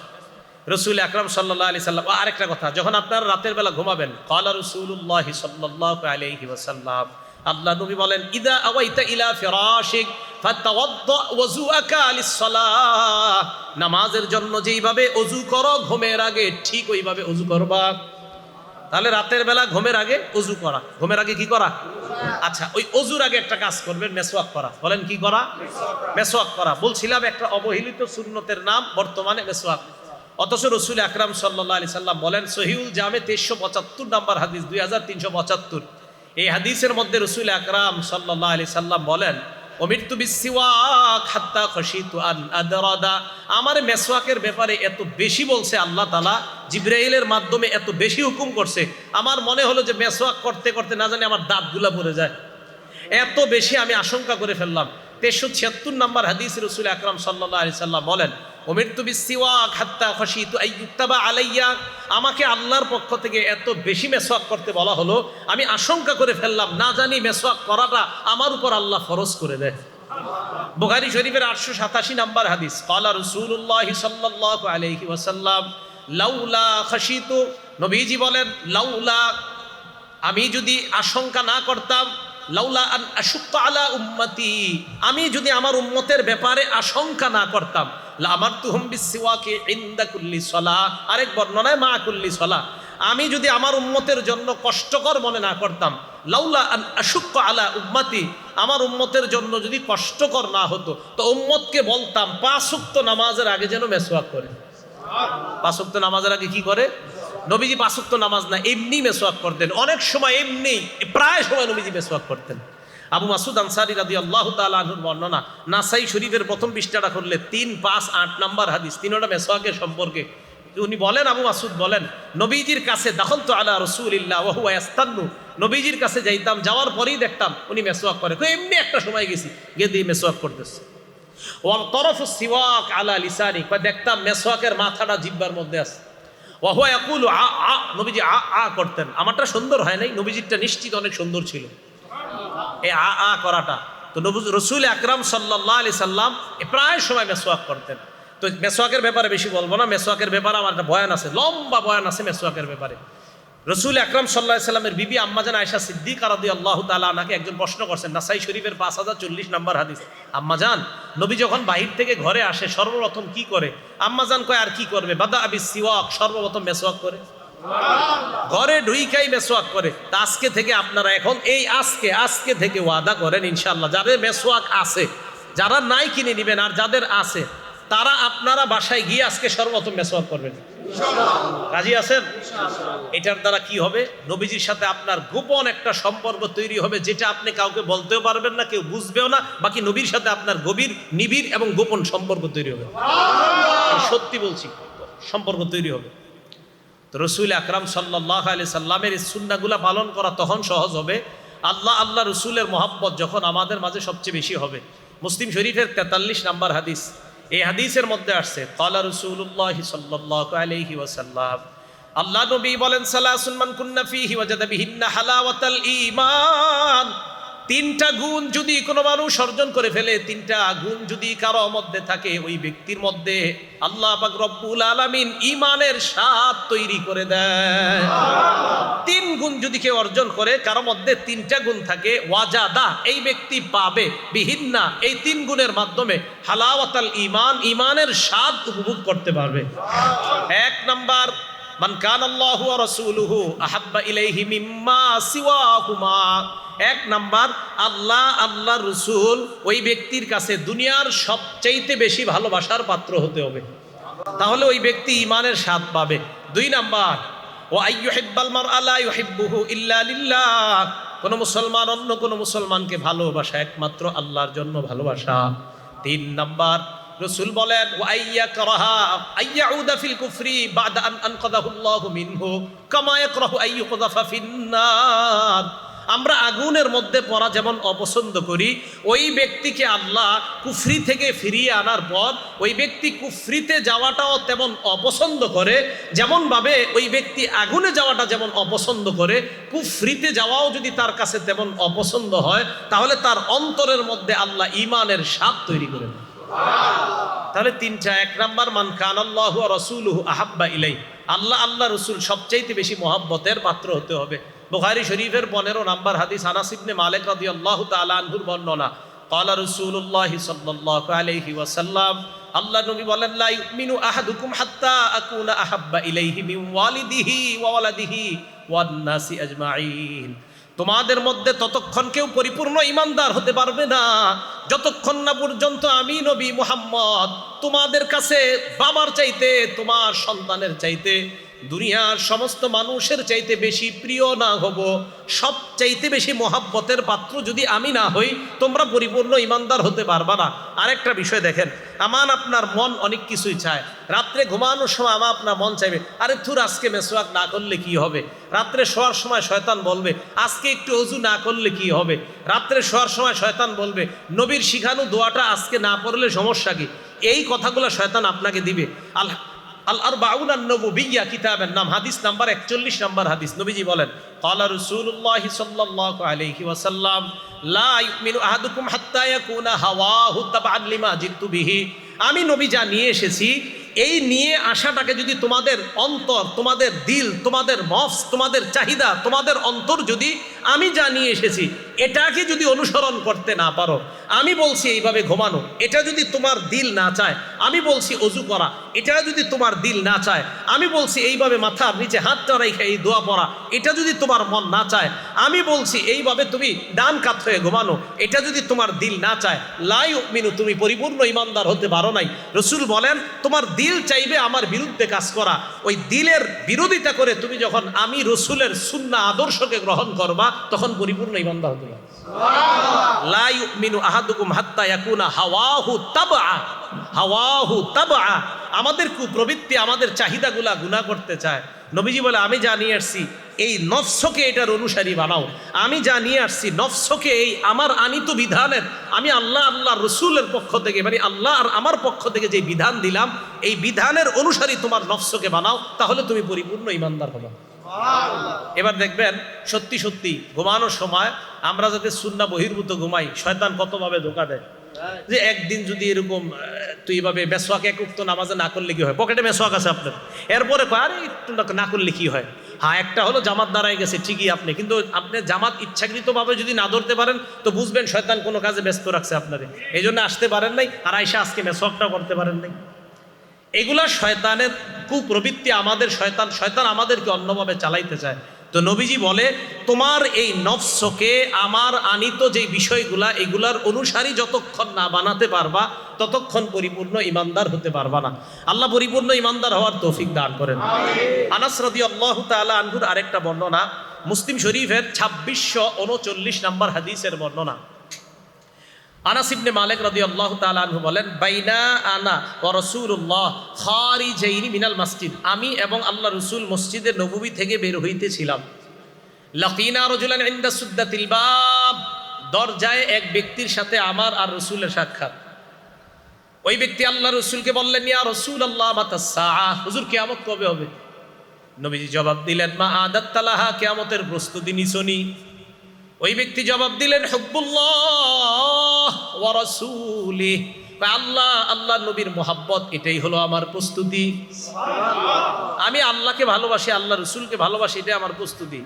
রসুল আকরাম সাল্লাল্লাহু আলাইহি সাল্লাম, আরেকটা কথা, যখন আপনারা রাতের বেলা ঘুমাবেন, ক্বালা রাসূলুল্লাহ সাল্লাল্লাহু আলাইহি ওয়াসাল্লাম, আল্লাহ নবী বলেন, ইদা আওয়াইতা ইলা ফিরাশিক ফাতাওয়াদ্দা ওযুআকা লিস-সালাহ, নামাজের জন্য যেইভাবে ওযু করো ঘুমের আগে ঠিক ওইভাবে ওযু করবা। তাহলে রাতের বেলা ঘুমের আগে ওযু করা, ঘুমের আগে কি করা? আচ্ছা, ওই ওযুর আগে একটা কাজ করবেন, মেসওয়াক করা। বলেন কি করা? মেসওয়াক করা। বলছিলাম একটা অবহেলিত সুন্নতের নাম বর্তমানে মেসওয়াক। অথচ রসুল আকরাম সাল্লাল্লাহু আলাইহি সাল্লাম বলেন, সহিহুল জামে 2375 নাম্বার হাদিস, 2375, এই হাদিসের মধ্যে রসুল আকরাম সাল্লাল্লাহু আলাইহি সাল্লাম বলেন, উমিরতু বিসসিওয়াক হাত্তা খাশিতু আন আদরাদা, আমার মেসওয়াকের ব্যাপারে এত বেশি বলছে আল্লাহ তাআলা, জিবরাইলের মাধ্যমে এত বেশি হুকুম করছে, আমার মনে হলো যে মেসওয়াক করতে করতে না জানি আমার দাঁতগুলা পড়ে যায়, এত বেশি আমি আশঙ্কা করে ফেললাম। 376 নাম্বার হাদিস, রসুল আকরাম সাল্লাল্লাহু আলাইহি সাল্লাম বলেন, উমিরতু বিসসিওয়াক হাত্তা খাশিতু আইয়ুক্তাবা আলাইয়া, আমাকে আল্লাহর পক্ষ থেকে এত বেশি মেসওয়াক করতে বলা হলো, আমি আশঙ্কা করে ফেললাম না জানি মেসওয়াক করাটা আমার উপর আল্লাহ ফরজ করে দেয়। বুখারী শরীফের 887 নাম্বার হাদিস, ক্বালা রাসূলুল্লাহ সাল্লাল্লাহু আলাইহি ওয়াসাল্লাম লাউলা খাশিতু, নবীজি বলেন, লাউলা, আমি যদি আশঙ্কা না করতাম, লাউলা আন আশুক্কা আলা উম্মতি, আমি যদি আমার উম্মতের ব্যাপারে আশঙ্কা না করতাম, লা আমারতুহুম বিসসিওয়াকি ইনদা কুল্লি সালাহ, আরেক বর্ণনায় মা কুল্লি সালাহ, আমি যদি আমার উম্মতের জন্য কষ্টকর মনে না করতাম, লাউলা আন আশুক্কা আলা উম্মতি, আমার উম্মতের জন্য যদি কষ্টকর না হতো, তো উম্মতকে বলতাম 5 ওয়াক্ত নামাজের আগে যেন মেসওয়াক করে। 5 ওয়াক্ত নামাজের আগে কি করে? নবীজি 5 ওয়াক্ত নামাজ না, এমনি মেসওয়াক করতেন, অনেক সময় এমনি, প্রায় সময় নবীজি মেসওয়াক করতেন। আবু মাসুদ আনসারী রাদিয়াল্লাহু তাআলা আনহুর বর্ণনা, নাসাই শরীফের প্রথম পৃষ্ঠাটা খুললে 3, 5, 8 নাম্বার হাদিস, তিনটা মেসওয়াকের সম্পর্কে। উনি বলেন, আবু মাসুদ বলেন, নবীজির কাছে দাখালতু আলা রাসূলিল্লাহ ওয়া হুয়া ইয়াস্তান্নু, নবীজির কাছে যাইতাম, যাওয়ার পরেই দেখতাম উনি মেসওয়াক করে। এমনি একটা সময় গেছি, গিয়ে দিয়ে মেসওয়াক করতেছে। ওয়াল তরফু সিওয়াক আলা লিসানি, দেখতাম মেসওয়াকের মাথাটা জিহ্বার মধ্যে আছে। ওয়া হুয়া ইয়াকুলু আ আ, নবীজি আ আ করতেন। আমারটা সুন্দর হয় নাই, নবীজিরটা নিশ্চিত অনেক সুন্দর ছিল এই আ আ করাটা। তো রসুল আকরাম সাল্লাল্লাহু আলাইহি সাল্লাম প্রায় সময় মেসওয়াক করতেন। তো মেসওয়াকের ব্যাপারে বেশি বলবো না, মেসওয়াকের ব্যাপারে আমার একটা বয়ান আছে, লম্বা বয়ান আছে মেসওয়াকের ব্যাপারে। রসুল আকরাম সাল্লাল্লাহু আলাইহি সাল্লামের বিবি আম্মাজান আয়েশা সিদ্দিকা রাদিয়াল্লাহু তাআলা আনহাকে একজন প্রশ্ন করছেন, নাসাই শরীফের 5040 নাম্বার হাদিস, আম্মাজান, নবী যখন বাহির থেকে ঘরে আসে সর্বপ্রথম কি করে? আম্মাজান কয়, আর কি করবে? বাদা আবিস সিওয়াক, সর্বপ্রথম মেসওয়াক করে, ঘরে ঢুইকাই মেসওয়াক করে। তা আজকে থেকে আপনারা এখন এই আজকে থেকে ওয়াদা করেন ইনশাআল্লাহ, যাদের মেসওয়াক আছে, যারা নাই কিনে নেবেন, আর যাদের আছে তারা আপনারা বাসায় গিয়ে আজকে সর্বপ্রথম মেসওয়াক করবেন। রাজি আছেন? এটার দ্বারা কি হবে? নবীজির সাথে আপনার গোপন একটা সম্পর্ক তৈরি হবে, যেটা আপনি কাউকে বলতেও পারবেন না, কেউ বুঝবেও না, বাকি নবীর সাথে আপনার গভীর, নিবিড় এবং গোপন সম্পর্ক তৈরি হবে। সত্যি বলছি, সম্পর্ক তৈরি হবে। তো রসুল আকরাম সাল্লাল্লাহু আলাইহি সাল্লামের এই সুন্নাহগুলো পালন করা তখন সহজ হবে আল্লাহ রসুলের মহব্বত যখন আমাদের মাঝে সবচেয়ে বেশি হবে। মুসলিম শরীফের 43 নাম্বার হাদিস, এই হাদিসের মধ্যে আসছে, ক্বালা রাসূলুল্লাহ সাল্লাল্লাহু আলাইহি ওয়াসাল্লাম, আল্লাহ নবী বলেন, সালাসুন মান কুন্না ফীহি ওয়াজাদা বিহিন্না হালাওয়াতাল ঈমান, 3টা গুণ যদি কোনো মানুষ অর্জন করে ফেলে, 3টা গুণ যদি কারো মধ্যে থাকে, ওই ব্যক্তির মধ্যে আল্লাহ পাক রব্বুল আলামিন ঈমানের স্বাদ তৈরি করে দেয়। 3 গুণ যদি কেউ অর্জন করে, কারো মধ্যে 3টা গুণ থাকে, ওয়াজাদা, এই ব্যক্তি পাবে, বিহিন্না, এই 3 গুণের মাধ্যমে হালাওয়াতাল ঈমান, ঈমানের স্বাদ উপভোগ করতে পারবে। 1 নাম্বার, মান কানা আল্লাহু ওয়া রাসূলুহু আহাব্বা ইলাইহি মিম্মা সিওয়াহুমা, 1 নাম্বার, আল্লাহ রসুল ওই ব্যক্তির কাছে দুনিয়ার সবচাইতে বেশি ভালোবাসার পাত্র হতে হবে, তাহলে ওই ব্যক্তি ঈমানের স্বাদ পাবে। 2 নাম্বার, ওয়া আইয়ুহিব্বাল মারআ লা ইউহিব্বুহু ইল্লা লিল্লাহ, কোন মুসলমান অন্য কোন মুসলমানকে ভালোবাসা একমাত্র আল্লাহর জন্য ভালোবাসা। 3 নাম্বার, রসুল বলেন, ওয়া আইয়াকরাহা আইয়াউদা ফিল কুফরি বাদা আন আনকাযাহুল্লাহু মিনহু কামা ইয়াকরাহু আইয়ুকযাফা ফিন্নার, আমরা আগুনের মধ্যে পড়া যেমন অপছন্দ করি, ওই ব্যক্তিকে আল্লাহ কুফরি থেকে ফিরিয়ে আনার পর ওই ব্যক্তি কুফরিতে যাওয়াটাও তেমন অপছন্দ করে, যেমনভাবে ওই ব্যক্তি আগুনে যাওয়াটা যেমন অপছন্দ করে, কুফরিতে যাওয়াও যদি তার কাছে তেমন অপছন্দ হয়, তাহলে তার অন্তরের মধ্যে আল্লাহ ঈমানের স্বাদ তৈরি করেন। তাহলে তিনটা। এক নাম্বার, মান কানাল্লাহু ওয়া রাসূলুহু আহাব্বা ইলাই, আল্লাহ আল্লাহ রসুল সবচাইতে বেশি মহব্বতের পাত্র হতে হবে। বুখারী শরীফের 15 নাম্বার হাদিস, আনাস ইবনে মালিক রাদিয়াল্লাহু তাআলা আনহুর বর্ণনা, ক্বালা রাসূলুল্লাহি সাল্লাল্লাহু আলাইহি ওয়াসাল্লাম, আল্লাহ নবী বলেন, লা ইউমিনু আহাদুকুম হাত্তা আকুনা আহাব্বা ইলাইহি মিন ওয়ালিদিহি ওয়া ওয়ালাদিহি ওয়ান নাসি আজমাইন। তোমাদের মধ্যে ততক্ষণ কেউ পরিপূর্ণ ইমানদার হতে পারবে না যতক্ষণ না পর্যন্ত আমি নবী মুহাম্মদ তোমাদের কাছে বাবার চাইতে, তোমার সন্তানের চাইতে, দুনিয়ার সমস্ত মানুষের চাইতে বেশি প্রিয় না হব, সব চাইতে বেশি মহাব্বতের পাত্র যদি আমি না হই, তোমরা পরিপূর্ণ ইমানদার হতে পারবা না। আরেকটা বিষয় দেখেন, আপনার মন অনেক কিছুই চায়। রাত্রে ঘুমানোর সময় আপনার মন চাইবে, আরে থুর আজকে মেসওয়াক না করলে কি হবে। রাত্রে শোয়ার সময় শয়তান বলবে, আজকে একটু ওযু না করলে কি হবে। রাত্রে শোয়ার সময় শয়তান বলবে, নবীর শিখানো দোয়াটা আজকে না পড়লে সমস্যা কি। এই কথাগুলো শয়তান আপনাকে দিবে। আল আরবাউন আন-নবুবিয়্যা কিতাবের নাম, হাদিস নাম্বার 41 নাম্বার হাদিস। নবীজি বলেন, ক্বালা রাসূলুল্লাহি সাল্লাল্লাহু আলাইহি ওয়াসাল্লাম, লা ইউমিনু আহাদুকুম হাত্তা ইয়াকুনা হাওয়াহু তাবআন লিমা জিতু বিহি। আমি নবী যা নিয়ে এসেছি, এই নিয়ে আসাটাকে যদি তোমাদের অন্তর, তোমাদের দিল, তোমাদের নফস, তোমাদের চাহিদা, তোমাদের অন্তর যদি আমি যা নিয়ে এসেছি এটাকে যদি অনুসরণ করতে না পারো, আমি বলছি এইভাবে ঘুমানো, এটা যদি তোমার দিল না চায়, আমি বলছি ওযু করা, এটা যদি তোমার দিল না চায়, আমি বলছি এইভাবে মাথার নিচে হাতটা রেখে এই দোয়া পড়া, এটা যদি তোমার মন না চায়, আমি বলছি এইভাবে তুমি ডান কাত হয়ে ঘুমানো, এটা যদি তোমার দিল না চায়, লা ইউমিনু, তুমি পরিপূর্ণ ইমানদার হতে পারো নাই। রাসূল বলেন, তোমার দিল চাইবে আমার বিরুদ্ধে কাজ করা, ওই দিলের বিরোধিতা করে তুমি যখন আমি রাসূলের সুন্নাহ আদর্শকে গ্রহণ করবা, তখন পরিপূর্ণ ইমানদার হতে পারবে। লা ইউমিনু আহাদুকুম হাত্তা ইয়াকুনা হাওয়াহু তাবআ। আমাদের কুপ্রবৃত্তি, আমাদের চাহিদাগুলা গুনাহ করতে চায়। নবীজি বলে, আমি যা নিয়ে আসছি এই নফসকে এটার অনুসারী বানাও। আমি যা নিয়ে আসছি নফসকে এই আমার আনিত বিধানের, আমি আল্লাহ রসুলের পক্ষ থেকে, মানে আল্লাহ আর আমার পক্ষ থেকে যে বিধান দিলাম, এই বিধানের অনুসারী তোমার নফসকে বানাও, তাহলে তুমি পরিপূর্ণ ইমানদার হবে। এবার দেখবেন, সত্যি সত্যি ঘুমানোর সময় আমরা যাতে সুন্নাহ বহির্ভূত ঘুমাই, শয়তান কতভাবে ধোঁকা দেয়। যে একদিন যদি এরকম তুই এভাবে মেসওয়াক এক উক্ত নামাজে না করলে কি হয়, পকেটে মেসওয়াক আছে আপনার, এরপরে আরে একটু না করলে কি হয়। হ্যাঁ, একটা হলো জামাত দাঁড়ায় গেছে ঠিকই আপনি, কিন্তু আপনি জামাত ইচ্ছাকৃতভাবে যদি না ধরতে পারেন তো বুঝবেন শয়তান কোনো কাজে ব্যস্ত রাখছে আপনারে, এই জন্য আসতে পারেন নাই, আর আইসা আজকে মেসওয়াকটাও করতে পারেন নাই। এগুলা শয়তানের কুপ্রবৃত্তি, আমাদের শয়তান আমাদেরকে অন্যভাবে চালাইতে চায়। তো নবীজি বলে, তোমার এই নফসকে আমার আনিত যে বিষয়গুলা, এগুলার অনুসারী যতক্ষণ না বানাতে পারবা, ততক্ষণ পরিপূর্ণ ইমানদার হতে পারবা না। আল্লাহ পরিপূর্ণ ইমানদার হওয়ার তৌফিক দান করেন। আনাস রাদিয়াল্লাহু তাআলা আনহুর আরেকটা বর্ণনা, মুসলিম শরীফের 2639 নম্বর হাদিসের বর্ণনা। আনাস ইবনে মালিক রাদিয়াল্লাহু তাআলা আনহু বলেন, বাইনা আনা ওয়া রাসূলুল্লাহ খারিজাইনি মিনাল মসজিদ, আমি এবং আল্লাহ রাসূল মসজিদে নববী থেকে বের হইতেছিলাম। লাকিনা রাজুলান ইনদা সুদ্দাতিল বাব, দরজায় এক ব্যক্তির সাথে আমার আর রাসূলের সাক্ষাৎ। ওই ব্যক্তি আল্লাহ রাসূলকে বললেন, ইয়া রাসূলুল্লাহ মাতাস সাআহ, হুজুর কিয়ামত কবে হবে? নবীজি জবাব দিলেন, মা আদাত্তালাহা, কিয়ামতের প্রস্তুতি নিছনি। ওই ব্যক্তি জবাব দিলেন, হুব্বুল্লাহ ওয়া রাসূলিহি, আল্লাহ নবীর মোহাব্বত, এটাই হলো আমার প্রস্তুতি। আমি আল্লাহকে ভালোবাসি, আল্লাহ রসুলকে ভালোবাসি, এটাই আমার প্রস্তুতি।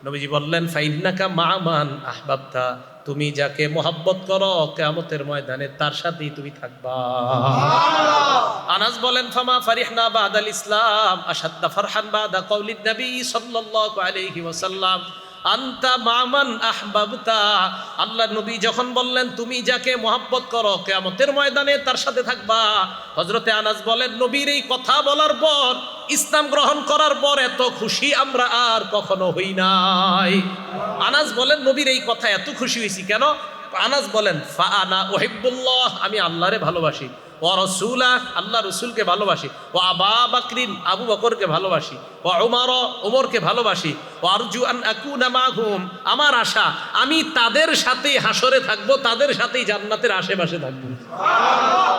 নবীজি বললেন, ফাইন্নাকা মা মান আহবাবতা, তুমি যাকে মোহাব্বত করো কিয়ামতের ময়দানে তার সাথেই তুমি থাকবা। আনাস বলেন, ফামা ফারিহনা বাদাল ইসলাম আশাদ্দা ফারহান বাদা কওলিন নবী সাল্লাল্লাহু আলাইহি ওয়াসাল্লাম, আন্তা মামান আহবাবতা। আল্লাহ নবী যখন বললেন, তুমি যাকে মোহাব্বত করো কিয়ামতের ময়দানে তার সাথে থাকবা, হযরতে আনাস বলেন, নবীর এই কথা বলার পর, ইসলাম গ্রহণ করার পর এত খুশি আমরা আর কখনো হই নাই। আনাস বলেন, নবীর এই কথা এত খুশি হয়েছি কেন? আনাস বলেন, ফা আনা উহিব্বুল্লাহ, আমি আল্লাহরে ভালোবাসি, ও রাসূলা, আল্লাহ রসুলকে ভালোবাসি, ও আবা বকরিন, আবু বকরকে ভালোবাসি, ও উমর, উমরকে ভালোবাসি, ও আরজু আন আকুনা মাহুম, আমার আশা আমি তাদের সাথেই হাসরে থাকবো, তাদের সাথেই জান্নাতের আশেপাশে থাকবো।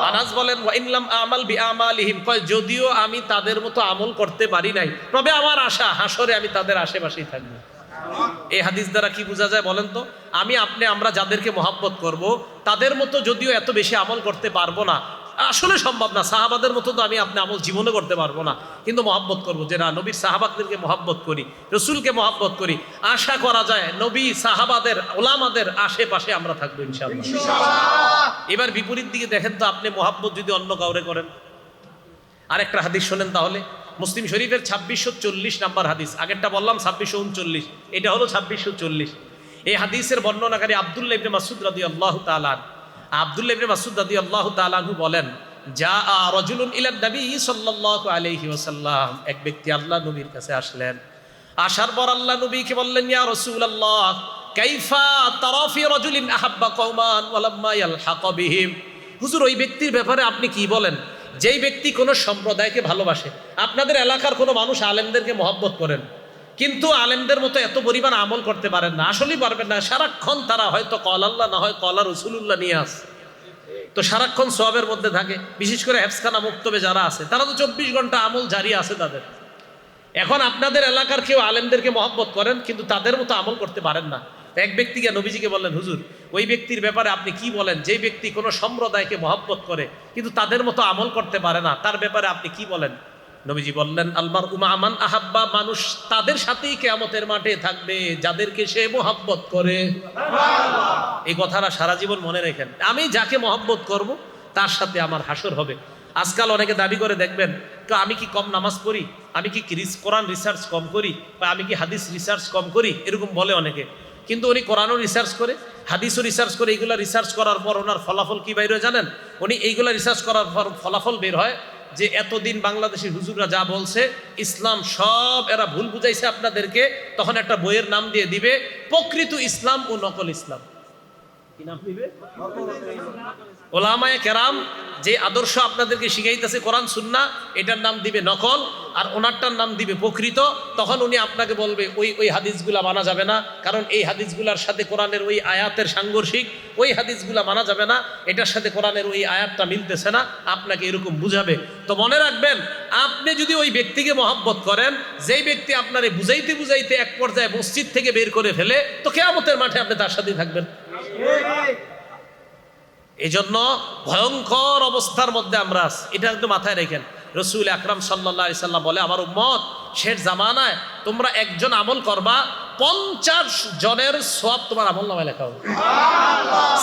আনাস বলেন, ওয়া ইনলাম আমাল বিআমালিহিম, কয় যদিও আমি তাদের মতো আমল করতে পারি নাই, তবে আমার আশা হাসরে আমি তাদের আশেপাশেই থাকবো। এই হাদিস দ্বারা কি বোঝা যায় বলেন তো? আমরা যাদেরকে মহাব্বত করব তাদের মতো যদিও এত বেশি আমল করতে পারবো না, আসলে সম্ভব না, সাহাবাদের মতো তো আপনি আমল জীবনে করতে পারবো না, কিন্তু মহাব্বত করবো, যে না নবীর সাহাবাদেরকে মহাব্বত করি, রসুলকে মহাব্বত করি, আশা করা যায় নবী সাহাবাদের ওলামাদের আশেপাশে আমরা থাকবো ইনশাআল্লাহ। এবার বিপরীত দিকে দেখেন তো, আপনি মহাব্বত যদি অন্য কাউরে করেন। আরেকটা হাদিস শোনেন তাহলে, মুসলিম শরীফের 2640 নাম্বার হাদিস, আগেরটা বললাম 2639, এটা হলো 2640। এই হাদিসের বর্ণনাকারী আব্দুল্লাহ ইবনে মাসউদ রাদিয়াল্লাহু তাআলা, আব্দুল্লাহ ইবনে মাসউদ রাদিয়াল্লাহু তাআলা আনহু বলেন, জাআ রাজুলুন ইলা নবী সাল্লাল্লাহু আলাইহি ওয়াসাল্লাম, এক ব্যক্তি আল্লাহ নবীর কাছে আসলেন। আসার পর আল্লাহ নবীকে বললেন, ইয়া রাসূলুল্লাহ কাইফা তারা ফি রাজুলিন আহাব্বা কওমান ওয়া লাম্মা ইয়ালহাক বিহিম। হুজুর, ওই ব্যক্তির ব্যাপারে আপনি কি বলেন যেই ব্যক্তি কোনো সম্প্রদায়কে ভালোবাসে? আপনাদের এলাকার কোনো মানুষ আলেমদেরকে মহব্বত করেন, কিন্তু আলেমদের মতো এত পরিমাণ আমল করতে পারেন না, আসলেই পারবেন না। সারাক্ষণ তারা হয়তো কল আল্লাহ না হয় কলা রসুলুল্লাহ নিয়ে আসে, তো সারাক্ষণ সওয়াবের মধ্যে থাকে। বিশেষ করে হেফসখানা মুক্তবে যারা আছে, তারা তো 24 ঘন্টা আমল জারি আছে তাদের। এখন আপনাদের এলাকার কেউ আলেমদেরকে মহব্বত করেন, কিন্তু তাদের মতো আমল করতে পারেন না। এক ব্যক্তিকে নবীজিকে বললেন, হুজুর ওই ব্যক্তির ব্যাপারে আপনি কি বলেন যে ব্যক্তি কোনো সম্প্রদায়কে মহব্বত করে কিন্তু তাদের মতো আমল করতে পারে না, তার ব্যাপারে আপনি কি বলেন? নবীজি বললেন, আলমার উমা আমান আহাব্বা, মানুষ তাদের সাথেই কিয়ামতের মাঠে থাকবে যাদেরকে সে মহব্বত করে। এই কথাটা সারা জীবন মনে রাখেন, আমি যাকে মহব্বত করব তার সাথে আমার হাসর হবে। আজকাল অনেকে দাবি করে দেখবেন, তো আমি কি কম নামাজ পড়ি, আমি কি কোরআন রিসার্চ কম করি, বা আমি কি হাদিস রিসার্চ কম করি, এরকম বলে অনেকে। কিন্তু উনি কোরআনও রিসার্চ করে, হাদিসও রিসার্চ করে। এইগুলা রিসার্চ করার পর ওনার ফলাফল কি বের হয় জানেন? উনি এইগুলা রিসার্চ করার পর ফলাফল বের হয় যে এতদিন বাংলাদেশের হুজুররা যা বলছে ইসলাম সব এরা ভুল বুঝাইছে আপনাদেরকে। তখন একটা বইয়ের নাম দিয়ে দিবে, প্রকৃত ইসলাম ও নকল ইসলাম। কি নাম দিবে? ওলামায়ে কেরাম যে আদর্শ আপনাদেরকে শিখাইতেছে কোরআন সুন্নাহ, এটার নাম দিবে নকল, আর ওনারটার নাম দিবে প্রকৃত। তখন উনি আপনাকে বলবে ওই হাদিসগুলা মানা যাবে না, কারণ এই হাদিসগুলার সাথে কোরআনের ওই আয়াতের সাংঘর্ষিক, ওই হাদিসগুলা মানা যাবে না, এটার সাথে কোরআনের ওই আয়াতটা মিলতেছে না, আপনাকে এরকম বুঝাবে। তো মনে রাখবেন, আপনি যদি ওই ব্যক্তিকে মহব্বত করেন, যেই ব্যক্তি আপনারে বুঝাইতে বুঝাইতে এক পর্যায়ে মসজিদ থেকে বের করে ফেলে, তো কিয়ামতের মাঠে আপনি তার সাথেই থাকবেন। এই জন্য ভয়ঙ্কর অবস্থার মধ্যে আমরা আছি, এটা একটু মাথায় রেখেন। রসুল আকরাম সাল্লাল্লাহু আলাইহি সাল্লাম বলে, আমার উম্মত শেষ জামানায় তোমরা একজন আমল করবা, 50 জনের সওয়াব তোমার আমল নামায় লেখা হবে।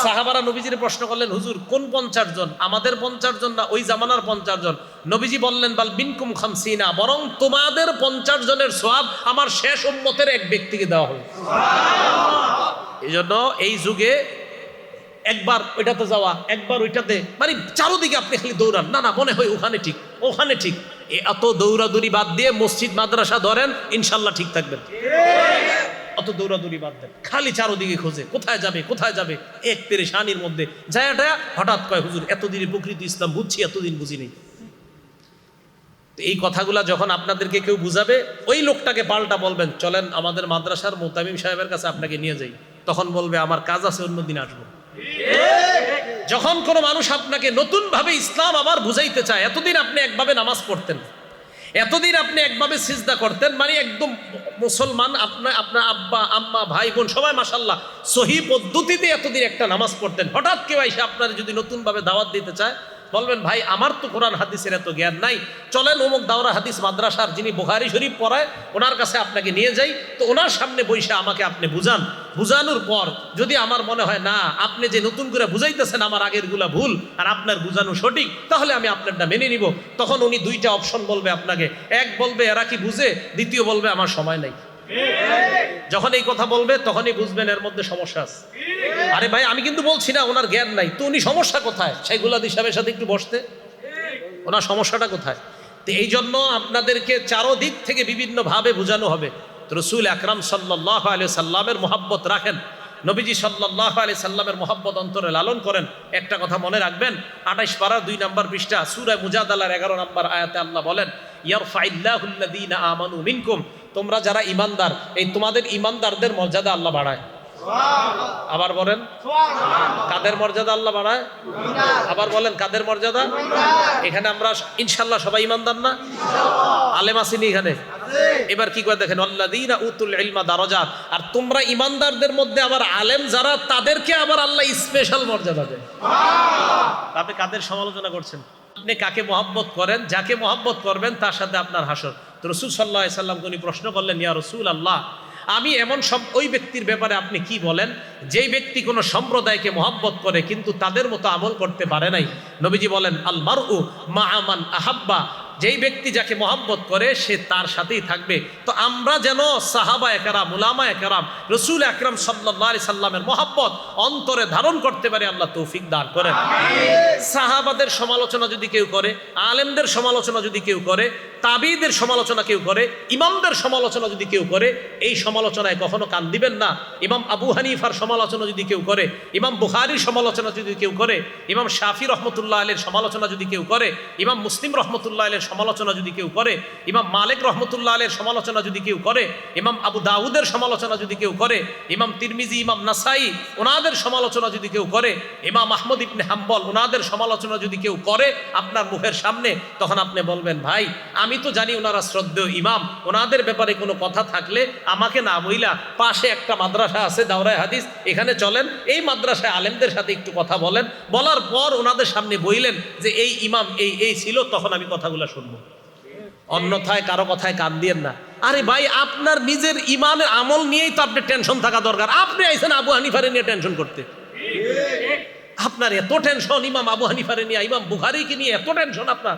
সাহাবারা নবীজির প্রশ্ন করলেন, হুজুর কোন 50 জন? আমাদের 50 জন না, ওই জামানার 50 জন? নবীজি বললেন, বাল বিনকুম 50, বরং তোমাদের 50 জনের সওয়াব আমার শেষ উম্মতের এক ব্যক্তিকে দেওয়া হবে। এই জন্য এই যুগে একবার ওইটাতে যাওয়া, একবার ওইটাতে, মানে চারোদিকে আপনি খালি দৌড়ান, না মনে হয় ওখানে ঠিক, ওখানে ঠিক। এত দৌড়াদৌড়ি বাদ দিয়ে মসজিদ মাদ্রাসা ধরেন, ইনশাল্লাহ ঠিক থাকবেন। অত দৌড়াদৌড়ি বাদ দেন, খালি চারোদিকে খোঁজে কোথায় যাবে কোথায় যাবে, এক পেরেশানির মধ্যে যায়াটা হঠাৎ কয়, হুজুর এতদিনে প্রকৃতি ইসলাম বুঝছি, এতদিন বুঝিনি। এই কথাগুলা যখন আপনাদেরকে কেউ বুঝাবে, ওই লোকটাকে পাল্টা বলবেন, চলেন আমাদের মাদ্রাসার মুতামিম সাহেবের কাছে আপনাকে নিয়ে যাই। তখন বলবে, আমার কাজ আছে, অন্যদিন আসবো। যখন কোনো মানুষ আপনাকে নতুন ভাবে ইসলাম আবার বুঝাইতে চায়, এতদিন আপনি একভাবে নামাজ পড়তেন, এতদিন আপনি একভাবে সিজদা করতেন, মানে একদম মুসলমান, আপনার আব্বা আম্মা ভাই বোন সবাই মাশাআল্লাহ সহি পদ্ধতিতে এতদিন একটা নামাজ পড়তেন। হঠাৎ কেউ এসে আপনার যদি নতুন ভাবে দাওয়াত দিতে চায়, বলবেন, ভাই আমার তো কোরআন হাদিসের এত জ্ঞান নাই, চলেন অমুক দাওরা হাদিস মাদ্রাসার যিনি বুখারী শরীফ পড়ায় ওনার কাছে আপনাকে নিয়ে যাই। তো ওনার সামনে বসে আমাকে আপনি বুঝান, বুঝানোর পর যদি আমার মনে হয় না আপনি যে নতুন করে বুঝাইতেছেন আমার আগের গুলা ভুল আর আপনার বুঝানো সঠিক, তাহলে আমি আপনারটা মেনে নিব। তখন উনি দুইটা অপশন বলবে আপনাকে, এক বলবে এরা কি বুঝে, দ্বিতীয় বলবে আমার সময় নাই। যখন এই কথা বলবে তখনই বুঝবেন এর মধ্যে সমস্যা আছে। আরে ভাই আমি কিন্তু বলছি না ওনার জ্ঞান নাই, তো উনি সমস্যা কোথায়? শাইখুল হাদিস সাহেবের সাথে একটু বসতে, ওনার সমস্যাটা কোথায়? তো এই জন্য আপনাদেরকে চারোদিক থেকে বিভিন্ন ভাবে বোঝানো হবে। তো রসুল আকরাম সাল্লাল্লাহু আলাইহি সাল্লামের মহব্বত রাখেন, নবীজি সাল্লাল্লাহু আলাইহি সাল্লামের মহব্বত অন্তরে লালন করেন। একটা কথা মনে রাখবেন, 28 পারা 2 নম্বর পৃষ্ঠা সূরা মুজাদালার 11 নম্বর আয়াতে আল্লাহ বলেন, ইয়ারফাইল্লাহুল্লাযীনা আমানু মিনকুম, তোমরা যারা ঈমানদার, এই তোমাদের ঈমানদারদের মর্যাদা আল্লাহ বাড়ায়। আবার বলেন, কাদের মর্যাদা আল্লাহ বাড়ায়? আবার বলেন, কাদের মর্যাদা? এখানে আমরা ইনশাআল্লাহ সবাই ঈমানদার না? আলেম আসেনি এখানে? এবার কি করে দেখেন, আল্লাযীনা উতুল ইলমা দারাজাত, আর তোমরা ইমানদারদের মধ্যে আবার আলেম যারা, তাদেরকে আবার আল্লাহ স্পেশাল মর্যাদা দেন। আপনি কাদের সমালোচনা করছেন? আপনি কাকে মহব্বত করেন, যাকে মহব্বত করবেন তার সাথে আপনার হাসর। তো রাসূল সাল্লাল্লাহু আলাইহি সাল্লামকে উনি প্রশ্ন করলেন, ইয়া রাসূলুল্লাহ, আমি এমন ওই ব্যক্তির ব্যাপারে আপনি কি বলেন যেই ব্যক্তি কোনো সম্প্রদায়কে মহব্বত করে কিন্তু তাদের মতো আমল করতে পারে নাই? নবীজি বলেন, আল মারউ মা মান আহাব্বা, যেই ব্যক্তি যাকে মহব্বত করে সে তার সাথেই থাকবে। তো আমরা যেন সাহাবা একরাম, উলামা একরাম, রাসূল আকরাম সাল্লাল্লাহু আলাইহি সাল্লামের মহব্বত অন্তরে ধারণ করতে পারি, আল্লাহ তৌফিক দান করেন। সাহাবাদের সমালোচনা যদি কেউ করে, আলেমদের সমালোচনা যদি কেউ করে, তাবিদের সমালোচনা কেউ করে, ইমামদের সমালোচনা যদি কেউ করে, এই সমালোচনায় কখনো কান দিবেন না। ইমাম আবু হানিফার সমালোচনা যদি কেউ করে, ইমাম বুখারীর সমালোচনা যদি কেউ করে, ইমাম শাফি রহমতুল্লাহ আলাইহির সমালোচনা যদি কেউ করে, ইমাম মুসলিম রহমতুল্লাহ আলাইহির সমালোচনা যদি কেউ করে, ইমাম মালিক রহমতুল্লাহ আলাইহির সমালোচনা যদি কেউ করে, ইমাম আবু দাউদের সমালোচনা যদি কেউ করে, ইমাম তিরমিজি, ইমাম নাসাই ওনাদের সমালোচনা যদি কেউ করে, ইমাম আহমদ ইবনে হাম্বল ওনাদের সমালোচনা যদি কেউ করে আপনার মুখের সামনে, তখন আপনি বলবেন, ভাই আমি তো জানি ওনারা শ্রদ্ধেয় ইমাম, ওনাদের ব্যাপারে কোনো কথা থাকলে আমাকে না বইলা পাশে একটা মাদ্রাসা আছে দাওরায়ে হাদিস, এখানে চলেন, এই মাদ্রাসায় আলেমদের সাথে একটু কথা বলেন, বলার পর ওনাদের সামনে বইলেন যে এই ইমাম এই ছিল, তখন আমি কথাগুলো শুনবো। অন্যথায় কারো কথায় কান দিয়েন না। আরে ভাই, আপনার নিজের ইমানের আমল নিয়েই তো আপনার টেনশন থাকা দরকার। আপনি আইছেন আবু হানিফারে নিয়ে টেনশন করতে, আপনার এত টেনশন ইমাম আবু হানিফারে নিয়ে, ইমাম বুখারীকে নিয়ে এত টেনশন, আপনার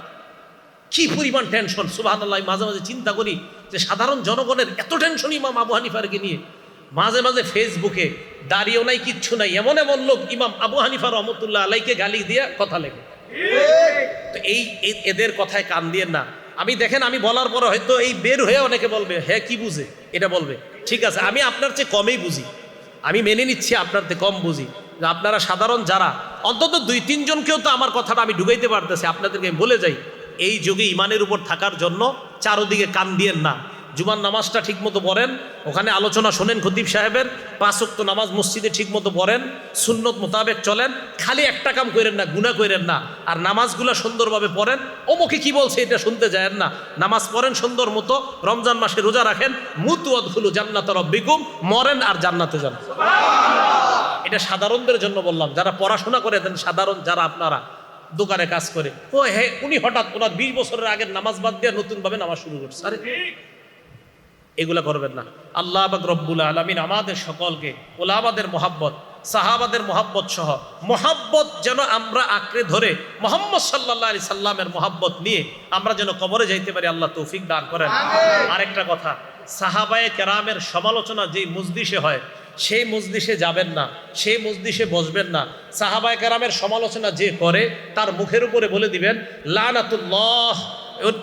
কি পরিমাণ টেনশন! সুবহানাল্লাহ, মাঝে মাঝে চিন্তা করি যে সাধারণ জনগণের এত টেনশন ইমাম আবু হানিফারকে নিয়ে। মাঝে মাঝে ফেসবুকে দাঁড়িয়েও নাই, কিচ্ছু নাই, এমন এমন লোক ইমাম আবু হানিফা রহমতুল্লাহ আলাইকে গালি দিয়ে কথা লেখে। তো এদের কথায় কান দিয়েন না। আমি দেখেন, আমি বলার পরে হয়তো এই বের হয়ে অনেকে বলবে, হ্যাঁ কি বুঝে এটা বলবে, ঠিক আছে, আমি আপনার চেয়ে কমই বুঝি, আমি মেনে নিচ্ছি আপনার চেয়ে কম বুঝি। আপনারা সাধারণ যারা, অন্তত 2-3 জনকেও তো আমার কথাটা আমি ঢুকাইতে পারতেছি। আপনাদেরকে আমি বলে যাই, এই যুগে ইমানের উপর থাকার জন্য চারোদিকে কান দিয়েন না। জুমার নামাজটা ঠিক মতো পড়েন, ওখানে আলোচনা শোনেন খতিব সাহেবের, 5 ওয়াক্ত নামাজ মসজিদে ঠিক মতো পড়েন, সুন্নত মোতাবেক চলেন, খালি একটা কাম করেন না, গুনাহ করেন না, আর নামাজগুলো সুন্দরভাবে পড়েন। অমুকে কি বলছে এটা শুনতে যায়েন না, নামাজ পড়েন সুন্দর মতো, রমজান মাসে রোজা রাখেন, মুতু আদখুলু জান্নাতা রাব্বিকুম, মরেন আর জান্নাতে যান। এটা সাধারণদের জন্য বললাম, যারা পড়াশোনা করে দেন, সাধারণ যারা আপনারা দোকানে কাজ করে, ও হ্যাঁ উনি হঠাৎ ওনার 20 বছরের আগের নামাজ বাদ দিয়ে নতুনভাবে নামাজ শুরু করছে, আরে এগুলা করবেন না। আল্লাহ পাক রব্বুল আলামিন আমাদের সকলকে ওলামাদের মহাব্বত, সাহাবাদের মহাব্বত সহ মহাব্বত যেন আমরা আঁকড়ে ধরে মুহাম্মদ সাল্লাল্লাহু আলাইহি সাল্লামের মহাব্বত নিয়ে আমরা যেন কবরে যাইতে পারি, আল্লাহ তৌফিক দান করেন। আরেকটা কথা, সাহাবায়ে কেরামের সমালোচনা যেই মজলিসে হয় সেই মজলিসে যাবেন না, সেই মজলিসে বসবেন না। সাহাবায়ে কেরামের সমালোচনা যে করে তার মুখের উপরে বলে দিবেন লানাতুল্লাহ,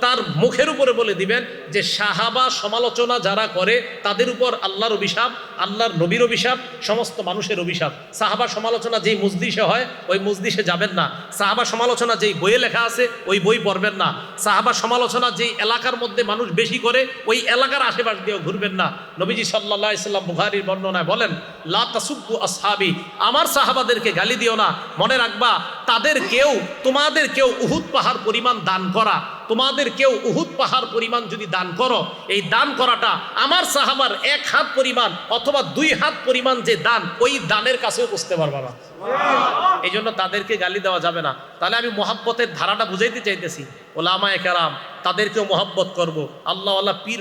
তার মুখের উপরে বলে দিবেন যে সাহাবা সমালোচনা যারা করে তাদের উপর আল্লাহর অভিশাপ, আল্লাহর নবীর অভিশাপ, সমস্ত মানুষের অভিশাপ। সাহাবা সমালোচনা যেই মজলিসে হয় ওই মজলিসে যাবেন না। সাহাবা সমালোচনা যেই বইয়ে লেখা আছে ওই বই পড়বেন না। সাহাবা সমালোচনা যেই এলাকার মধ্যে মানুষ বেশি করে ওই এলাকার আশেপাশ দিয়েও ঘুরবেন না। নবীজি সাল্লাল্লাহু আলাইহি সাল্লাম বুখারীর বর্ণনায় বলেন, লা তাসুব্বু আসহাবি, আমার সাহাবাদেরকে গালি দিও না। মনে রাখবা, তোমাদের কেউ উহুদ পাহাড় পরিমাণ দান করা, তোমাদের কেউ উহুদ পাহাড় পরিমাণ যদি দান করো, এই দান করাটা আমার সাহাবার 1 হাত পরিমাণ অথবা 2 হাত পরিমাণ যে দান, ওই দানের কাছেও বুঝতে পারবা না। এই জন্য তাদেরকে গালি দেওয়া যাবে না। তাহলে আমি মহাব্বতের ধারাটা বুঝাইতে চাইতেছি, ওলামায়ে কেরাম তাদেরকেও মহাব্বত করবো, আল্লাহ আল্লাহ পীর